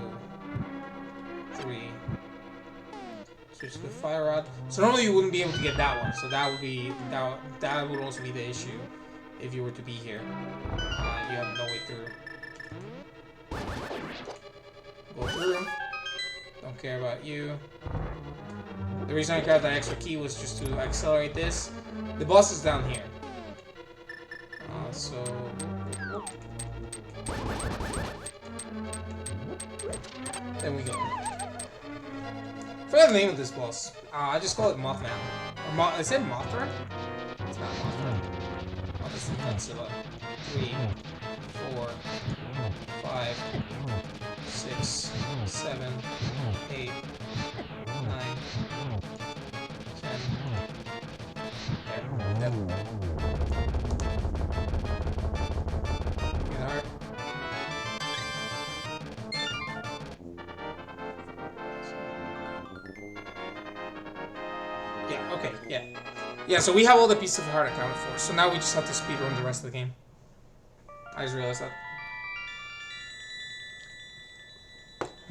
3. Switch to the fire rod. So normally you wouldn't be able to get that one. So that would be that would also be the issue if you were to be here. You have no way through. Go through. Don't care about you. The reason I grabbed that extra key was just to accelerate this. The boss is down here. So... Then we go. I forgot the name of this boss. I just call it Mothman. Or is it Mothra? It's not Mothra. Oh, this is Godzilla. 3, 4, 5, 6, 7, 8, 9, 10. There. Good heart. Yeah, okay, yeah. Yeah, so we have all the pieces of the heart accounted for. So now we just have to speedrun the rest of the game. I just realized that.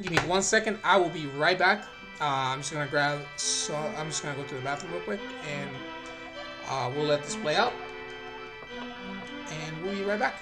Give me 1 second. I will be right back. I'm just gonna go to the bathroom real quick, and we'll let this play out, and we'll be right back.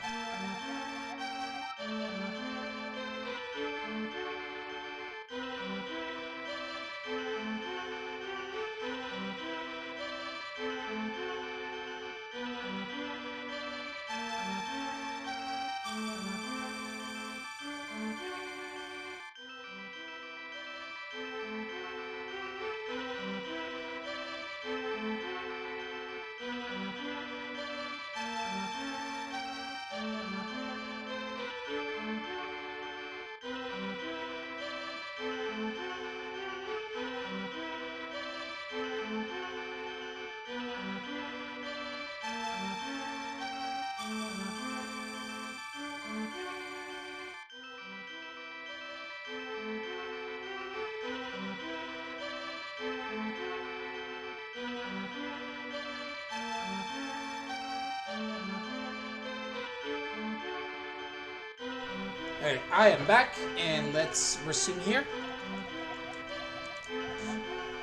Alright, I am back, and let's resume here.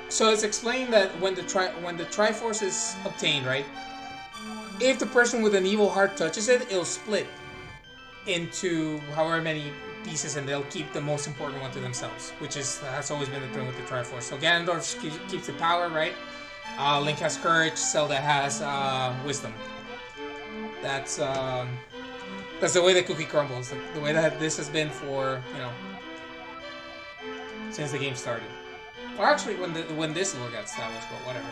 So it's explained that when the Triforce is obtained, right? If the person with an evil heart touches it, it'll split into however many pieces, and they'll keep the most important one to themselves, which has always been the thing with the Triforce. So Ganondorf keeps the power, right? Link has courage. Zelda has wisdom. That's the way that cookie crumbles. The way that this has been for since the game started. Or actually, when this lore got established, but whatever.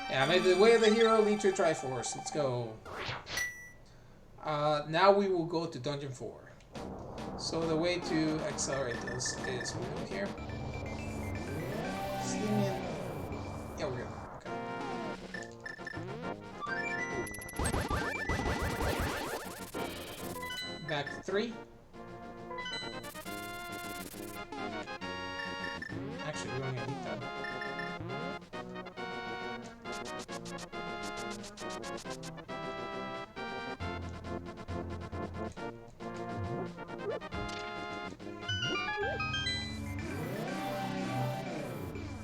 Yeah, maybe the way of the hero leads to Triforce. Let's go. Now we will go to Dungeon 4. So the way to accelerate this is we go here. Steam in. Yeah, we're good. Okay. Back to 3. Actually, we don't even need that.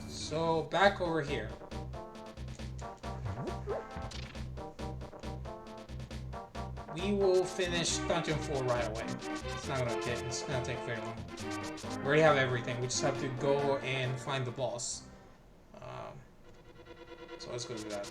So, back over here. We will finish Dungeon 4 right away. It's not gonna take very long. We already have everything. We just have to go and find the boss. So let's go do that.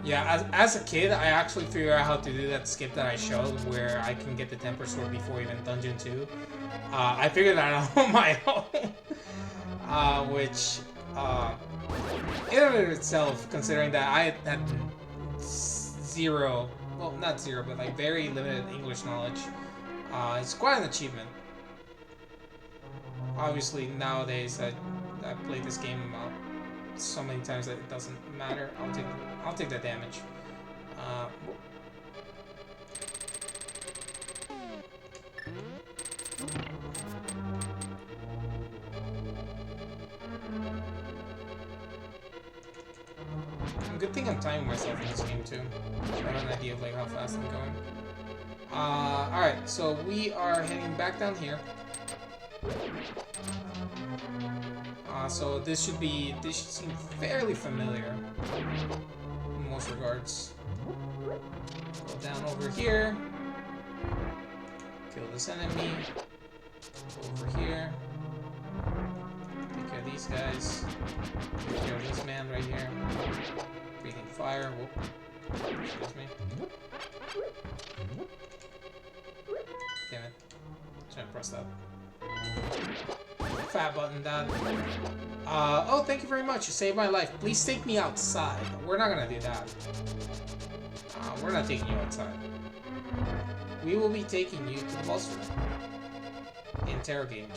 Yeah, as a kid, I actually figured out how to do that skip that I showed, where I can get the Temper Sword before even Dungeon 2. I figured that out on my own, which, in and of itself, considering that I had zero, well, not zero, but like very limited English knowledge, it's quite an achievement. Obviously, nowadays, I played this game so many times that it doesn't matter. I'll take the damage. Good thing I'm timing myself in this game too, so I have an idea of like how fast I'm going. Alright, so we are heading back down here. So this should seem fairly familiar in most regards. Go down over here. Kill this enemy. Go over here. Take care of these guys. Take care of this man right here. Breathing fire. Whoop. Excuse me. Damn it. Trying to press that. Fat button, Dad. Oh, thank you very much. You saved my life. Please take me outside. We're not gonna do that. We're not taking you outside. We will be taking you to the boss room. Interrogate.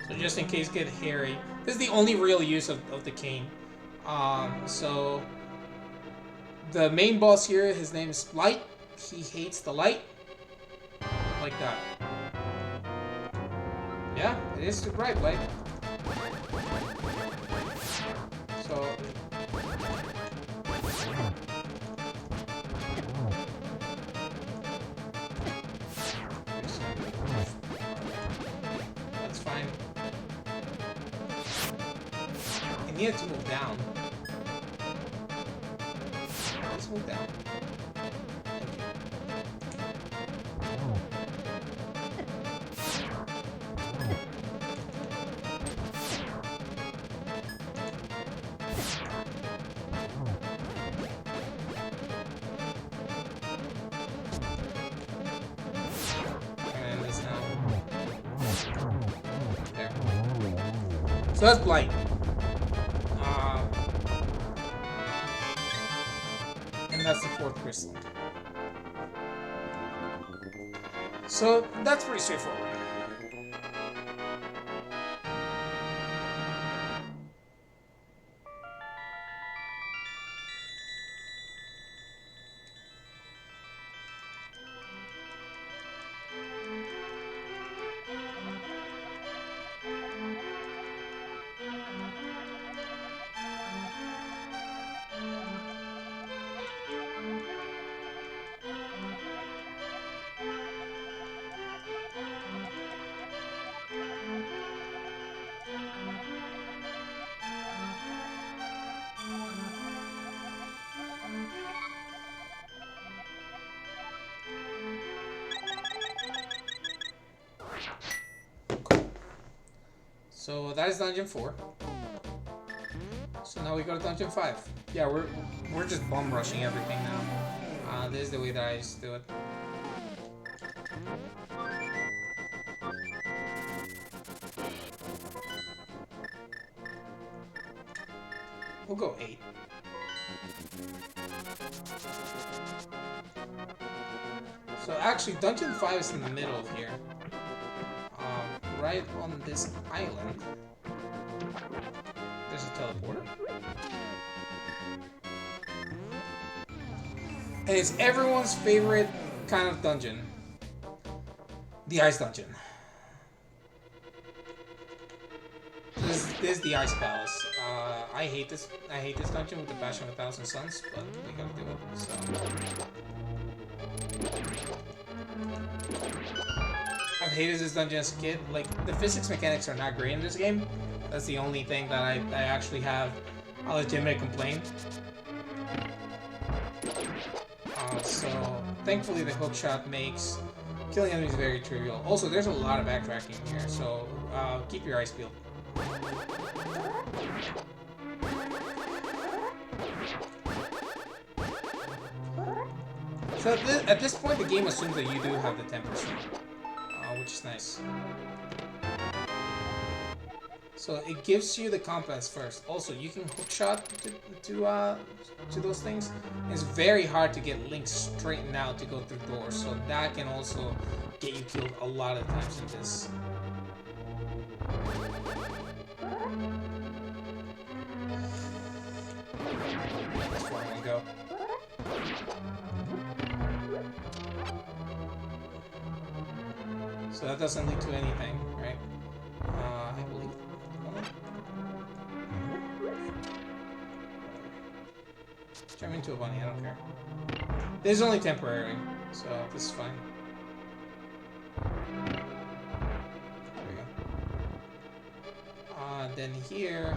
So just in case get hairy, this is the only real use of the cane. So the main boss here, his name is Light. He hates the light. Like that. Yeah, it is too bright, Light. So that's fine. I needed to move down. Let's move down. So that's Blight. And that's the 4th crystal. So that's pretty straightforward. So that is dungeon 4. So now we go to dungeon 5. Yeah, we're just bum rushing everything now. This is the way that I used to do it. We'll go 8. So actually, dungeon 5 is in the middle here. Right on this island. There's a teleporter. And it's everyone's favorite kind of dungeon. The ice dungeon. This is the ice palace. I hate this dungeon with the passion of 1,000 suns, but we gotta do it. So I've hated this dungeon as a kid. Like, the physics mechanics are not great in this game. That's the only thing that I actually have a legitimate complaint. So thankfully the hookshot makes killing enemies very trivial. Also, there's a lot of backtracking here, so keep your eyes peeled. So at this point, the game assumes that you do have the 10%, which is nice. So it gives you the compass first. Also, you can hookshot to those things. It's very hard to get links straightened out to go through doors, so that can also get you killed a lot of times in this. That's where I'm gonna go. So that doesn't lead to anything, right? I believe. Turn me into a bunny, I don't care. This is only temporary, so this is fine. There we go. Then here...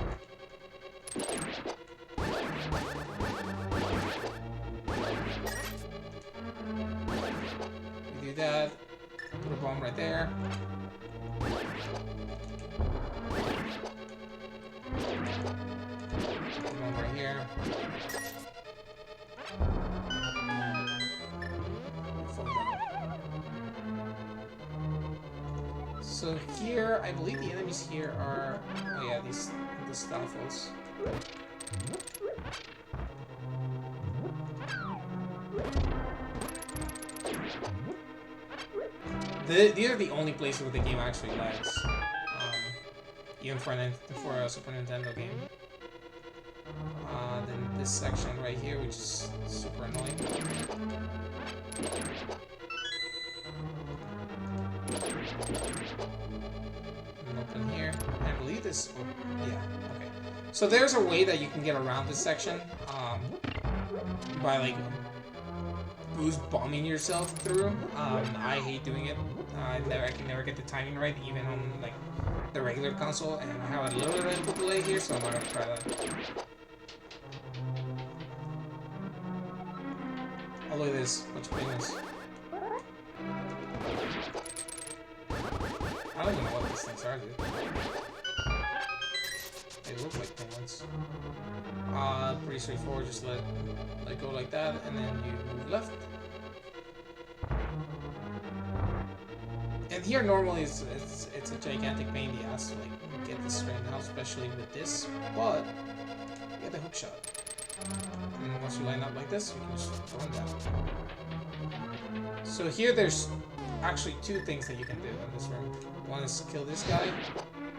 we do that. Put a bomb right there. Put a bomb right here. So here, I believe the enemies here are... oh yeah, the Staffels. These are the only places where the game actually lags. Even for a Super Nintendo game. Then this section right here, which is super annoying. And open here. I believe this... oh, yeah, okay. So there's a way that you can get around this section. By, like, boost bombing yourself through. I hate doing it. I can never get the timing right, even on, like, the regular console. And I have a little bit of a delay here, so I'm not gonna try that. Oh, look at this. Bunch of penguins. I don't even know what these things are, dude. They look like penguins. Pretty straightforward. Just let go like that, and then you move left. And here normally it's a gigantic pain in the ass to like get this straightened out, especially with this. But you get the hook shot. And then once you line up like this, you can just throw them down. So here there's actually two things that you can do in this room. One is kill this guy,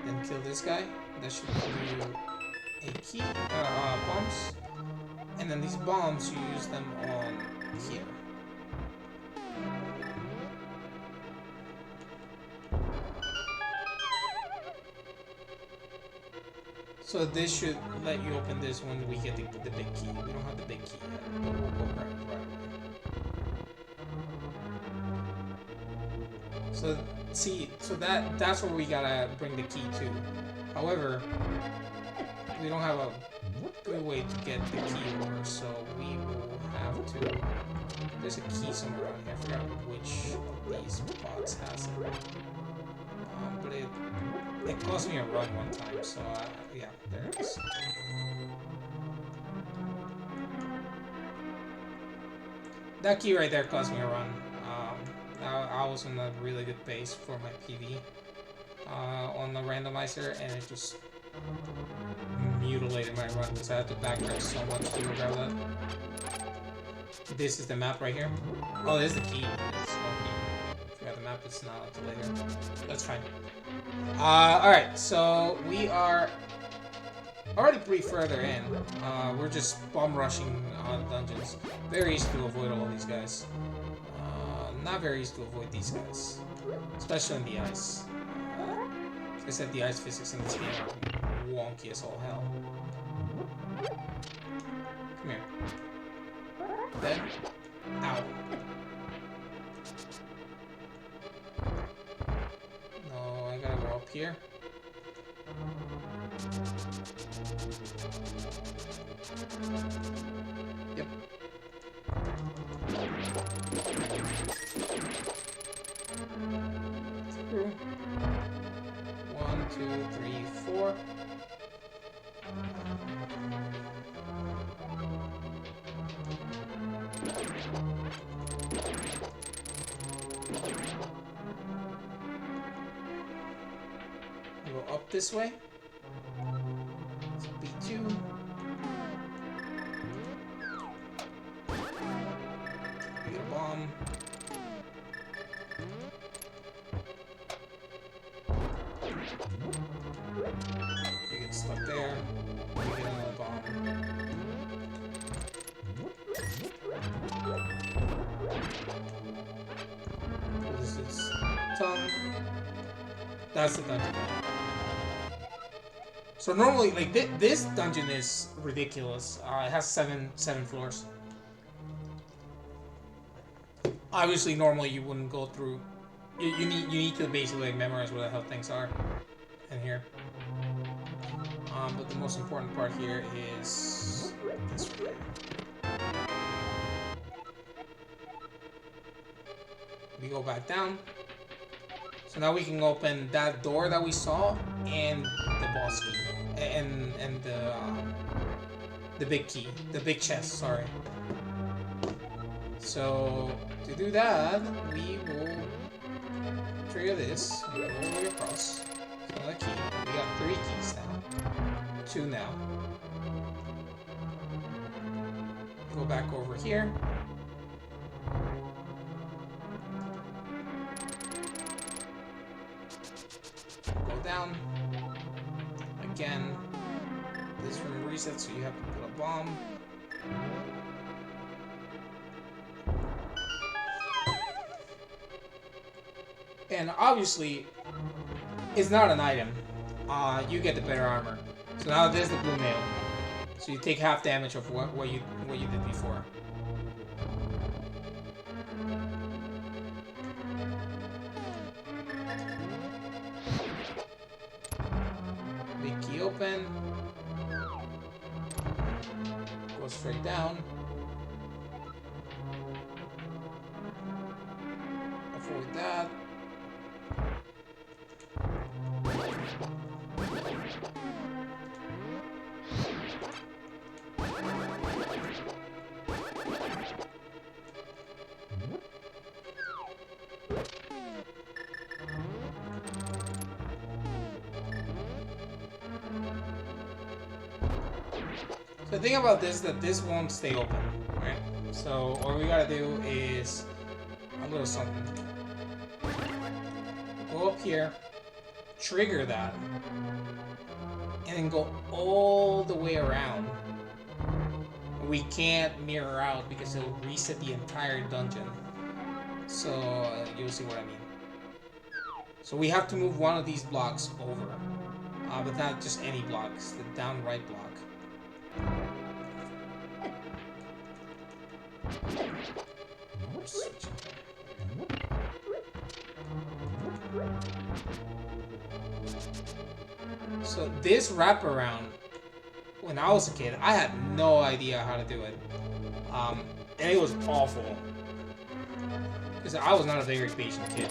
then kill this guy. That should give you a key, bombs. And then these bombs, you use them on here. So this should let you open this when we get the big key. We don't have the big key yet, but we'll go right away. So see, so that's where we gotta bring the key to. However, we don't have a good way to get the key over, so we will have to... there's a key somewhere around here. I forgot which of these spots has it. But it cost me a run one time, so yeah, there it is. That key right there cost me a run. I was on a really good pace for my PV on the randomizer, and it just mutilated my run because I had to backtrack so much to grab that. This is the map right here. Oh, there's the key. It's no key. Forgot the map is not until later. That's fine. Alright, so we are already pretty further in. We're just bomb rushing on dungeons. Very easy to avoid all these guys. Not very easy to avoid these guys. Especially in the ice. Like I said, the ice physics in this game are wonky as all hell. Come here. Dead. Ow. No, I gotta go up here. Yep. Through. 1, 2, 3, 4. Go up this way. It's B2. We get a bomb. We get stuck there. We get another bomb. What is this? Tongue. That's the dungeon. So normally, like this dungeon is ridiculous. It has seven floors. Obviously, normally you wouldn't go through. You need to basically like, memorize where the hell things are in here. But the most important part here is this right here. We go back down. So now we can open that door that we saw and the boss key and the big key, the big chest. Sorry. So to do that, we will trigger this and go all the way across. So another key. We got 3 keys now. 2 now. Go back over here. Go down. Again. This room resets, so you have to put a bomb. And obviously, it's not an item. You get the better armor. So now there's the blue nail. So you take half damage of what you did before. Big key open. Go straight down. Avoid that. The thing about this is that this won't stay open, right? So all we gotta do is a little something. Go up here, trigger that, and then go all the way around. We can't mirror out because it'll reset the entire dungeon. So you'll see what I mean. So we have to move one of these blocks over, but not just any block, it's the down right block. So this wraparound, when I was a kid, I had no idea how to do it. And it was awful. Because I was not a very patient kid.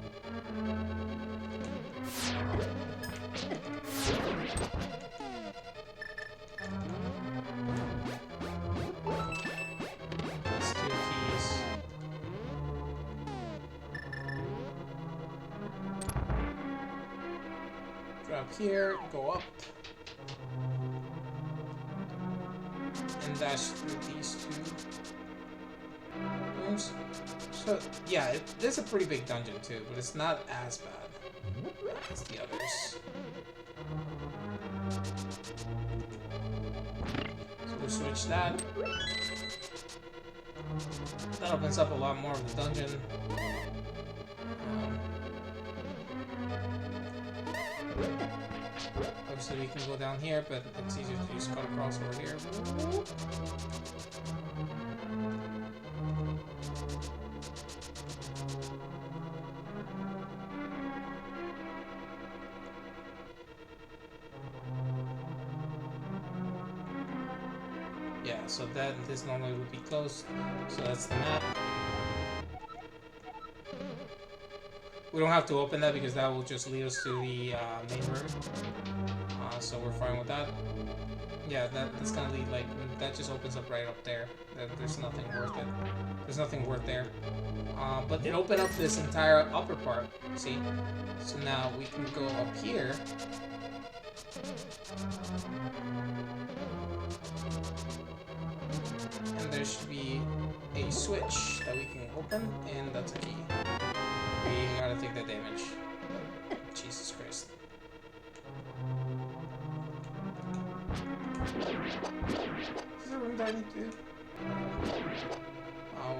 up here, go up. And dash through these two rooms. So, yeah, it's a pretty big dungeon too, but it's not as bad as the others. So we'll switch that. That opens up a lot more of the dungeon. Obviously we can go down here, but it's easier to just cut across over here. Yeah, so this normally would be closed. So that's the map. We don't have to open that because that will just lead us to the main room. So we're fine with that. Yeah, that's gonna lead, like, that just opens up right up there. There's nothing worth it. There's nothing worth there. But it opened up this entire upper part, see? So now we can go up here. And there should be a switch that we can open, and that's a key. We gotta take the damage. Jesus Christ. Is there a room that I need to do? Oh,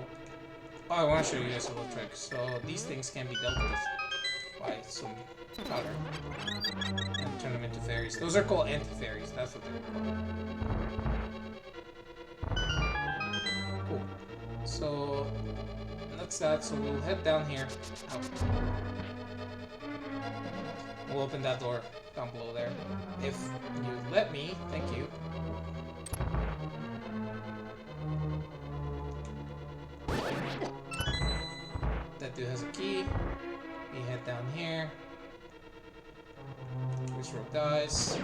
I want to show you guys a little trick. So these things can be dealt with by some powder and turn them into fairies. Those are called anti-fairies. That's what they're called. Cool. So that's that. So we'll head down here. Out. We'll open that door down below there. If you let me, thank you. That dude has a key. We head down here. This rope dies.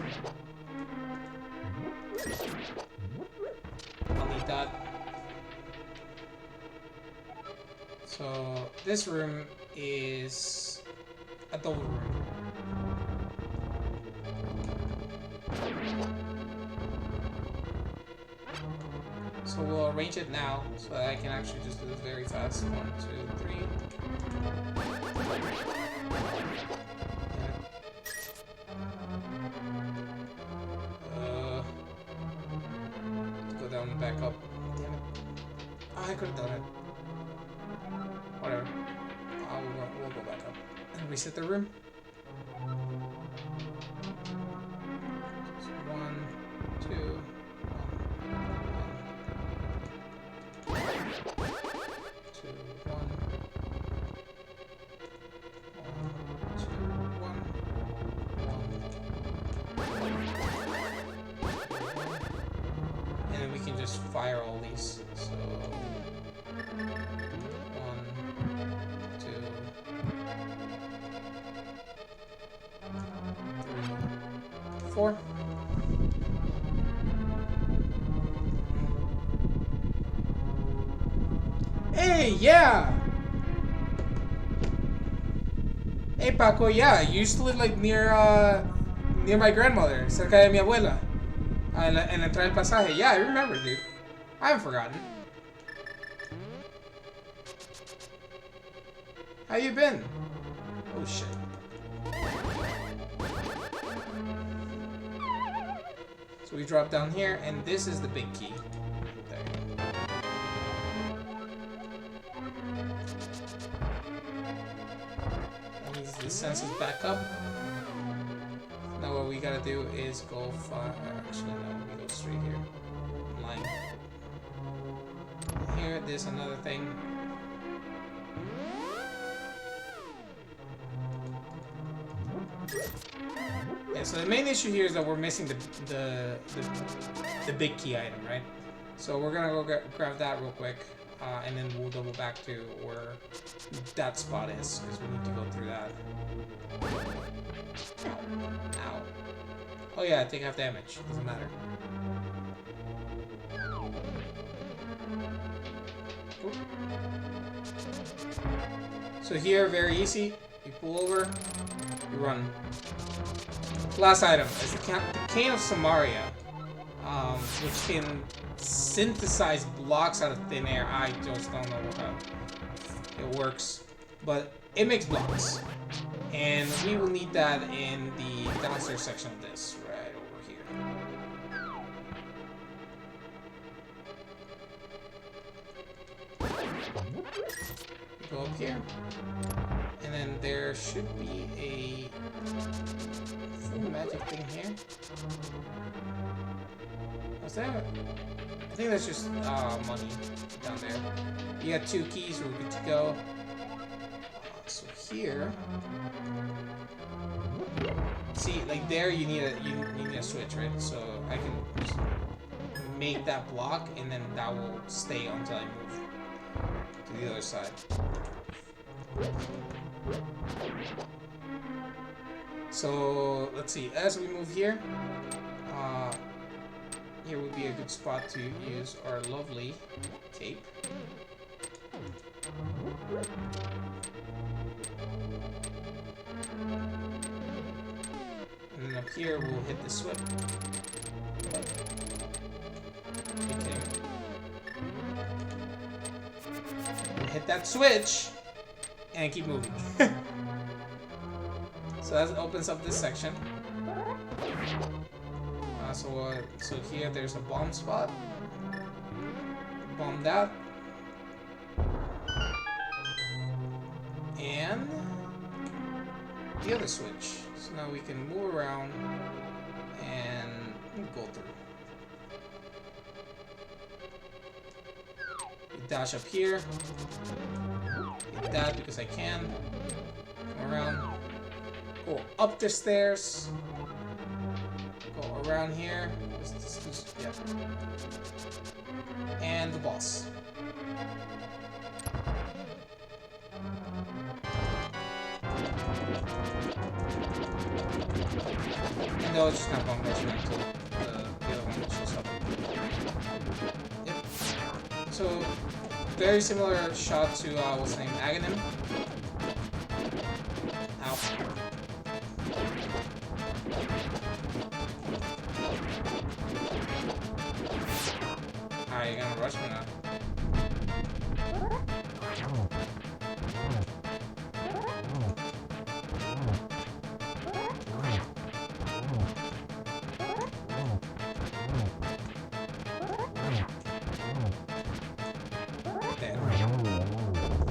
I'll need that. So this room is a double room. So we'll arrange it now so that I can actually just do this very fast. 1, 2, 3. Go down and back up. Damn it. Oh, I could have done it. Whatever. We'll go back up and reset the room. 1, 2. 1, 2, 1. And then we can just fire all these. So 1, 2, 3, 4. Hey, yeah! Hey, Paco, yeah, you used to live, like, near my grandmother, cerca de mi abuela. En la entrada del pasaje. Yeah, I remember, dude. I haven't forgotten. How you been? Oh, shit. So we drop down here, and this is the big key. There. The senses back up. Now what we gotta do is go far. Actually, no, we go straight here. Line. Here, there's another thing. Yeah, so the main issue here is that we're missing the big key item, right? So we're gonna go grab that real quick. And then we'll double back to where that spot is, because we need to go through that. Ow. Oh yeah, I take half damage. Doesn't matter. Oop. So here, very easy. You pull over, you run. Last item is the Cane of Samaria, which can synthesize blocks out of thin air. I just don't know how it works, but it makes blocks. And we will need that in the downstairs section of this, right over here. Go up here. And then there should be a full magic thing here. Was that? I think that's just money down there. You got 2 keys, we're good to go. So here, see, like there, you need a switch, right? So I can just make that block, and then that will stay until I move to the other side. So let's see. As we move here, here would be a good spot to use our lovely cape. And then up here, we'll hit the switch. Okay. We'll hit that switch and keep moving. So that opens up this section. So here there's a bomb spot. Bomb that. And the other switch. So now we can move around and go through. Dash up here. Hit that because I can. Come around. Go up the stairs. Go around here. Yeah. And the boss. And they'll just kind of bump that until the other one shows up. Yep. So, very similar shot to, what's the name? Aghanim. Ow. Alright, you're gonna rush me now.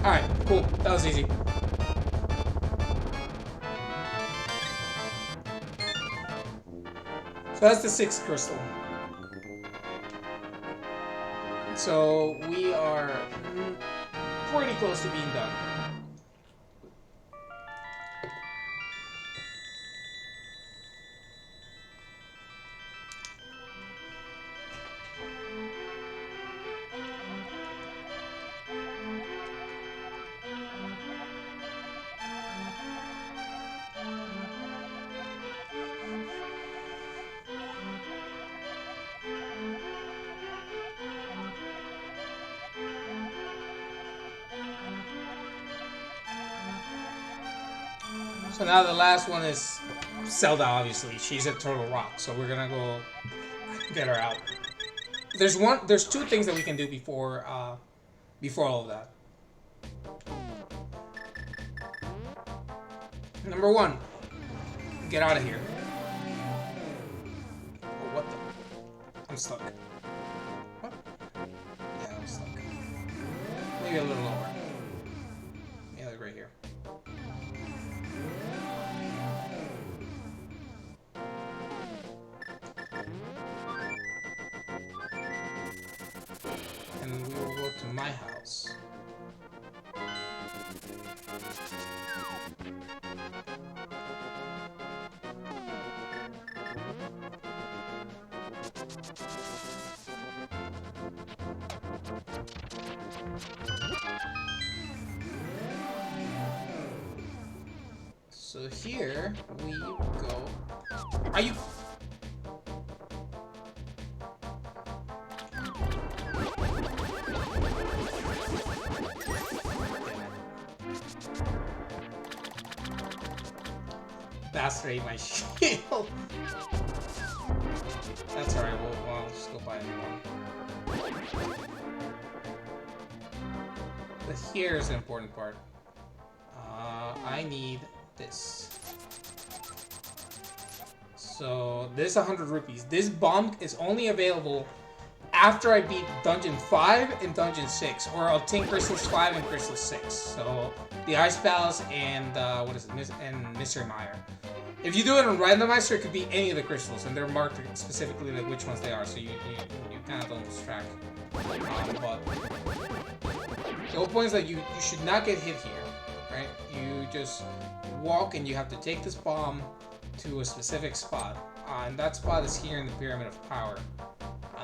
Alright, cool. That was easy. So that's the 6th crystal. So we are pretty close to being done. So now the last one is Zelda, obviously. She's a Turtle Rock, so we're gonna go get her out. There's 2 things that we can do before all of that. Number 1, get out of here. Oh, what the? I'm stuck. What? Yeah, I'm stuck. Maybe a little lower. Yeah, like right here. And we will go to my house. So here we go. Are you? bastard ate my shield. That's alright, well, I'll just go buy a new one. But here's the important part. I need this. So, this 100 rupees. This bomb is only available after I beat Dungeon 5 and Dungeon 6, or obtain Crystals 5 and Crystals 6. So, the Ice Palace and, and Mystery Mire. If you do it on randomizer, it could be any of the crystals, and they're marked specifically like which ones they are, so you kind of don't lose track. But the whole point is that you should not get hit here, right? You just walk and you have to take this bomb to a specific spot. And that spot is here in the Pyramid of Power.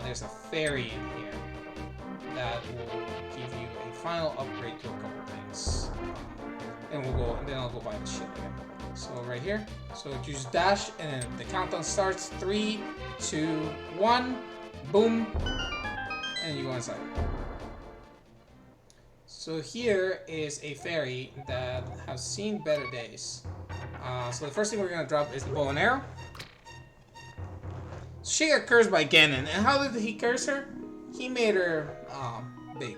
There's a fairy in here that will give you a final upgrade to a couple things. And then I'll go buy the shit again. So right here, so you just dash, and then the countdown starts. 3, 2, 1, boom, and you go inside. So here is a fairy that has seen better days. So the first thing we're gonna drop is the bow and arrow. She got cursed by Ganon, and how did he curse her? He made her big.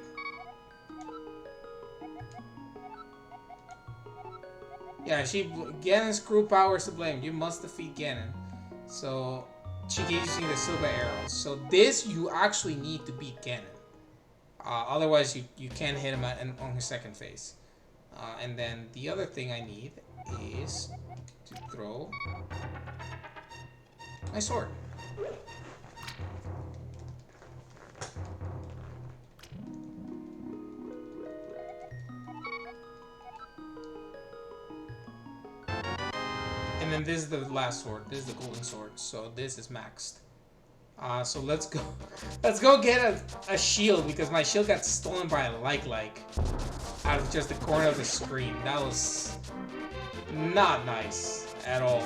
Yeah, Ganon's cruel power is to blame. You must defeat Ganon. So she gives you the silver arrows. So this you actually need to beat Ganon. Otherwise you can't hit him on his second phase. And then the other thing I need is to throw my sword. And then this is the last sword. This is the golden sword. So this is maxed. So let's go. Let's go get a shield, because my shield got stolen by a like out of just the corner of the screen. That was not nice at all.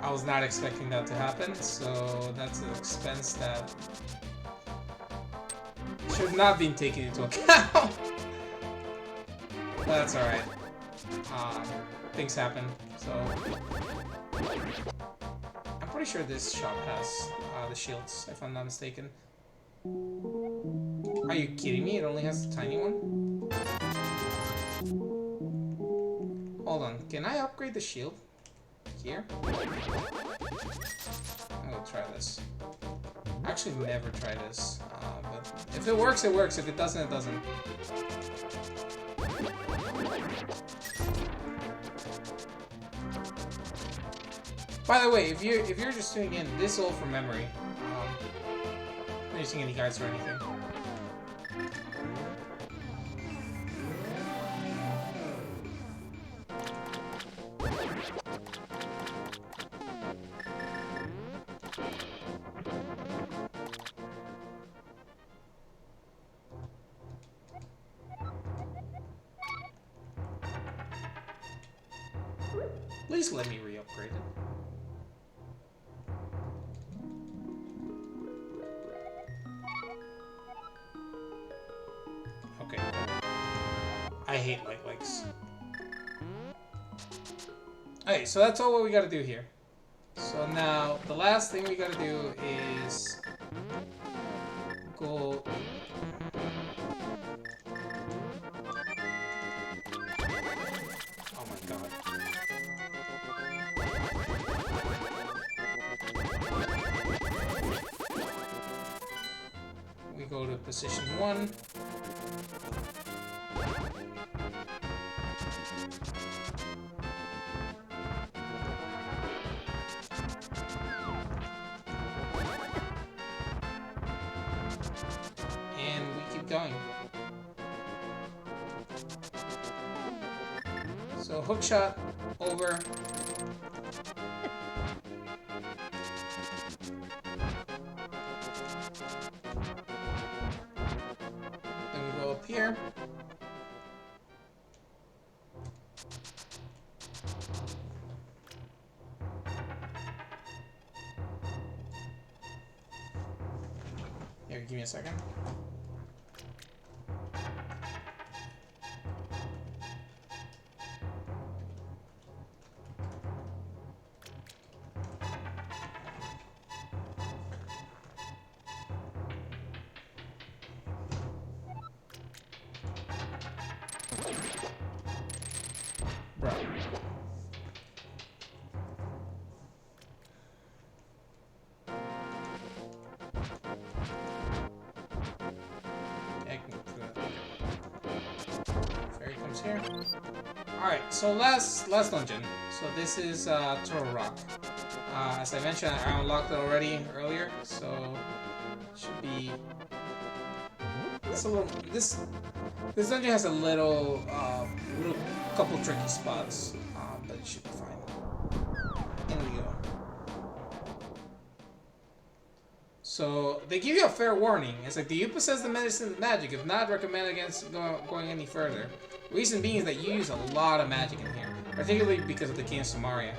I was not expecting that to happen. So that's an expense that should not be taken into account. But that's all right. Things happen. So I'm pretty sure this shop has the shields, if I'm not mistaken. Are you kidding me? It only has the tiny one? Hold on. Can I upgrade the shield? Here? I'm gonna try this. I actually never tried this. But if it works, it works. If it doesn't, it doesn't. By the way, if you're just tuning in, this is all from memory. I'm not using any guides or anything. Please let me re-upgrade it. Okay. I hate light likes. Okay, so that's all what we gotta do here. So now, the last thing we gotta do is go... Oh my god. We go to position 1. And we keep going. So hook shot over. Then we go up here. Here, give me a second. Bro. Yeah, I can go through that. Fairy comes here. Alright, so last dungeon. So this is Turtle Rock. As I mentioned, I unlocked it already earlier, so it should be. It's a little. This dungeon has a little couple tricky spots, but it should be fine. In we go. So they give you a fair warning. It's like, do you possess the medicine of magic? If not, recommend against going any further. Reason being is that you use a lot of magic in here, particularly because of the King of Samaria.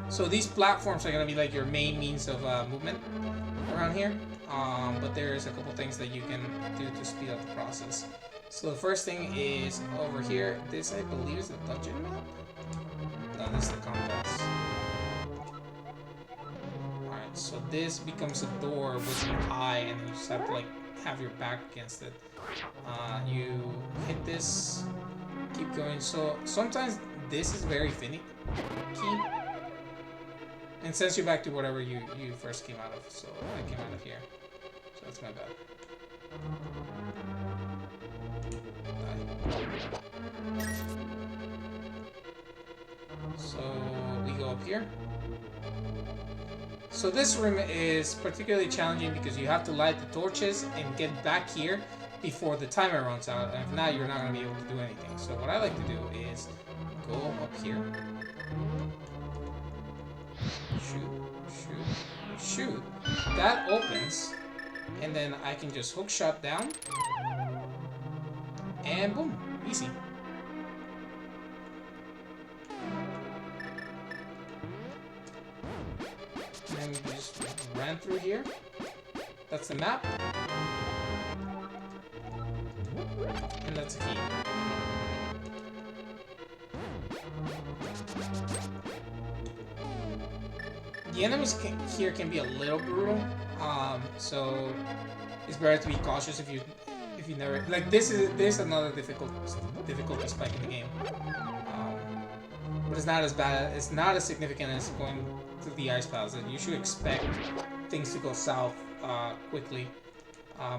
So these platforms are gonna be like your main means of movement around here. But there's a couple things that you can do to speed up the process. So the first thing is over here. This, I believe, is the dungeon map. No, this is the compass. Alright, so this becomes a door with an eye, and you just have to like have your back against it. You hit this, keep going. So sometimes this is very finicky, and sends you back to whatever you first came out of. So I came out of here, so that's my bad. So we go up here. So this room is particularly challenging because you have to light the torches and get back here before the timer runs out, and if not, you're not going to be able to do anything. So what I like to do is go up here, shoot. That opens, and then I can just hook shot down, and boom, easy. And we just ran through here. That's the map. And that's a key. The enemies here can be a little brutal, so it's better to be cautious if you never like this is another difficulty spike in the game, but it's not as bad. It's not as significant as going through the ice paths. You should expect things to go south quickly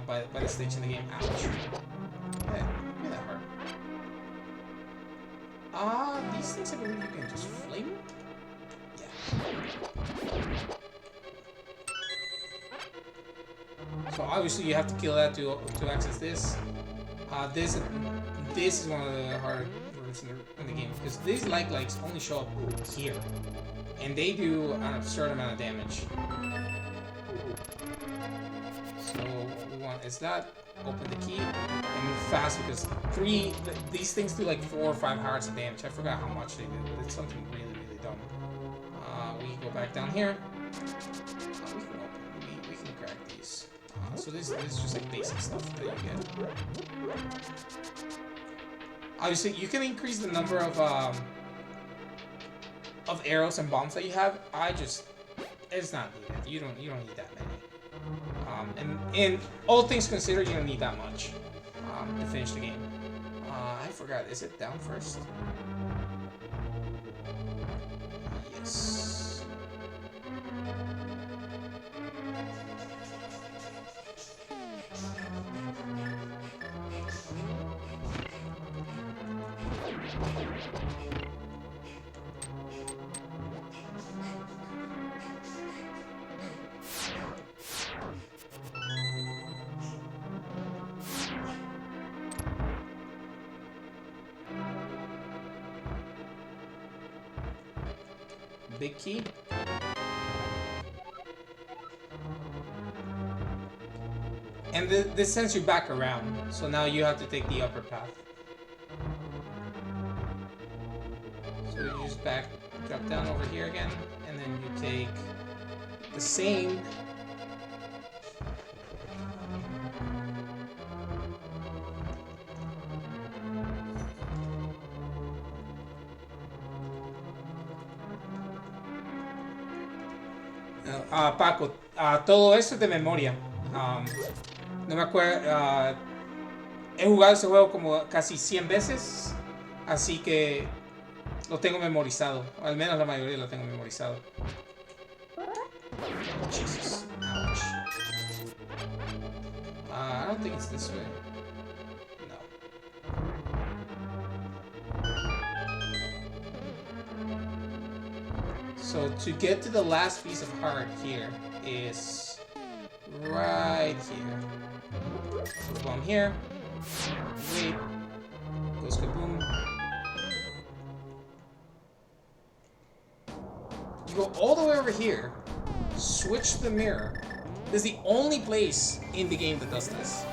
by the stage in the game. Ouch! Yeah, look at that hurt. These things I believe you can just flame. So obviously you have to kill that to access this. This is one of the hard rooms in the game because these lights only show up here, and they do an absurd amount of damage. So what we want is that. Open the key and move fast because these things do like 4 or 5 hearts of damage. I forgot how much they do. It's something really dumb. We go back down here. We can crack these. So this is just like basic stuff that you get. Obviously, you can increase the number of arrows and bombs that you have. It's not needed. You don't need that many. And all things considered, you don't need that much to finish the game. I forgot. Is it down first? Yes. Big key. And this sends you back around, so now you have to take the upper path. So you just drop down over here again, and then you take the same. Paco, todo eso es de memoria. No me acuerdo. he jugado ese juego como casi 100 veces, así que lo tengo memorizado. Al menos la mayoría lo tengo memorizado. Jesus. Ouch. I don't think it's this way. No. So to get to the last piece of heart here is right here. Put a bomb here. Wait. Goes kaboom. You go all the way over here. Switch the mirror. This is the only place in the game that does this.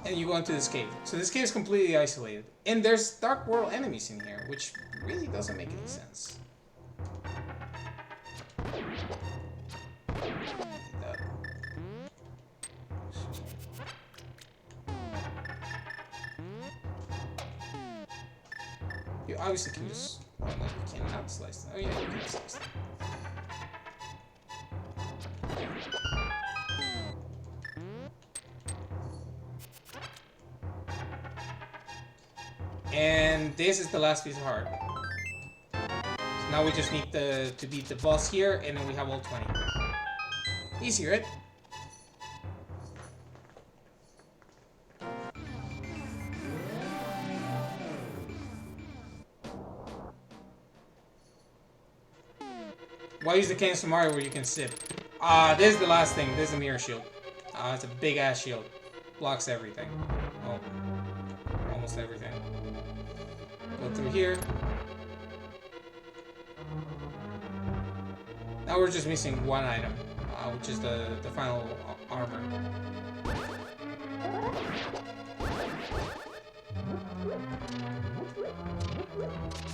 And you go into this cave. So this cave is completely isolated. And there's Dark World enemies in here, which really doesn't make any sense. You obviously can just... Oh no, you cannot slice them. Oh yeah, you can slice them. And this is the last piece of heart. So now we just need to beat the boss here, and then we have all 20. Easy, right? Why use the Canes from Mario where you can sit? This is the last thing. This is a mirror shield. It's a big ass shield. Blocks everything. Oh. Almost everything. Go through here. Now we're just missing one item, which is the final armor.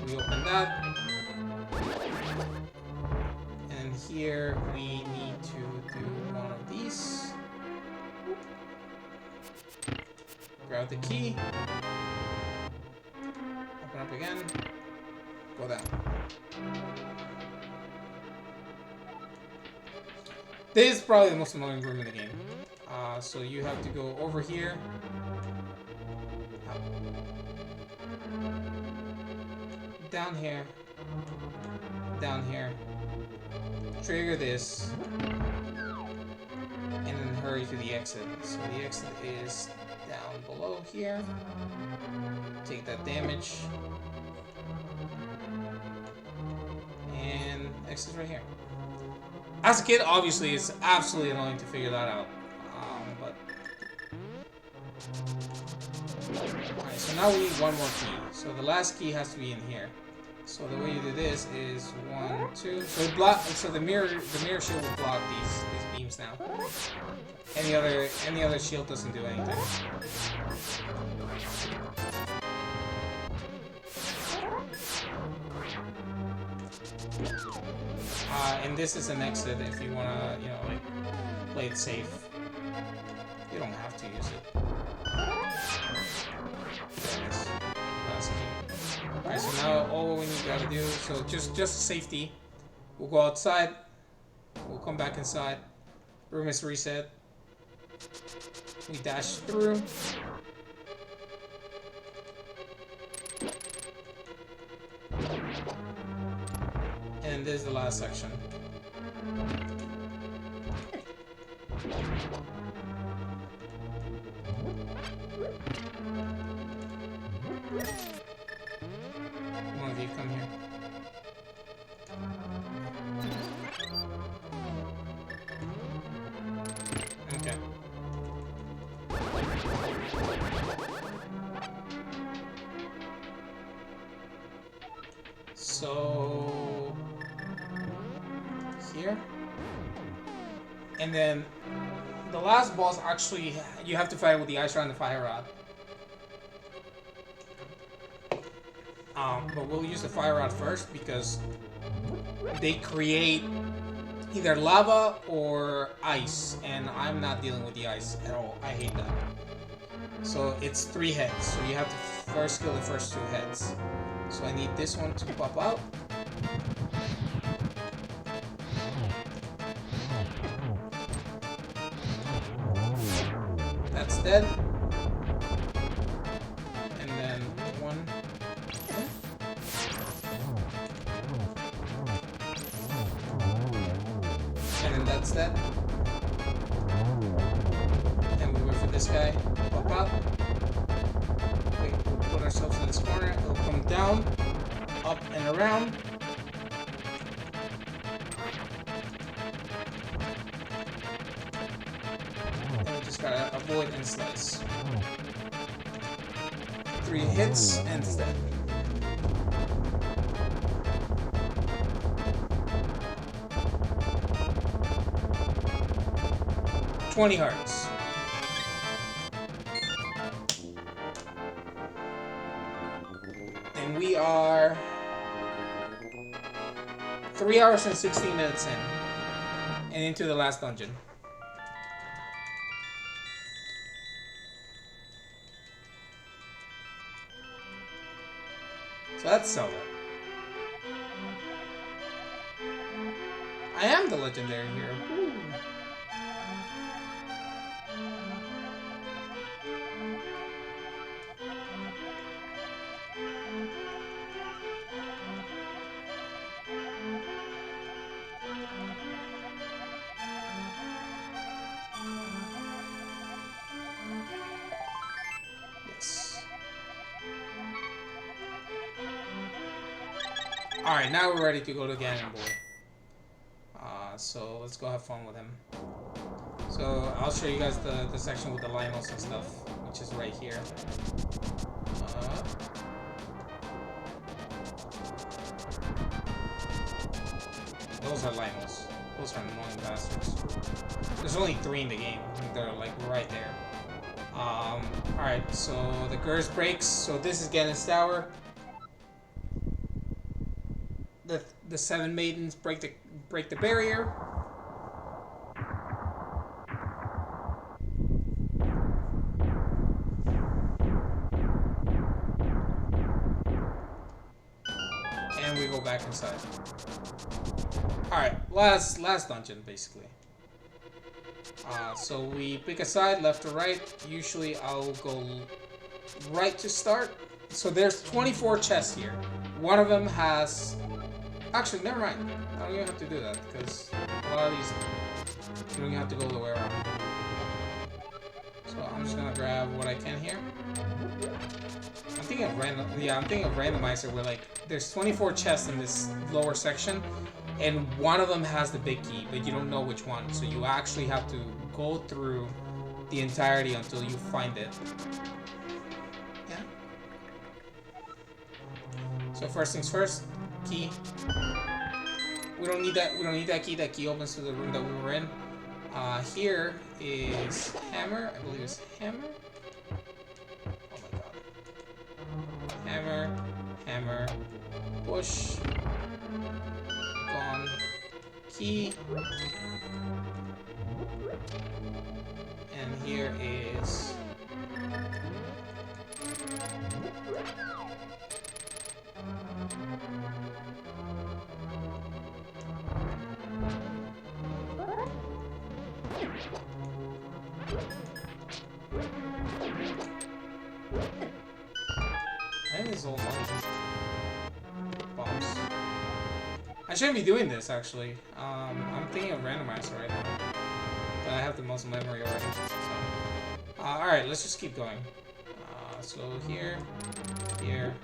We open that. And here we need to do one of these. Grab the key. Open up again. Go down. This is probably the most annoying room in the game. So you have to go over here. Up. Down here. Down here. Trigger this. And then hurry to the exit. So the exit is down below here. Take that damage. And exit right here. As a kid, obviously, it's absolutely annoying to figure that out. But... Alright, so now we need one more key. So the last key has to be in here. So the way you do this is 1, 2. So it so the mirror shield will block these beams now. Any other shield doesn't do anything. And this is an exit if you wanna, you know, like play it safe. You don't have to use it. Alright, so now all we gotta do, so just safety. We'll go outside. We'll come back inside. Room is reset. We dash through. And this is the last section. One of you come here. Okay. So here. And then the last boss actually you have to fight with the ice rod and the fire rod. But we'll use the fire rod first because they create either lava or ice, and I'm not dealing with the ice at all. I hate that. So it's 3 heads, so you have to first kill the first 2 heads. So I need this one to pop out. That's dead. And that's that. And we wait for this guy to pop out. Wait, we'll put ourselves in this corner. It'll come down, up and around. And we just gotta avoid and slice. 3 hits and it's dead. $20 hearts. And we are 3 hours and 16 minutes in. And into the last dungeon. So that's Zelda. I am the legendary hero. Ooh. Yes. Alright, now we're ready to go to Ganon Boy. So let's go have fun with him. So I'll show you guys the section with the Lionels and stuff, which is right here. Those are Lionels. Those are annoying bastards. There's only 3 in the game. They're like right there. Alright, so the curse breaks. So this is Ganon's Tower. The 7 maidens break the barrier. And we go back inside. Alright, last dungeon basically. So we pick a side, left or right. Usually I'll go right to start. So there's 24 chests here. One of them has... Actually, never mind. I don't even have to do that, because a lot of these, you don't even have to go all the way around. So I'm just gonna grab what I can here. I'm thinking of randomizer where like, there's 24 chests in this lower section, and one of them has the big key, but you don't know which one. So you actually have to go through the entirety until you find it. Yeah. So first things first, key. We don't need that. We don't need that key. That key opens to the room that we were in. Here is hammer. I believe it's hammer. Oh my god. Hammer, hammer, push. Gone. Key. And here is. I think this is all bombs. I shouldn't be doing this actually. I'm thinking of randomizer right now, but I have the muscle memory already. So, alright, let's just keep going. So here, here,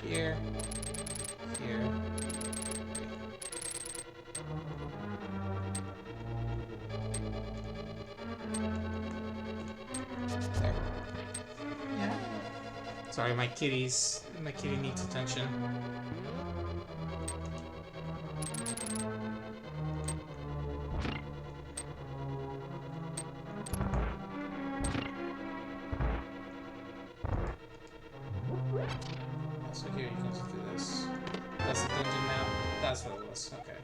here, here. There. Yeah. Sorry, my kitty needs attention. So here you can just do this. That's the dungeon map. That's what it was. Okay.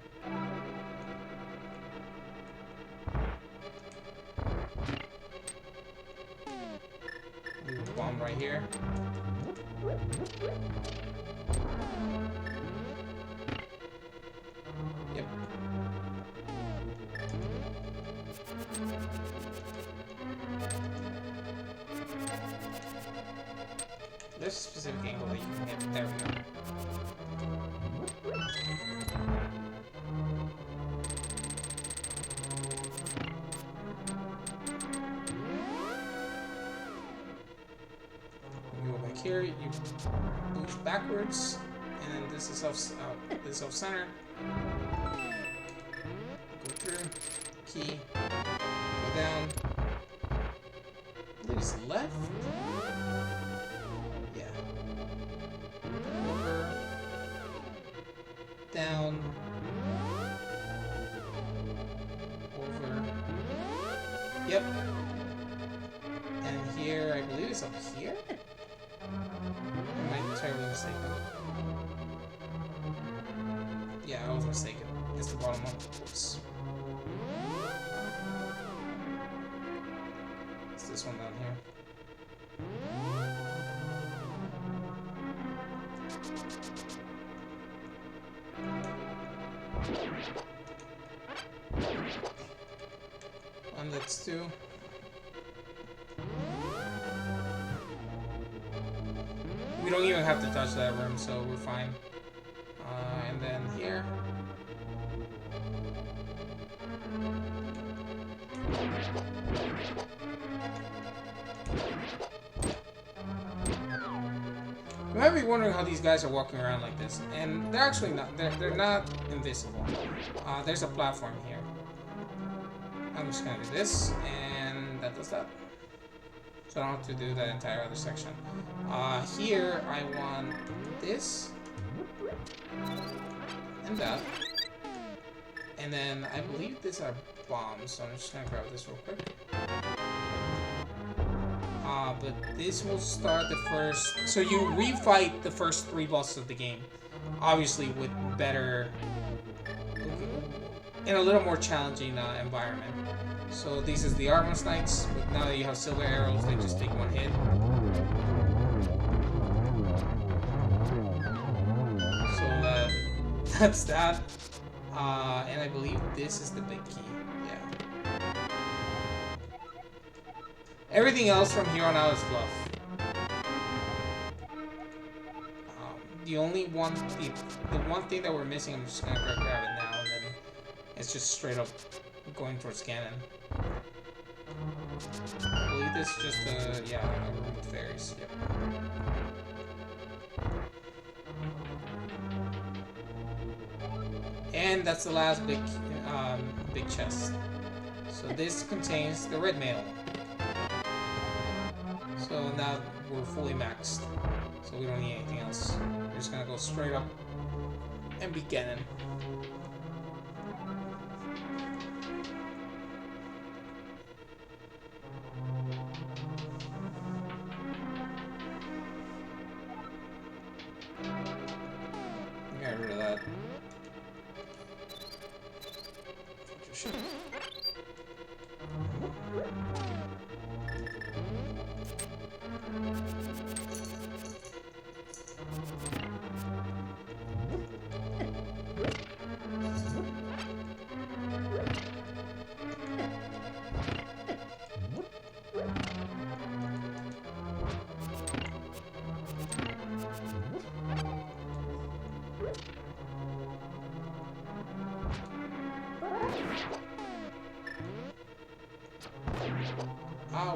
Leave a bomb right here. Yep. There's a specific angle that you can hit. There we go. here, you move backwards, and then this is off center. Go through, key, go down. I believe it's left. Yeah. Over, down, over. Yep. And here, I believe it's up here? Am I terribly mistaken? Yeah, I was mistaken. It's the bottom one. Oops. It's this one down here. And that's 2. We don't even have to touch that room, so we're fine. And then here. You might be wondering how these guys are walking around like this, and they're actually not. They're not invisible. There's a platform here. I'm just gonna do this, and that does that. So I don't have to do that entire other section. Here I want this and that, and then I believe these are bombs. So I'm just gonna grab this real quick. But this will start the first. So you refight the first 3 bosses of the game, obviously with better, in a little more challenging environment. So this is the Armor's Knights, but now that you have silver arrows, they just take 1 hit. So that's that. And I believe this is the big key. Yeah. Everything else from here on out is fluff. The one thing that we're missing, I'm just gonna grab it now, and then it's just straight up going towards Ganon. I believe this is just a room with fairies. Yep. And that's the last big chest. So this contains the red mail. So now we're fully maxed. So we don't need anything else. We're just gonna go straight up and be Ganon. Get rid of that.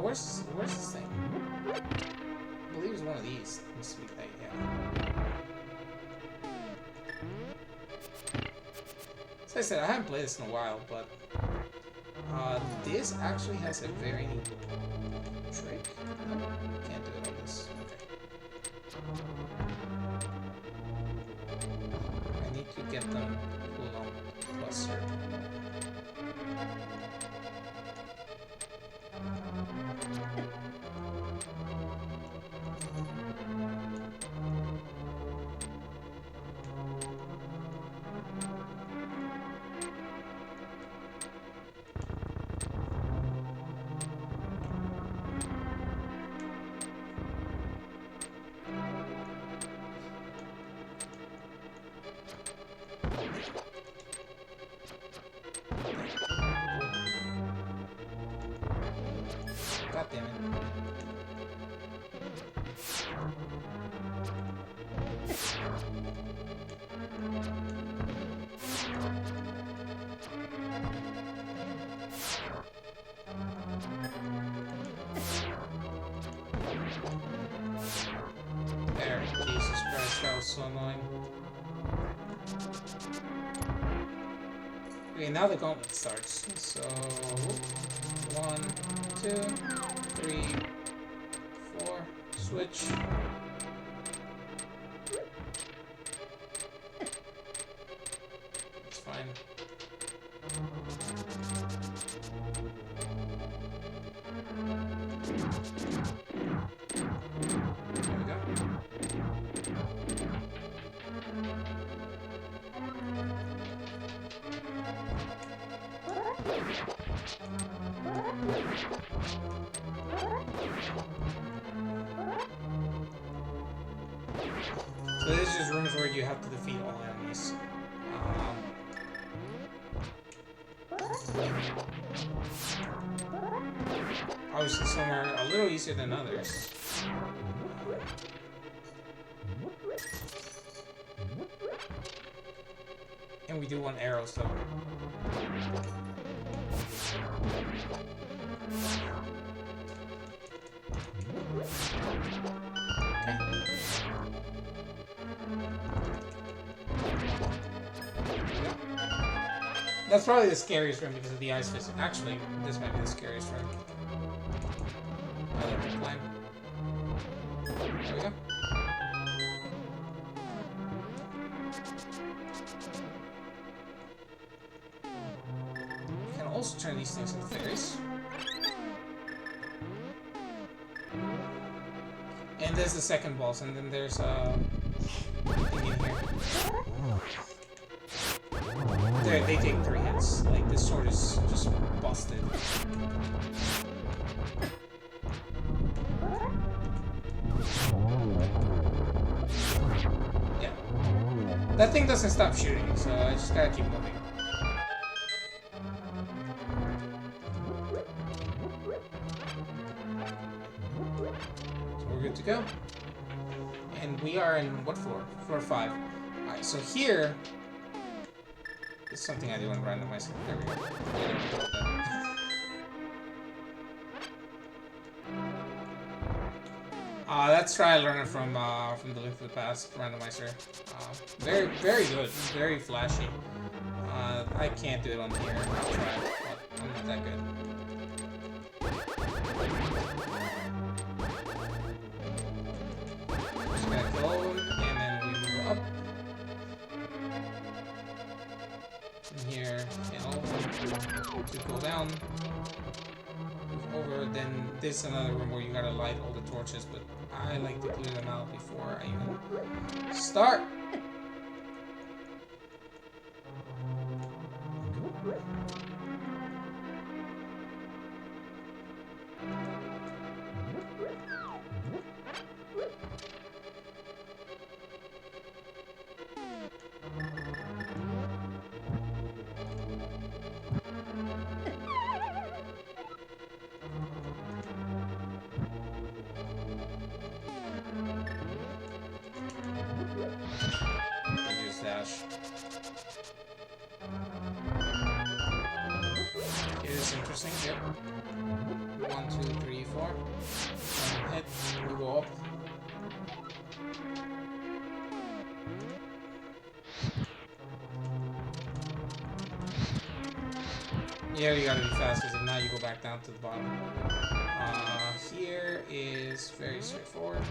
Where's this thing? I believe it's one of these. This would be like, yeah. As I said, I haven't played this in a while, but this actually has a very neat trick. No, can't do it on this. Okay. I need to get them full on cluster. God damn it. so annoying. Okay, now the gauntlet starts. So 1, 2, 3, 4. Switch. It's fine. There we go. So this is just rooms where you have to defeat all enemies. Obviously some are a little easier than others. And we do want arrows though. Okay. That's probably the scariest room because of the ice fist. Actually, this might be the scariest room. There we go. You can also turn these things into fairies. And there's the second boss, and then there's a thing in here. They take 3 hits. Like, this sword is just busted. Yeah. That thing doesn't stop shooting, so I just gotta keep moving. So we're good to go. And we are in what floor? Floor 5. Alright, so here... It's something I do in randomizer. There we go. That's try I learned it from the Link to the Past randomizer. Very, very good. Very flashy. I can't do it on here. I'll try, but I'm not that good. Just gonna kill all of them, and then we move up. Here, and all to go down, move over, then this is another room where you gotta light all the torches, but I like to clear them out before I even start. Dash. It is interesting. Yep. 1, 2, 3, 4. One hit. You go up. Yeah, you gotta be fast because if not, you go back down to the bottom. Here is very straightforward.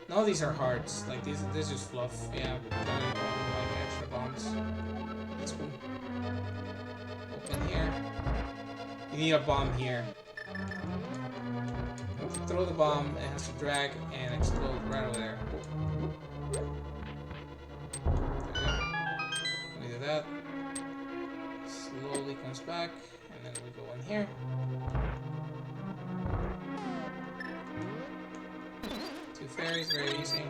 No, these are hearts. Like these is just fluff. Yeah, like extra bombs. That's cool. Open here. You need a bomb here. If you throw the bomb, it has to drag and explode right over there. There we go. Let me do that. Slowly comes back, and then we go in here. Two fairies, very easy.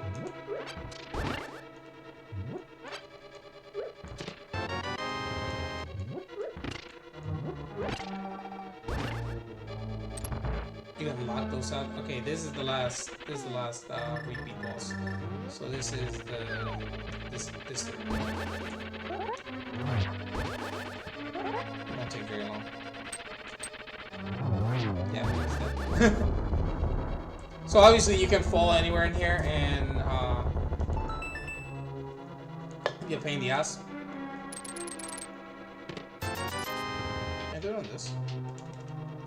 You unlock those out. Okay, this is the last repeat boss. So this is the this won't take very So obviously you can fall anywhere in here and be a pain in the ass. Can I do it on this?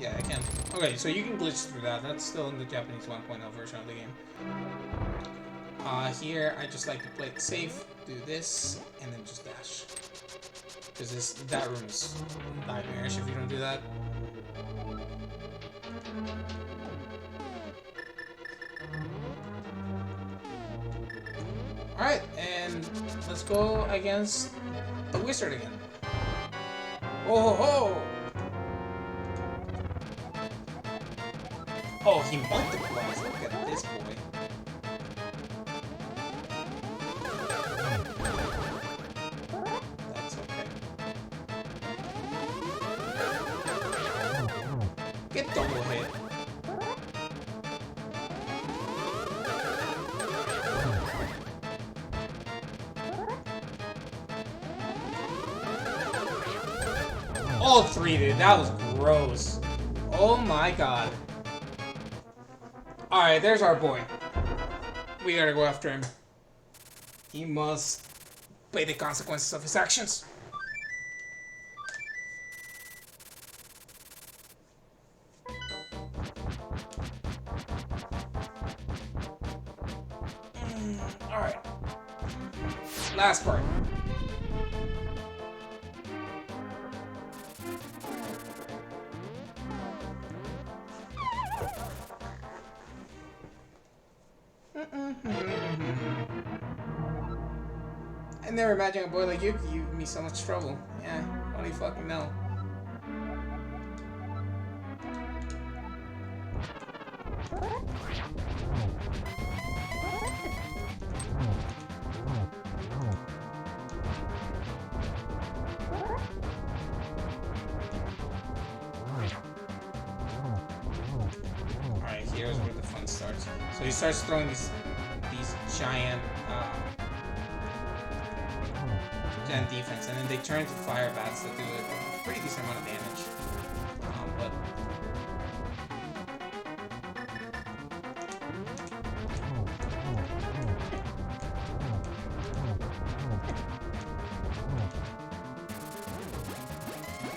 Yeah, I can. Okay, so you can glitch through that. That's still in the Japanese 1.0 version of the game. Here, I just like to play it safe, do this, and then just dash. Because that room is nightmarish if you don't do that. Alright, and let's go against the wizard again. Oh ho ho! Oh, he multiplies. Look at this boy. That's okay. Get double hit. All three, dude. That was gross. Oh my god. Alright, there's our boy. We gotta go after him. He must pay the consequences of his actions. Alright. Last part. I never imagined a boy like you could give me so much trouble. Yeah, what do you fucking know? Alright, here's where the fun starts. So he starts throwing these giant defense, and then they turn into fire bats that do a pretty decent amount of damage. But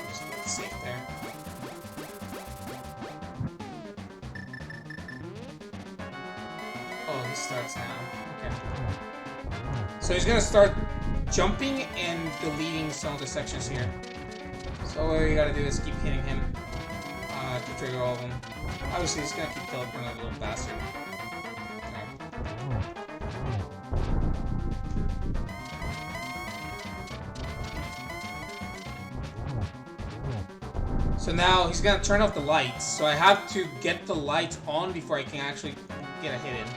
just play it safe there. Oh, he starts now. Okay. So he's gonna start jumping and deleting some of the sections here. So what we gotta do is keep hitting him to trigger all of them. Obviously, he's gonna keep teleporting like a little bastard. So now he's gonna turn off the lights. So I have to get the lights on before I can actually get a hit in.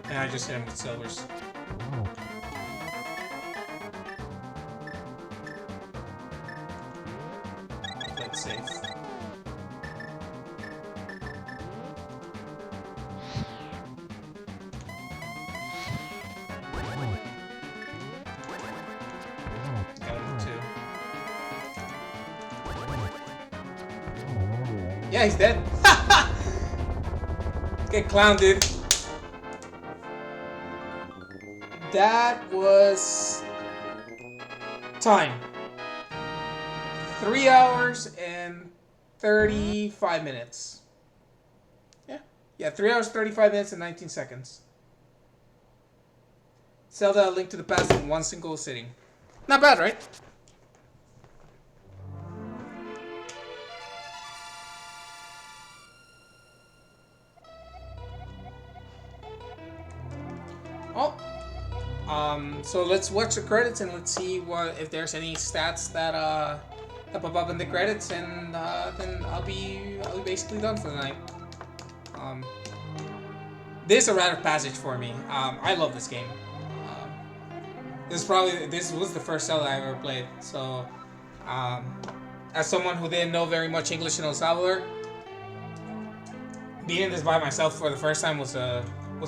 And I just hit him with silvers. Play it safe. Got him too. Yeah, he's dead. Get clowned, dude. That was time. 3 hours and 35 minutes. Yeah, 3 hours, 35 minutes, and 19 seconds. Zelda: A Link to the Past in one single sitting. Not bad, right? Oh. So let's watch the credits and let's see if there's any stats that pop up in the credits, and then I'll be basically done for the night. This is a rite of passage for me. I love this game. This was the first Zelda I ever played. So, as someone who didn't know very much English in El Salvador, beating this by myself for the first time was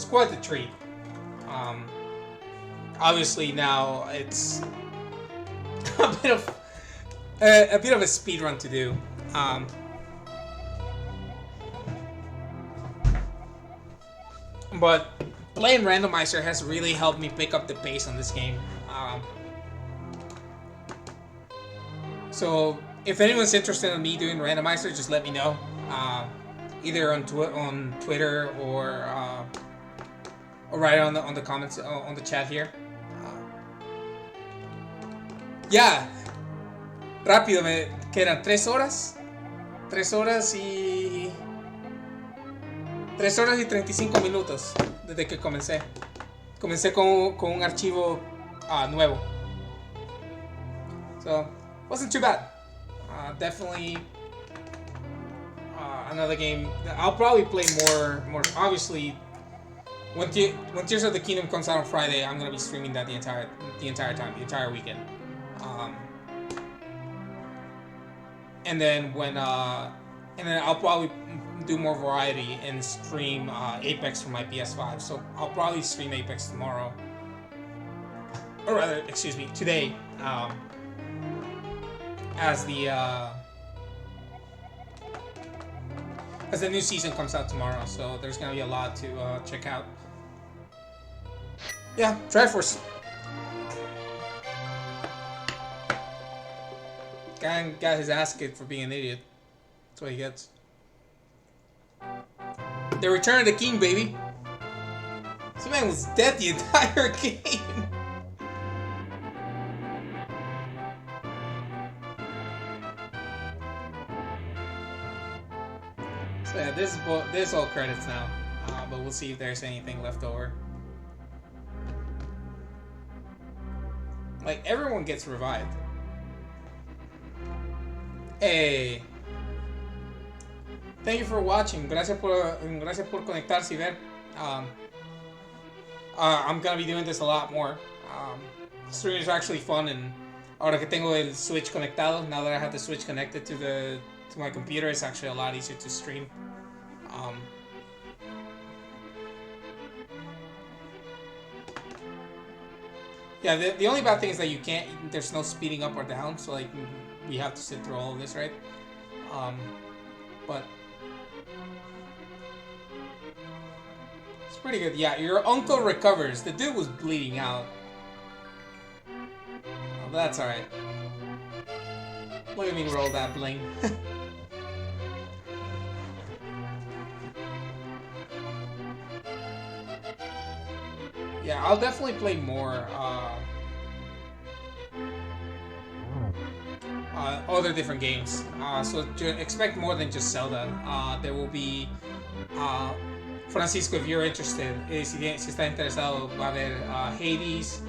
quite the treat. obviously now it's a bit of a speed run to do. Um, but playing randomizer has really helped me pick up the pace on this game. So if anyone's interested in me doing randomizer, just let me know. Either on Twitter or right on the comments on the chat here. Ya, rápido, que eran 3 horas. 3 horas y. 3 horas y 35 minutos desde que comencé. Comencé con un archivo nuevo. So, wasn't too bad. Definitely another game. I'll probably play more. Obviously, when Tears of the Kingdom comes out on Friday, I'm gonna be streaming that the entire time, the entire weekend. And then I'll probably do more variety and stream Apex from my PS5. So I'll probably stream Apex tomorrow, or rather, excuse me, today, as the new season comes out tomorrow. So there's gonna be a lot to check out. Yeah, Triforce. Guy got his ass kicked for being an idiot. That's what he gets. The Return of the King, baby. This man was dead the entire game. So yeah, this is all credits now. But we'll see if there's anything left over. Like, everyone gets revived. Hey. Thank you for watching. Gracias por conectarse y ver. I'm gonna be doing this a lot more. Streaming is actually fun, and ahora que tengo el Switch conectado, now that I have the Switch connected to my computer, it's actually a lot easier to stream. Yeah, the only bad thing is that you can't. There's no speeding up or down, so like we have to sit through all of this, right? But it's pretty good. Yeah, your uncle recovers. The dude was bleeding out. Oh, that's alright. Look at me roll that bling. Yeah, I'll definitely play more other different games. So expect more than just Zelda. There will be Francisco, if you're interested, si está interesado, va a haber Hades,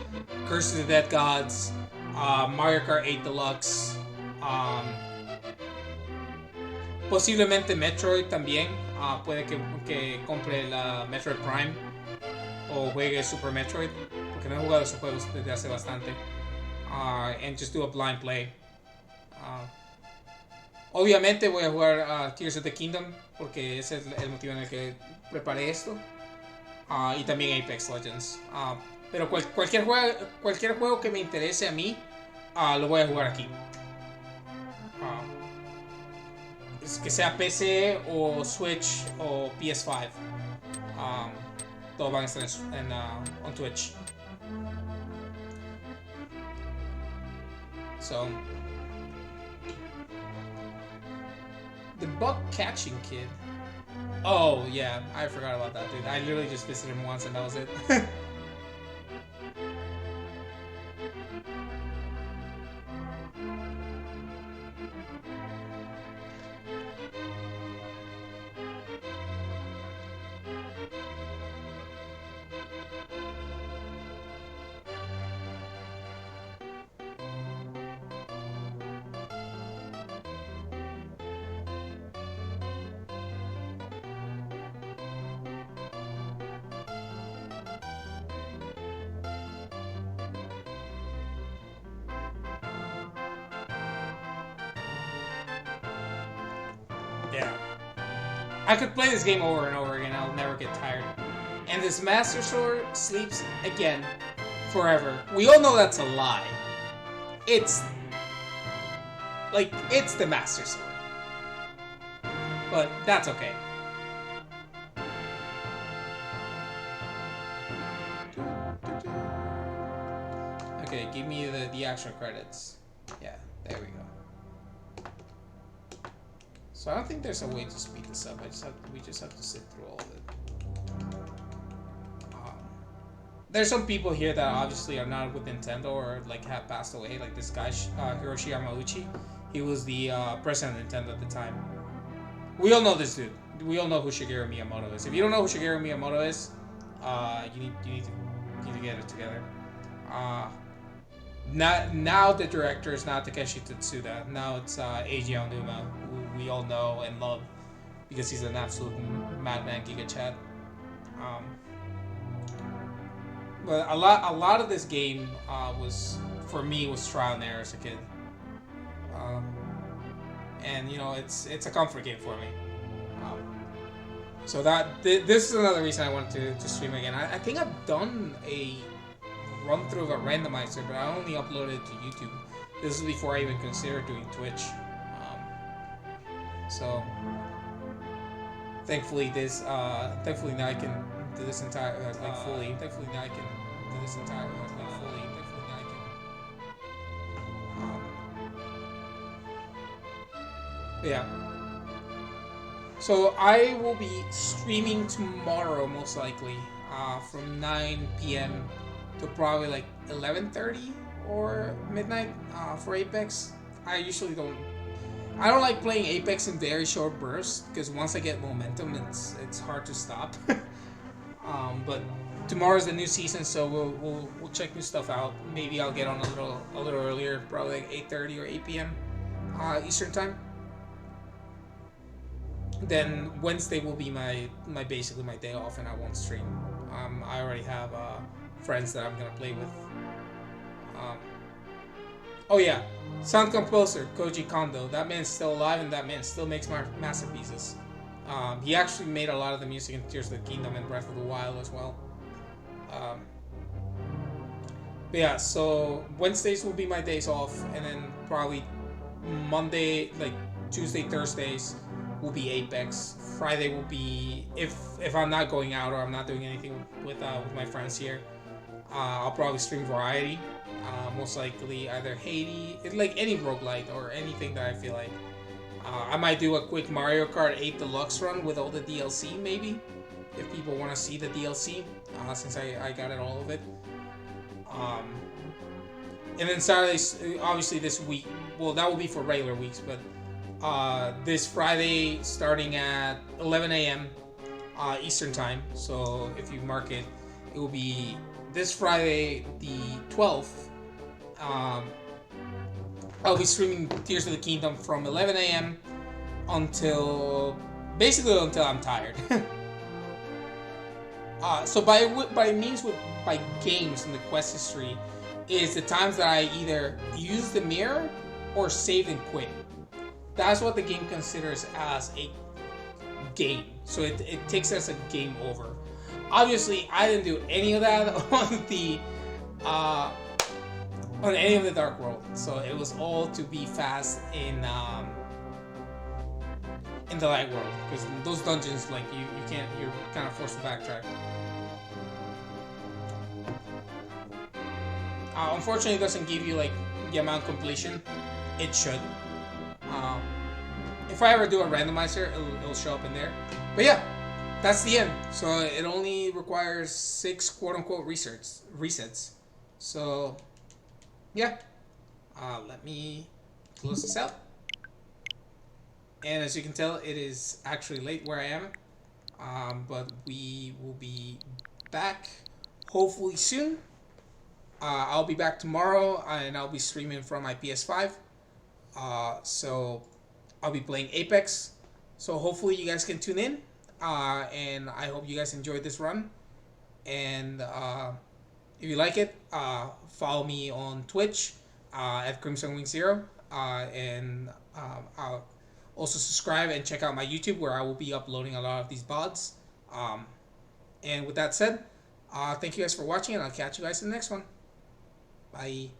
Curse of the Dead Gods, Mario Kart 8 Deluxe, posiblemente Metroid también. Puede que compre la Metroid Prime o juegue Super Metroid, porque no he jugado esos juegos desde hace bastante. And just do a blind play. Obviamente voy a jugar Tears of the Kingdom, porque ese es el motivo en el que preparé esto. Y también Apex Legends. Pero cualquier juego que me interese a mí, lo voy a jugar aquí. Que sea PC o Switch o PS5. Todos van a estar on Twitch. So, the bug catching kid. Oh yeah, I forgot about that dude. I literally just visited him once and that was it. Yeah. I could play this game over and over again. I'll never get tired. And this Master Sword sleeps again. forever. We all know that's a lie. It's it's the Master Sword, but that's okay. Okay, give me the actual credits. Yeah, there we go. So I don't think there's a way to speed this up. We just have to sit through all of it. There's some people here that obviously are not with Nintendo or like have passed away. Like this guy, Hiroshi Yamauchi. He was the president of Nintendo at the time. We all know this dude. We all know who Shigeru Miyamoto is. If you don't know who Shigeru Miyamoto is, you need to get it together. Now the director is not Takeshi Tetsuda. Now it's Eiji Aonuma, who we all know and love because he's an absolute madman, Giga Chad. But a lot of this game was for me was trial and error as a kid, and you know it's a comfort game for me. So this is another reason I wanted to stream again. I think I've done a run through of a randomizer, but I only uploaded it to YouTube. This is before I even considered doing Twitch. So thankfully thankfully now I can do this entire fully. Thankfully now I can do this entire fully. Thankfully now I can. Yeah. So I will be streaming tomorrow most likely from 9 p.m. to probably like 11:30 or midnight for Apex. I don't like playing Apex in very short bursts because once I get momentum, it's hard to stop. But tomorrow's the new season, so we'll check new stuff out. Maybe I'll get on a little earlier, probably like 8:30 or 8 p.m. Eastern time. Then Wednesday will be my basically my day off, and I won't stream. I already have friends that I'm gonna play with. Oh yeah, sound composer Koji Kondo. That man's still alive, and that man still makes masterpieces. He actually made a lot of the music in Tears of the Kingdom and Breath of the Wild as well. But yeah, so Wednesdays will be my days off, and then probably Monday, like Tuesday, Thursdays will be Apex. Friday will be if I'm not going out or I'm not doing anything with my friends here. I'll probably stream variety. Most likely either Haiti, like any roguelite or anything that I feel like. I might do a quick Mario Kart 8 Deluxe run with all the DLC maybe, if people want to see the DLC, since I got it all of it. And then Saturdays, obviously this week, well that will be for regular weeks, but this Friday starting at 11 a.m. Eastern time, so if you mark it, it will be this Friday the 12th. I'll be streaming Tears of the Kingdom from 11 a.m. until I'm tired. So by games in the quest history is the times that I either use the mirror or save and quit. That's what the game considers as a game. So it takes as a game over. Obviously, I didn't do any of that on any of the Dark World. So it was all to be fast in the Light World, because those dungeons, like you can't, you're kind of forced to backtrack. Unfortunately, it doesn't give you like the amount completion. It should. If I ever do a randomizer, it'll show up in there. But yeah, that's the end. So it only requires 6 quote-unquote resets. So yeah, let me close this out. And as you can tell, it is actually late where I am. But we will be back hopefully soon. I'll be back tomorrow, and I'll be streaming from my PS5. So I'll be playing Apex. So hopefully you guys can tune in. And I hope you guys enjoyed this run. And if you like it, follow me on Twitch at CrimsonWing0. And I'll also subscribe and check out my YouTube, where I will be uploading a lot of these VODs. And with that said, thank you guys for watching, and I'll catch you guys in the next one. Bye.